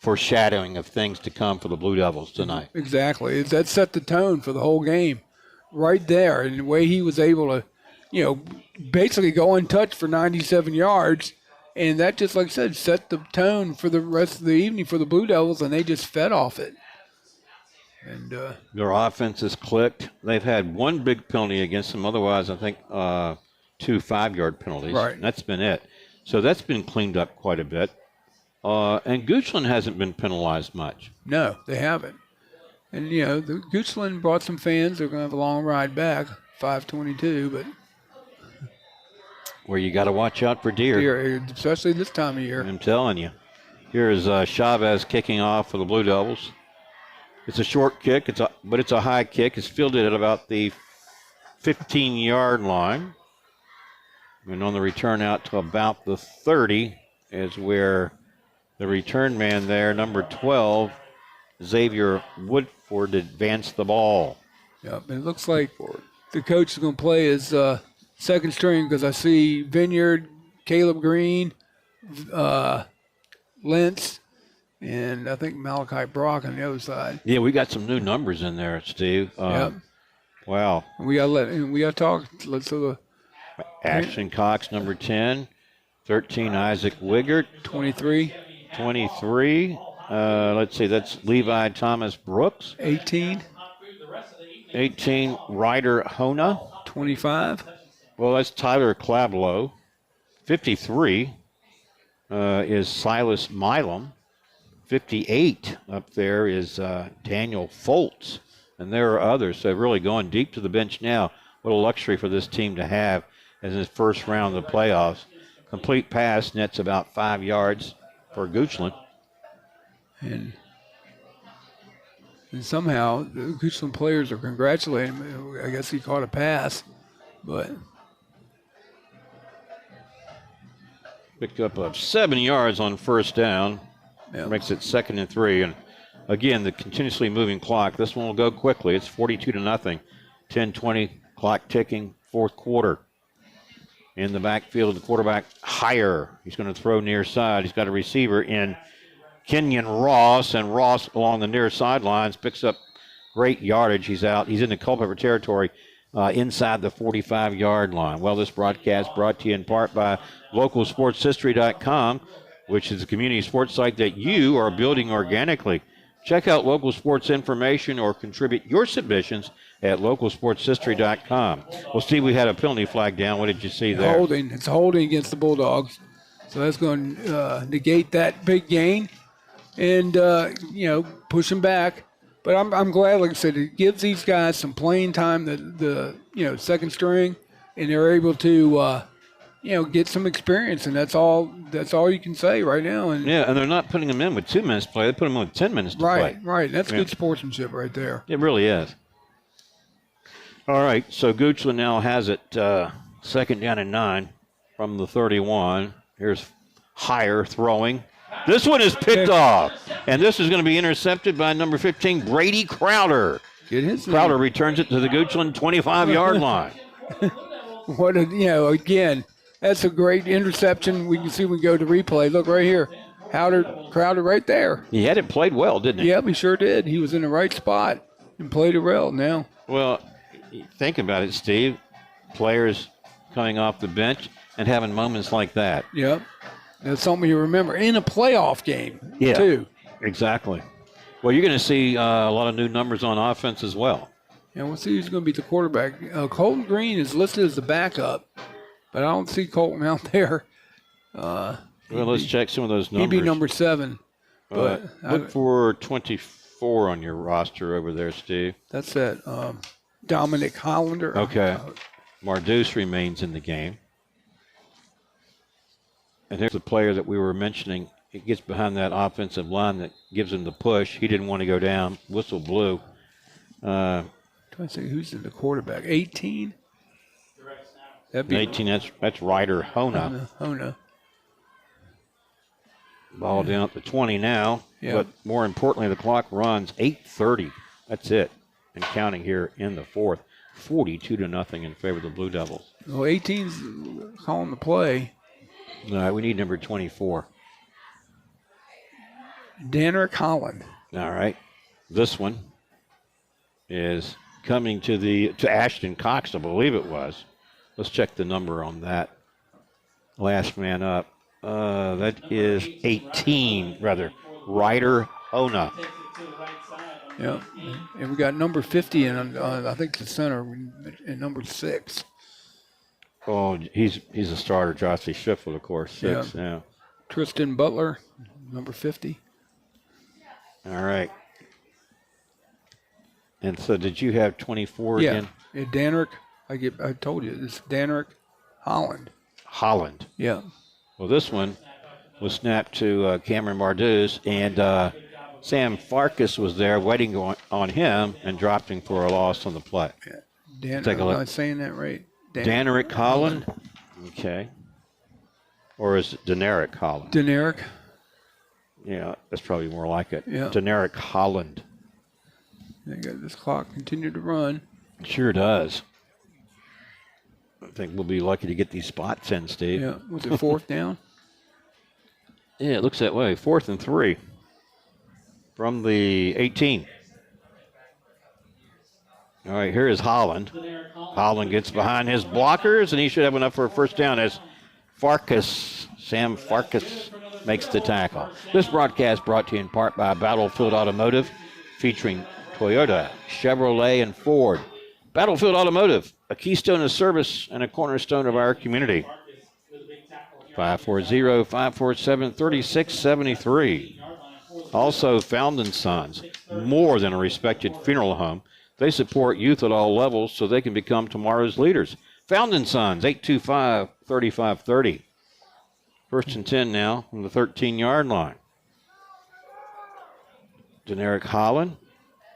[SPEAKER 1] foreshadowing of things to come for the Blue Devils tonight.
[SPEAKER 2] Exactly. That set the tone for the whole game right there. And the way he was able to, basically go untouched for 97 yards. And that just, like I said, set the tone for the rest of the evening for the Blue Devils, and they just fed off it. And
[SPEAKER 1] their offense has clicked. They've had one big penalty against them. Otherwise, I think 2 5-yard penalties.
[SPEAKER 2] Right.
[SPEAKER 1] And that's been it. So that's been cleaned up quite a bit. And Goochland hasn't been penalized much.
[SPEAKER 2] No, they haven't. And, the Goochland brought some fans. They're going to have a long ride back, 5:22, but
[SPEAKER 1] Where you got to watch out for deer.
[SPEAKER 2] especially this time of year.
[SPEAKER 1] I'm telling you. Here's Chavez kicking off for the Blue Devils. It's a short kick, but it's a high kick. It's fielded at about the 15-yard line. And on the return out to about the 30 is where the return man there, number 12, Xavier Woodford, advanced the ball.
[SPEAKER 2] Yep, and it looks like the coach is going to play his second string because I see Vineyard, Caleb Green, Lentz, and I think Malachi Brock on the other side.
[SPEAKER 1] Yeah, we got some new numbers in there, Steve.
[SPEAKER 2] Yep.
[SPEAKER 1] Wow.
[SPEAKER 2] And we got to talk. Let's
[SPEAKER 1] Ashton Cox, number 10. 13, Isaac Wiggert.
[SPEAKER 2] 23.
[SPEAKER 1] 23. Let's see, that's Levi Thomas Brooks.
[SPEAKER 2] 18.
[SPEAKER 1] 18, Ryder Hona.
[SPEAKER 2] 25.
[SPEAKER 1] Well, that's Tyler Clablow. 53 is Silas Milam. 58 up there is Daniel Foltz. And there are others. So really going deep to the bench now. What a luxury for this team to have as his first round of the playoffs. Complete pass, nets about 5 yards for Goochland.
[SPEAKER 2] And somehow the Goochland players are congratulating him. I guess he caught a pass, but
[SPEAKER 1] picked up 7 yards on first down.
[SPEAKER 2] yeah.
[SPEAKER 1] Makes it 2nd and 3. And again, the continuously moving clock. This one will go quickly. It's 42-0. 10-20 clock ticking. Fourth quarter. In the backfield, the quarterback higher. He's going to throw near side. He's got a receiver in Kenyon Ross, and Ross along the near sidelines picks up great yardage. He's out. He's in the Culpeper territory inside the 45-yard line. Well, this broadcast brought to you in part by LocalSportsHistory.com, which is a community sports site that you are building organically. Check out local sports information or contribute your submissions at LocalSportsHistory.com. Well, Steve, we had a penalty flag down. What did you see there?
[SPEAKER 2] Holding. It's holding against the Bulldogs. So that's going to negate that big gain and, push them back. But I'm glad, like I said, it gives these guys some playing time, the second string, and they're able to, get some experience, and that's all you can say right now. And
[SPEAKER 1] yeah, and they're not putting them in with 2 minutes to play. They put them in with 10 minutes to play.
[SPEAKER 2] Right. That's good sportsmanship right there.
[SPEAKER 1] It really is. All right, so Goochland now has it 2nd down and 9 from the 31. Here's Higher throwing. This one is picked off, and this is going to be intercepted by number 15, Brady Crowder. Crowder returns it to the Goochland 25-yard line.
[SPEAKER 2] Again, that's a great interception. We can see when we go to replay. Look right here. Crowder right there.
[SPEAKER 1] He had it played well, didn't he?
[SPEAKER 2] Yep, he sure did. He was in the right spot and played it well now.
[SPEAKER 1] Well, think about it, Steve. Players coming off the bench and having moments like that.
[SPEAKER 2] Yep. That's something you remember in a playoff game, too.
[SPEAKER 1] Exactly. Well, you're going to see a lot of new numbers on offense as well.
[SPEAKER 2] And we'll see who's going to be the quarterback. Colton Green is listed as the backup, but I don't see Colton out there.
[SPEAKER 1] Well, let's check some of those numbers.
[SPEAKER 2] He'd be number 7. But
[SPEAKER 1] look for 24 on your roster over there, Steve.
[SPEAKER 2] That's that Dominic Hollander.
[SPEAKER 1] Okay. Mardus remains in the game. And here's the player that we were mentioning. He gets behind that offensive line that gives him the push. He didn't want to go down. Whistle blew.
[SPEAKER 2] Trying to see who's in the quarterback. 18? That'd be
[SPEAKER 1] 18, that's Ryder Hona.
[SPEAKER 2] Hona.
[SPEAKER 1] Ball down at the 20 now.
[SPEAKER 2] Yeah.
[SPEAKER 1] But more importantly, the clock runs 8:30. That's it. And counting here in the fourth. 42-0 in favor of the Blue Devils.
[SPEAKER 2] Well, 18's calling the play.
[SPEAKER 1] All right, we need number 24.
[SPEAKER 2] Danner Holland.
[SPEAKER 1] All right. This one is coming to Ashton Cox, I believe it was. Let's check the number on that. Last man up. That is 18, rather. Ryder Hona.
[SPEAKER 2] Yeah. And we got number 50 in, I think, the center, and number 6.
[SPEAKER 1] Oh, he's a starter. Jossie Schiffel, of course, 6. Yeah.
[SPEAKER 2] Tristan Butler, number 50.
[SPEAKER 1] All right. And so did you have 24 again?
[SPEAKER 2] Yeah, Danerick. I told you, it's Danerick Holland.
[SPEAKER 1] Holland.
[SPEAKER 2] Yeah.
[SPEAKER 1] Well, this one was snapped to Cameron Marduz, and Sam Farkas was there waiting on him and dropped him for a loss on the play.
[SPEAKER 2] Yeah.
[SPEAKER 1] Take a look.
[SPEAKER 2] I'm not saying that right.
[SPEAKER 1] Danerick Holland? Okay. Or is it Danerick Holland?
[SPEAKER 2] Danerick.
[SPEAKER 1] Yeah, that's probably more like it.
[SPEAKER 2] Yeah.
[SPEAKER 1] Danerick Holland.
[SPEAKER 2] They got this clock continue to run.
[SPEAKER 1] Sure does. I think we'll be lucky to get these spots in, Steve.
[SPEAKER 2] Yeah. Was it fourth down?
[SPEAKER 1] Yeah, it looks that way. 4th and 3 from the 18. All right, here is Holland. Holland gets behind his blockers, and he should have enough for a first down as Sam Farkas makes the tackle. This broadcast brought to you in part by Battlefield Automotive, featuring Toyota, Chevrolet, and Ford. Battlefield Automotive, a keystone of service and a cornerstone of our community. 540-547-3673. Also, Found & Sons, more than a respected funeral home. They support youth at all levels so they can become tomorrow's leaders. Found & Sons, 825-3530. 1st and 10 now from the 13-yard line. Danerick Holland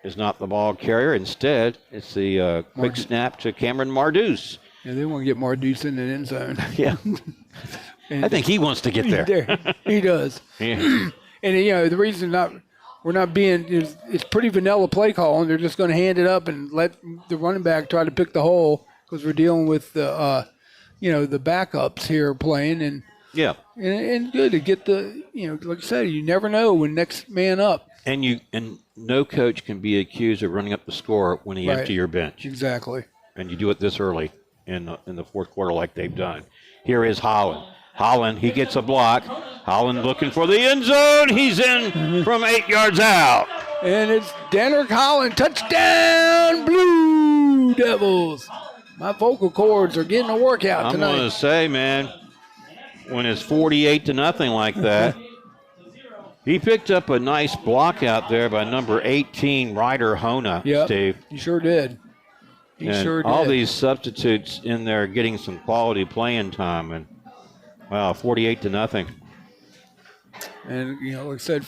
[SPEAKER 1] is not the ball carrier. Instead, it's the quick snap to Cameron Marduz.
[SPEAKER 2] Yeah, they want to get Marduz in the end zone.
[SPEAKER 1] Yeah. I think he wants to get there.
[SPEAKER 2] He does.
[SPEAKER 1] Yeah.
[SPEAKER 2] And, the reason we're not being it's pretty vanilla play calling. They're just going to hand it up and let the running back try to pick the hole because we're dealing with the backups here playing and good to get the like I said, you never know when next man up. And
[SPEAKER 1] no coach can be accused of running up the score when he empty your bench.
[SPEAKER 2] Exactly.
[SPEAKER 1] And you do it this early in the fourth quarter like they've done. Here is Holland. Holland, he gets a block. Holland looking for the end zone. He's in from 8 yards out.
[SPEAKER 2] And it's Danerick Holland. Touchdown, Blue Devils. My vocal cords are getting a workout tonight.
[SPEAKER 1] I'm going to say, man, when it's 48-0 like that, he picked up a nice block out there by number 18, Ryder Hona, Steve.
[SPEAKER 2] He sure did. He sure did.
[SPEAKER 1] All these substitutes in there getting some quality playing time. And, wow, 48-0.
[SPEAKER 2] And, like I said,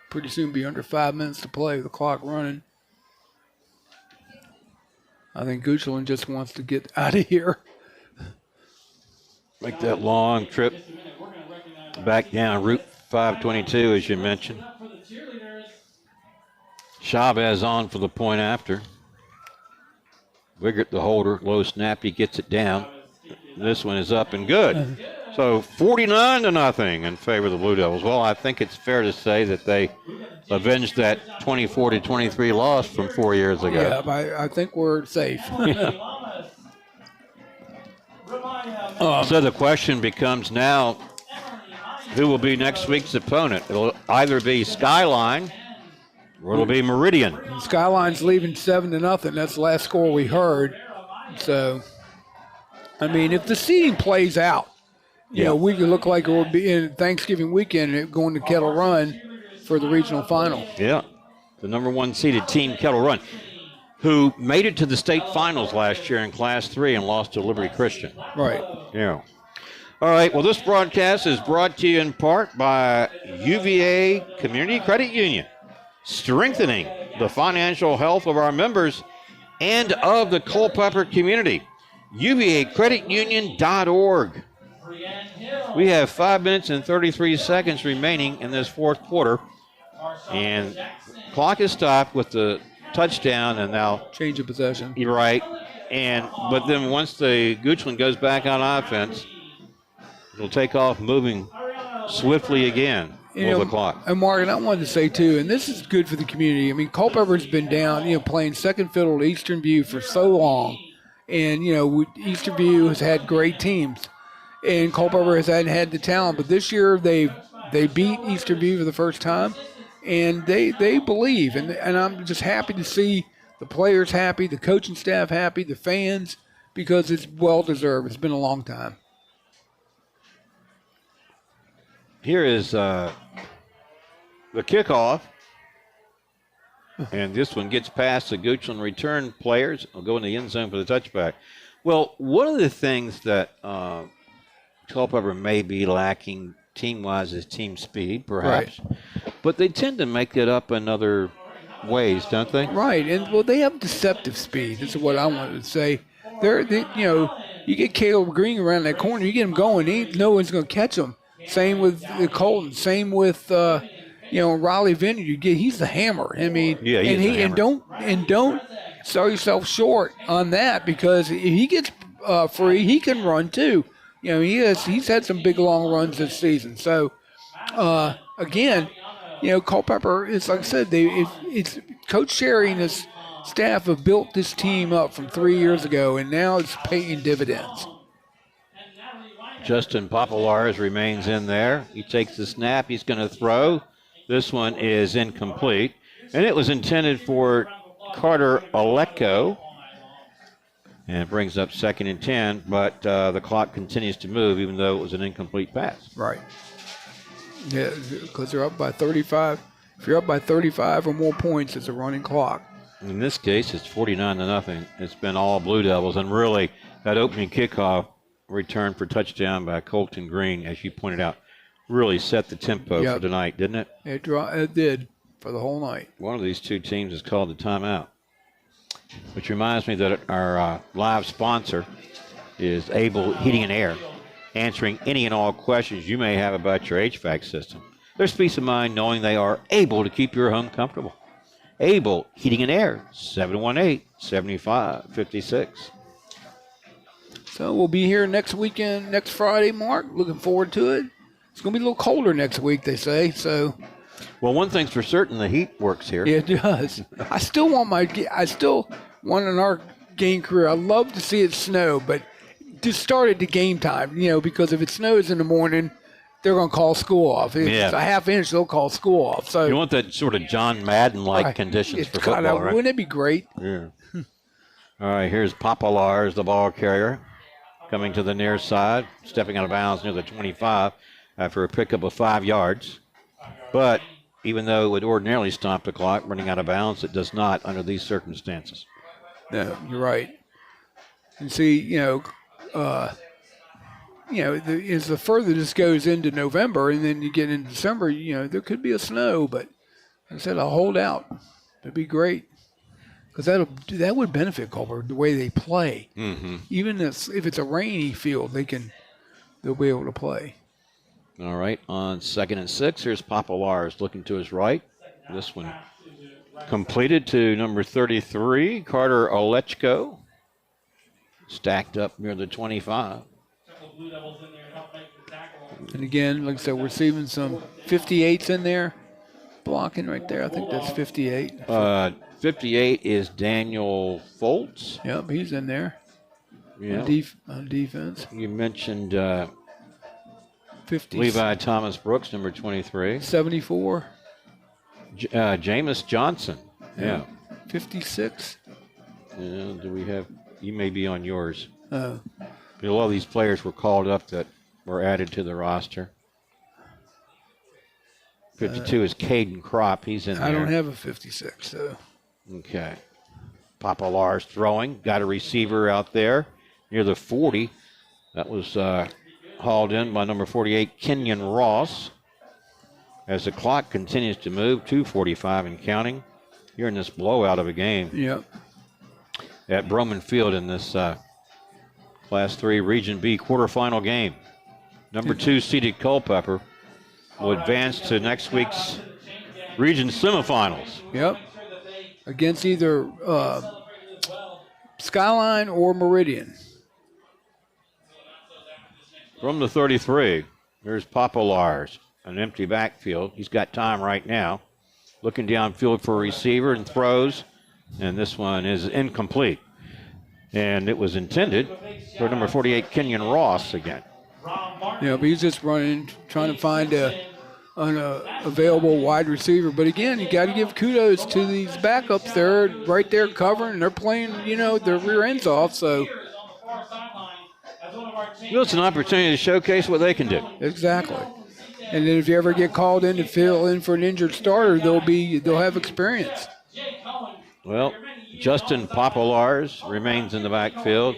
[SPEAKER 2] pretty soon be under 5 minutes to play, the clock running. I think Goochland just wants to get out of here.
[SPEAKER 1] Make that long trip back down Route 522, as you mentioned. Chavez on for the point after. Wiggert, the holder, low snap, he gets it down. This one is up and good. So 49-0 in favor of the Blue Devils. Well, I think it's fair to say that they avenged that 24-23 loss from 4 years ago.
[SPEAKER 2] Yeah, I think we're safe.
[SPEAKER 1] So the question becomes now, who will be next week's opponent? It'll either be Skyline or it'll be Meridian.
[SPEAKER 2] Skyline's leaving 7-0. That's the last score we heard. So, I mean, if the seeding plays out, we could look like it will be in Thanksgiving weekend going to Kettle Run for the regional final.
[SPEAKER 1] Yeah, the number 1 seeded team, Kettle Run, who made it to the state finals last year in Class 3 and lost to Liberty Christian.
[SPEAKER 2] Right.
[SPEAKER 1] Yeah. All right, well, this broadcast is brought to you in part by UVA Community Credit Union, strengthening the financial health of our members and of the Culpeper community. UVAcreditunion.org. We have 5 minutes and 33 seconds remaining in this fourth quarter, and clock is stopped with the touchdown, and now
[SPEAKER 2] change of possession.
[SPEAKER 1] You're right, but then once the Goochland goes back on offense, it'll take off moving swiftly again. The clock.
[SPEAKER 2] And Morgan, I wanted to say too, and this is good for the community. I mean, Culpeper's been down, playing second fiddle to Eastern View for so long, and Eastern View has had great teams, and Culpeper hasn't had the talent. But this year they beat Eastern View for the first time, and they believe, and I'm just happy to see the players happy, the coaching staff happy, the fans, because it's well deserved. It's been a long time.
[SPEAKER 1] Here is the kickoff. And this one gets past the Goochland return players. Will go in the end zone for the touchback. Well, one of the things that Culpeper may be lacking team-wise is team speed, perhaps.
[SPEAKER 2] Right.
[SPEAKER 1] But they tend to make it up in other ways, don't they?
[SPEAKER 2] Right, and well, they have deceptive speed. This is what I wanted to say. You get Caleb Green around that corner, you get him going, no one's going to catch him. Same with Colton. Same with Riley Vineyard. He's the hammer. I mean,
[SPEAKER 1] yeah, he's the hammer.
[SPEAKER 2] And don't sell yourself short on that, because if he gets free, he can run too. He's had some big long runs this season. So again, Culpeper is, like I said, it's Coach Sherry and his staff have built this team up from 3 years ago, and now it's paying dividends.
[SPEAKER 1] Justin Popolars remains in there. He takes the snap. He's going to throw. This one is incomplete. And it was intended for Carter Aleko. And it brings up 2nd and 10, but the clock continues to move even though it was an incomplete pass.
[SPEAKER 2] Right. Yeah, because they're up by 35. If you're up by 35 or more points, it's a running clock.
[SPEAKER 1] In this case, it's 49-0. It's been all Blue Devils, and really that opening kickoff return for touchdown by Colton Green, as you pointed out, really set the tempo for tonight, didn't it?
[SPEAKER 2] It did for the whole night.
[SPEAKER 1] One of these two teams has called the timeout, which reminds me that our live sponsor is Able Heating and Air, answering any and all questions you may have about your HVAC system. There's peace of mind knowing they are able to keep your home comfortable. Able Heating and Air, 718-7556.
[SPEAKER 2] So we'll be here next weekend, next Friday, Mark. Looking forward to it. It's going to be a little colder next week, they say. So,
[SPEAKER 1] well, one thing's for certain, the heat works here.
[SPEAKER 2] Yeah, it does. I still want in our game career, I'd love to see it snow, but just start at the game time, because if it snows in the morning, they're going to call school off. If it's a half inch, they'll call school off. So
[SPEAKER 1] you want that sort of John Madden-like conditions for football, right?
[SPEAKER 2] Wouldn't it be great?
[SPEAKER 1] Yeah. All right, here's Popolars, the ball carrier, coming to the near side, stepping out of bounds near the 25 after a pickup of 5 yards. But even though it would ordinarily stop the clock, running out of bounds, it does not under these circumstances.
[SPEAKER 2] No, you're right. And see, as the further this goes into November and then you get into December, there could be a snow, but like I said, I'll hold out. That'd be great. Because that would benefit Culpeper, the way they play.
[SPEAKER 1] Mm-hmm.
[SPEAKER 2] Even if it's a rainy field, they'll be able to play.
[SPEAKER 1] All right, on 2nd and 6, here's Popolars looking to his right. This one completed to number 33, Carter Aleko, stacked up near the 25.
[SPEAKER 2] And again, like I said, we're receiving some 58s in there, blocking right there. I think that's 58.
[SPEAKER 1] 58 is Daniel Foltz.
[SPEAKER 2] Yep, he's in there.
[SPEAKER 1] Yeah.
[SPEAKER 2] On defense.
[SPEAKER 1] You mentioned
[SPEAKER 2] 50.
[SPEAKER 1] Levi Thomas Brooks, number 23.
[SPEAKER 2] 74.
[SPEAKER 1] Jameis Johnson. Yeah.
[SPEAKER 2] 56.
[SPEAKER 1] Yeah, do we have? You may be on yours.
[SPEAKER 2] Oh.
[SPEAKER 1] A lot of these players were called up that were added to the roster. 52 is Caden Kropp. He's in there.
[SPEAKER 2] I don't have a 56, so.
[SPEAKER 1] Okay. Popolars throwing. Got a receiver out there near the 40. That was hauled in by number 48, Kenyon Ross. As the clock continues to move, 2:45 and counting. You're in this blowout of a game.
[SPEAKER 2] Yep.
[SPEAKER 1] At Broman Field in this Class 3 Region B quarterfinal game. Number 2 seeded Culpeper will advance to next week's region semifinals.
[SPEAKER 2] Yep. Against either Skyline or Meridian.
[SPEAKER 1] From the 33, there's Popolars, an empty backfield. He's got time right now. Looking downfield for a receiver and throws, and this one is incomplete. And it was intended for number 48, Kenyon Ross again.
[SPEAKER 2] Yeah, but he's just running, trying to find an available wide receiver. But again, you got to give kudos to these backups. They're right there covering. They're playing, their rear ends off. So
[SPEAKER 1] It's an opportunity to showcase what they can do.
[SPEAKER 2] Exactly. And then if you ever get called in to fill in for an injured starter, they'll have experience.
[SPEAKER 1] Well, Justin Popolars remains in the backfield.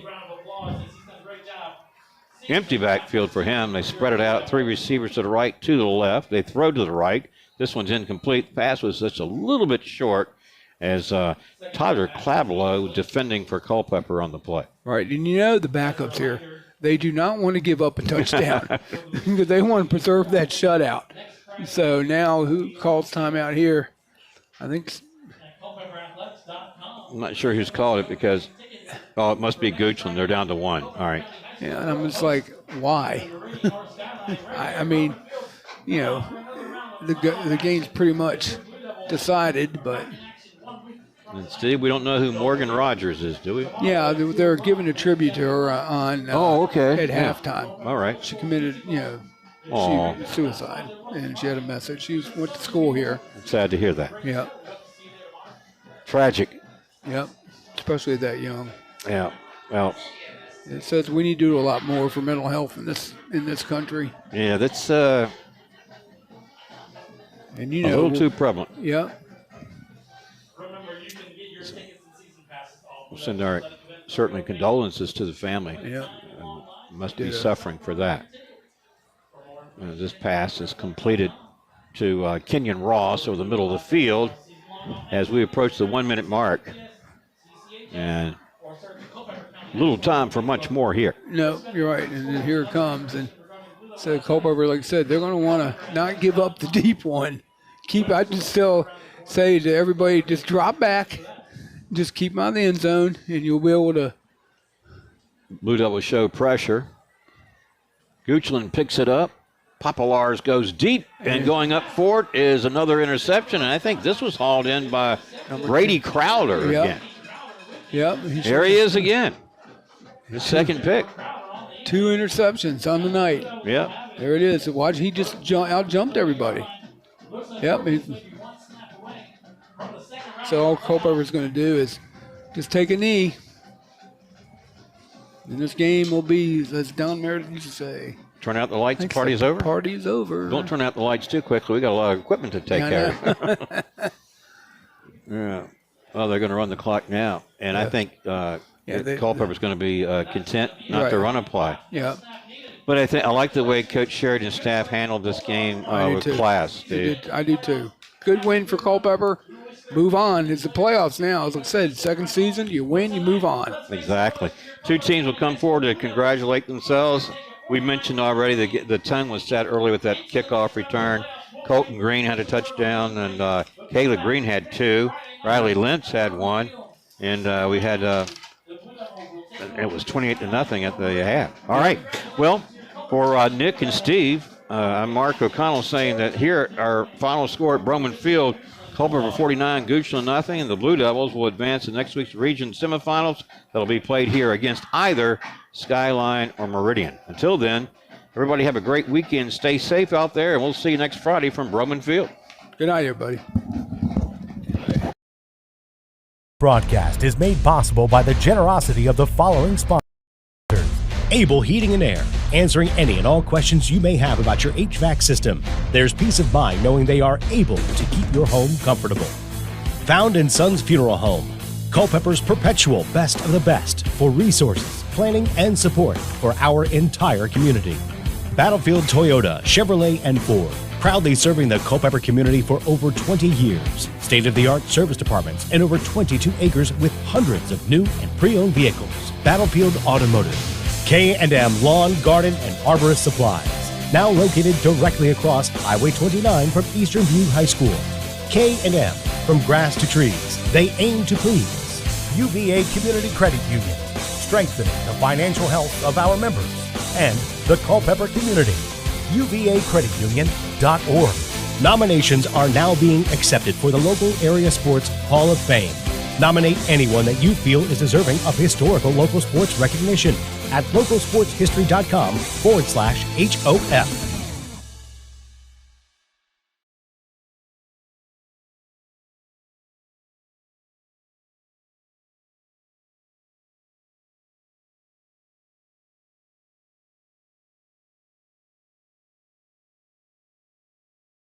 [SPEAKER 1] Empty backfield for him. They spread it out. 3 receivers to the right, 2 to the left. They throw to the right. This one's incomplete. The pass was just a little bit short as Tyler Clavelo defending for Culpeper on the play.
[SPEAKER 2] Right, and you know the backups here, they do not want to give up a touchdown because they want to preserve that shutout. So now who calls timeout here? I think
[SPEAKER 1] I'm not sure who's called it because, it must be Goochland. They're down to 1. All right.
[SPEAKER 2] Yeah, and I'm just like, why? I mean, you know, the game's pretty much decided, but.
[SPEAKER 1] And Steve, we don't know who Morgan Rogers is, do we?
[SPEAKER 2] Yeah, they're giving a tribute to her on at halftime.
[SPEAKER 1] All right.
[SPEAKER 2] She committed, suicide, and she had a message. She went to school here.
[SPEAKER 1] I'm sad to hear that.
[SPEAKER 2] Yeah.
[SPEAKER 1] Tragic.
[SPEAKER 2] Yep, especially that young.
[SPEAKER 1] Yeah, well.
[SPEAKER 2] It says we need to do a lot more for mental health in this country.
[SPEAKER 1] Yeah, that's
[SPEAKER 2] and
[SPEAKER 1] a little too prevalent.
[SPEAKER 2] Yeah.
[SPEAKER 1] We'll send our certainly condolences to the family.
[SPEAKER 2] Yeah.
[SPEAKER 1] Must be suffering for that. This pass is completed to Kenyon Ross over the middle of the field as we approach the 1-minute mark. And little time for much more here.
[SPEAKER 2] No, you're right. And then here it comes. And so Culpeper, like I said, they're going to want to not give up the deep one. I just still say to everybody, just drop back. Just keep them out of the end zone, and you'll be able to.
[SPEAKER 1] Blue Devils show pressure. Goochland picks it up. Popolars goes deep, and going up for it is another interception. And I think this was hauled in by Brady Crowder again.
[SPEAKER 2] Yep.
[SPEAKER 1] There he is again. His second pick.
[SPEAKER 2] 2 interceptions on the night.
[SPEAKER 1] Yep.
[SPEAKER 2] There it is. Watch, he just out-jumped everybody. Yep. So all Culpeper's going to do is just take a knee. And this game will be, as Don Meredith used to say.
[SPEAKER 1] Turn out the lights, party's over?
[SPEAKER 2] Party's over.
[SPEAKER 1] Don't turn out the lights too quickly. We got a lot of equipment to take care of. Yeah. Well, they're going to run the clock now. And I think Culpeper's going to be content not to run a play.
[SPEAKER 2] Yeah.
[SPEAKER 1] But I like the way Coach Sheridan's staff handled this game with class.
[SPEAKER 2] I do too. Good win for Culpeper. Move on. It's the playoffs now. As I said, second season, you win, you move on.
[SPEAKER 1] Exactly. 2 teams will come forward to congratulate themselves. We mentioned already the tongue was set early with that kickoff return. Colton Green had a touchdown, and Kayla Green had 2. Riley Lentz had 1. And we had it was 28-0 at the half. All right. Well, for Nick and Steve, I'm Mark O'Connell saying that here our final score at Broman Field, Culpeper 49, Goochland nothing, and the Blue Devils will advance to next week's region semifinals that'll be played here against either Skyline or Meridian. Until then, everybody have a great weekend. Stay safe out there, and we'll see you next Friday from Broman Field.
[SPEAKER 2] Good night, everybody.
[SPEAKER 4] Broadcast is made possible by the generosity of the following sponsors. Able Heating and Air, answering any and all questions you may have about your HVAC system. There's peace of mind knowing they are able to keep your home comfortable. Found in Sons Funeral Home, Culpeper's perpetual best of the best for resources, planning, and support for our entire community. Battlefield Toyota, Chevrolet, and Ford, proudly serving the Culpeper community for over 20 years. State-of-the-art service departments and over 22 acres with hundreds of new and pre-owned vehicles. Battlefield Automotive. K&M Lawn, Garden, and Arborist Supplies. Now located directly across Highway 29 from Eastern View High School. K&M, from grass to trees, they aim to please. UVA Community Credit Union, strengthening the financial health of our members and the Culpeper community. UVACreditUnion.org. Nominations are now being accepted for the local area sports Hall of Fame. Nominate anyone that you feel is deserving of historical local sports recognition at localsportshistory.com/HOF.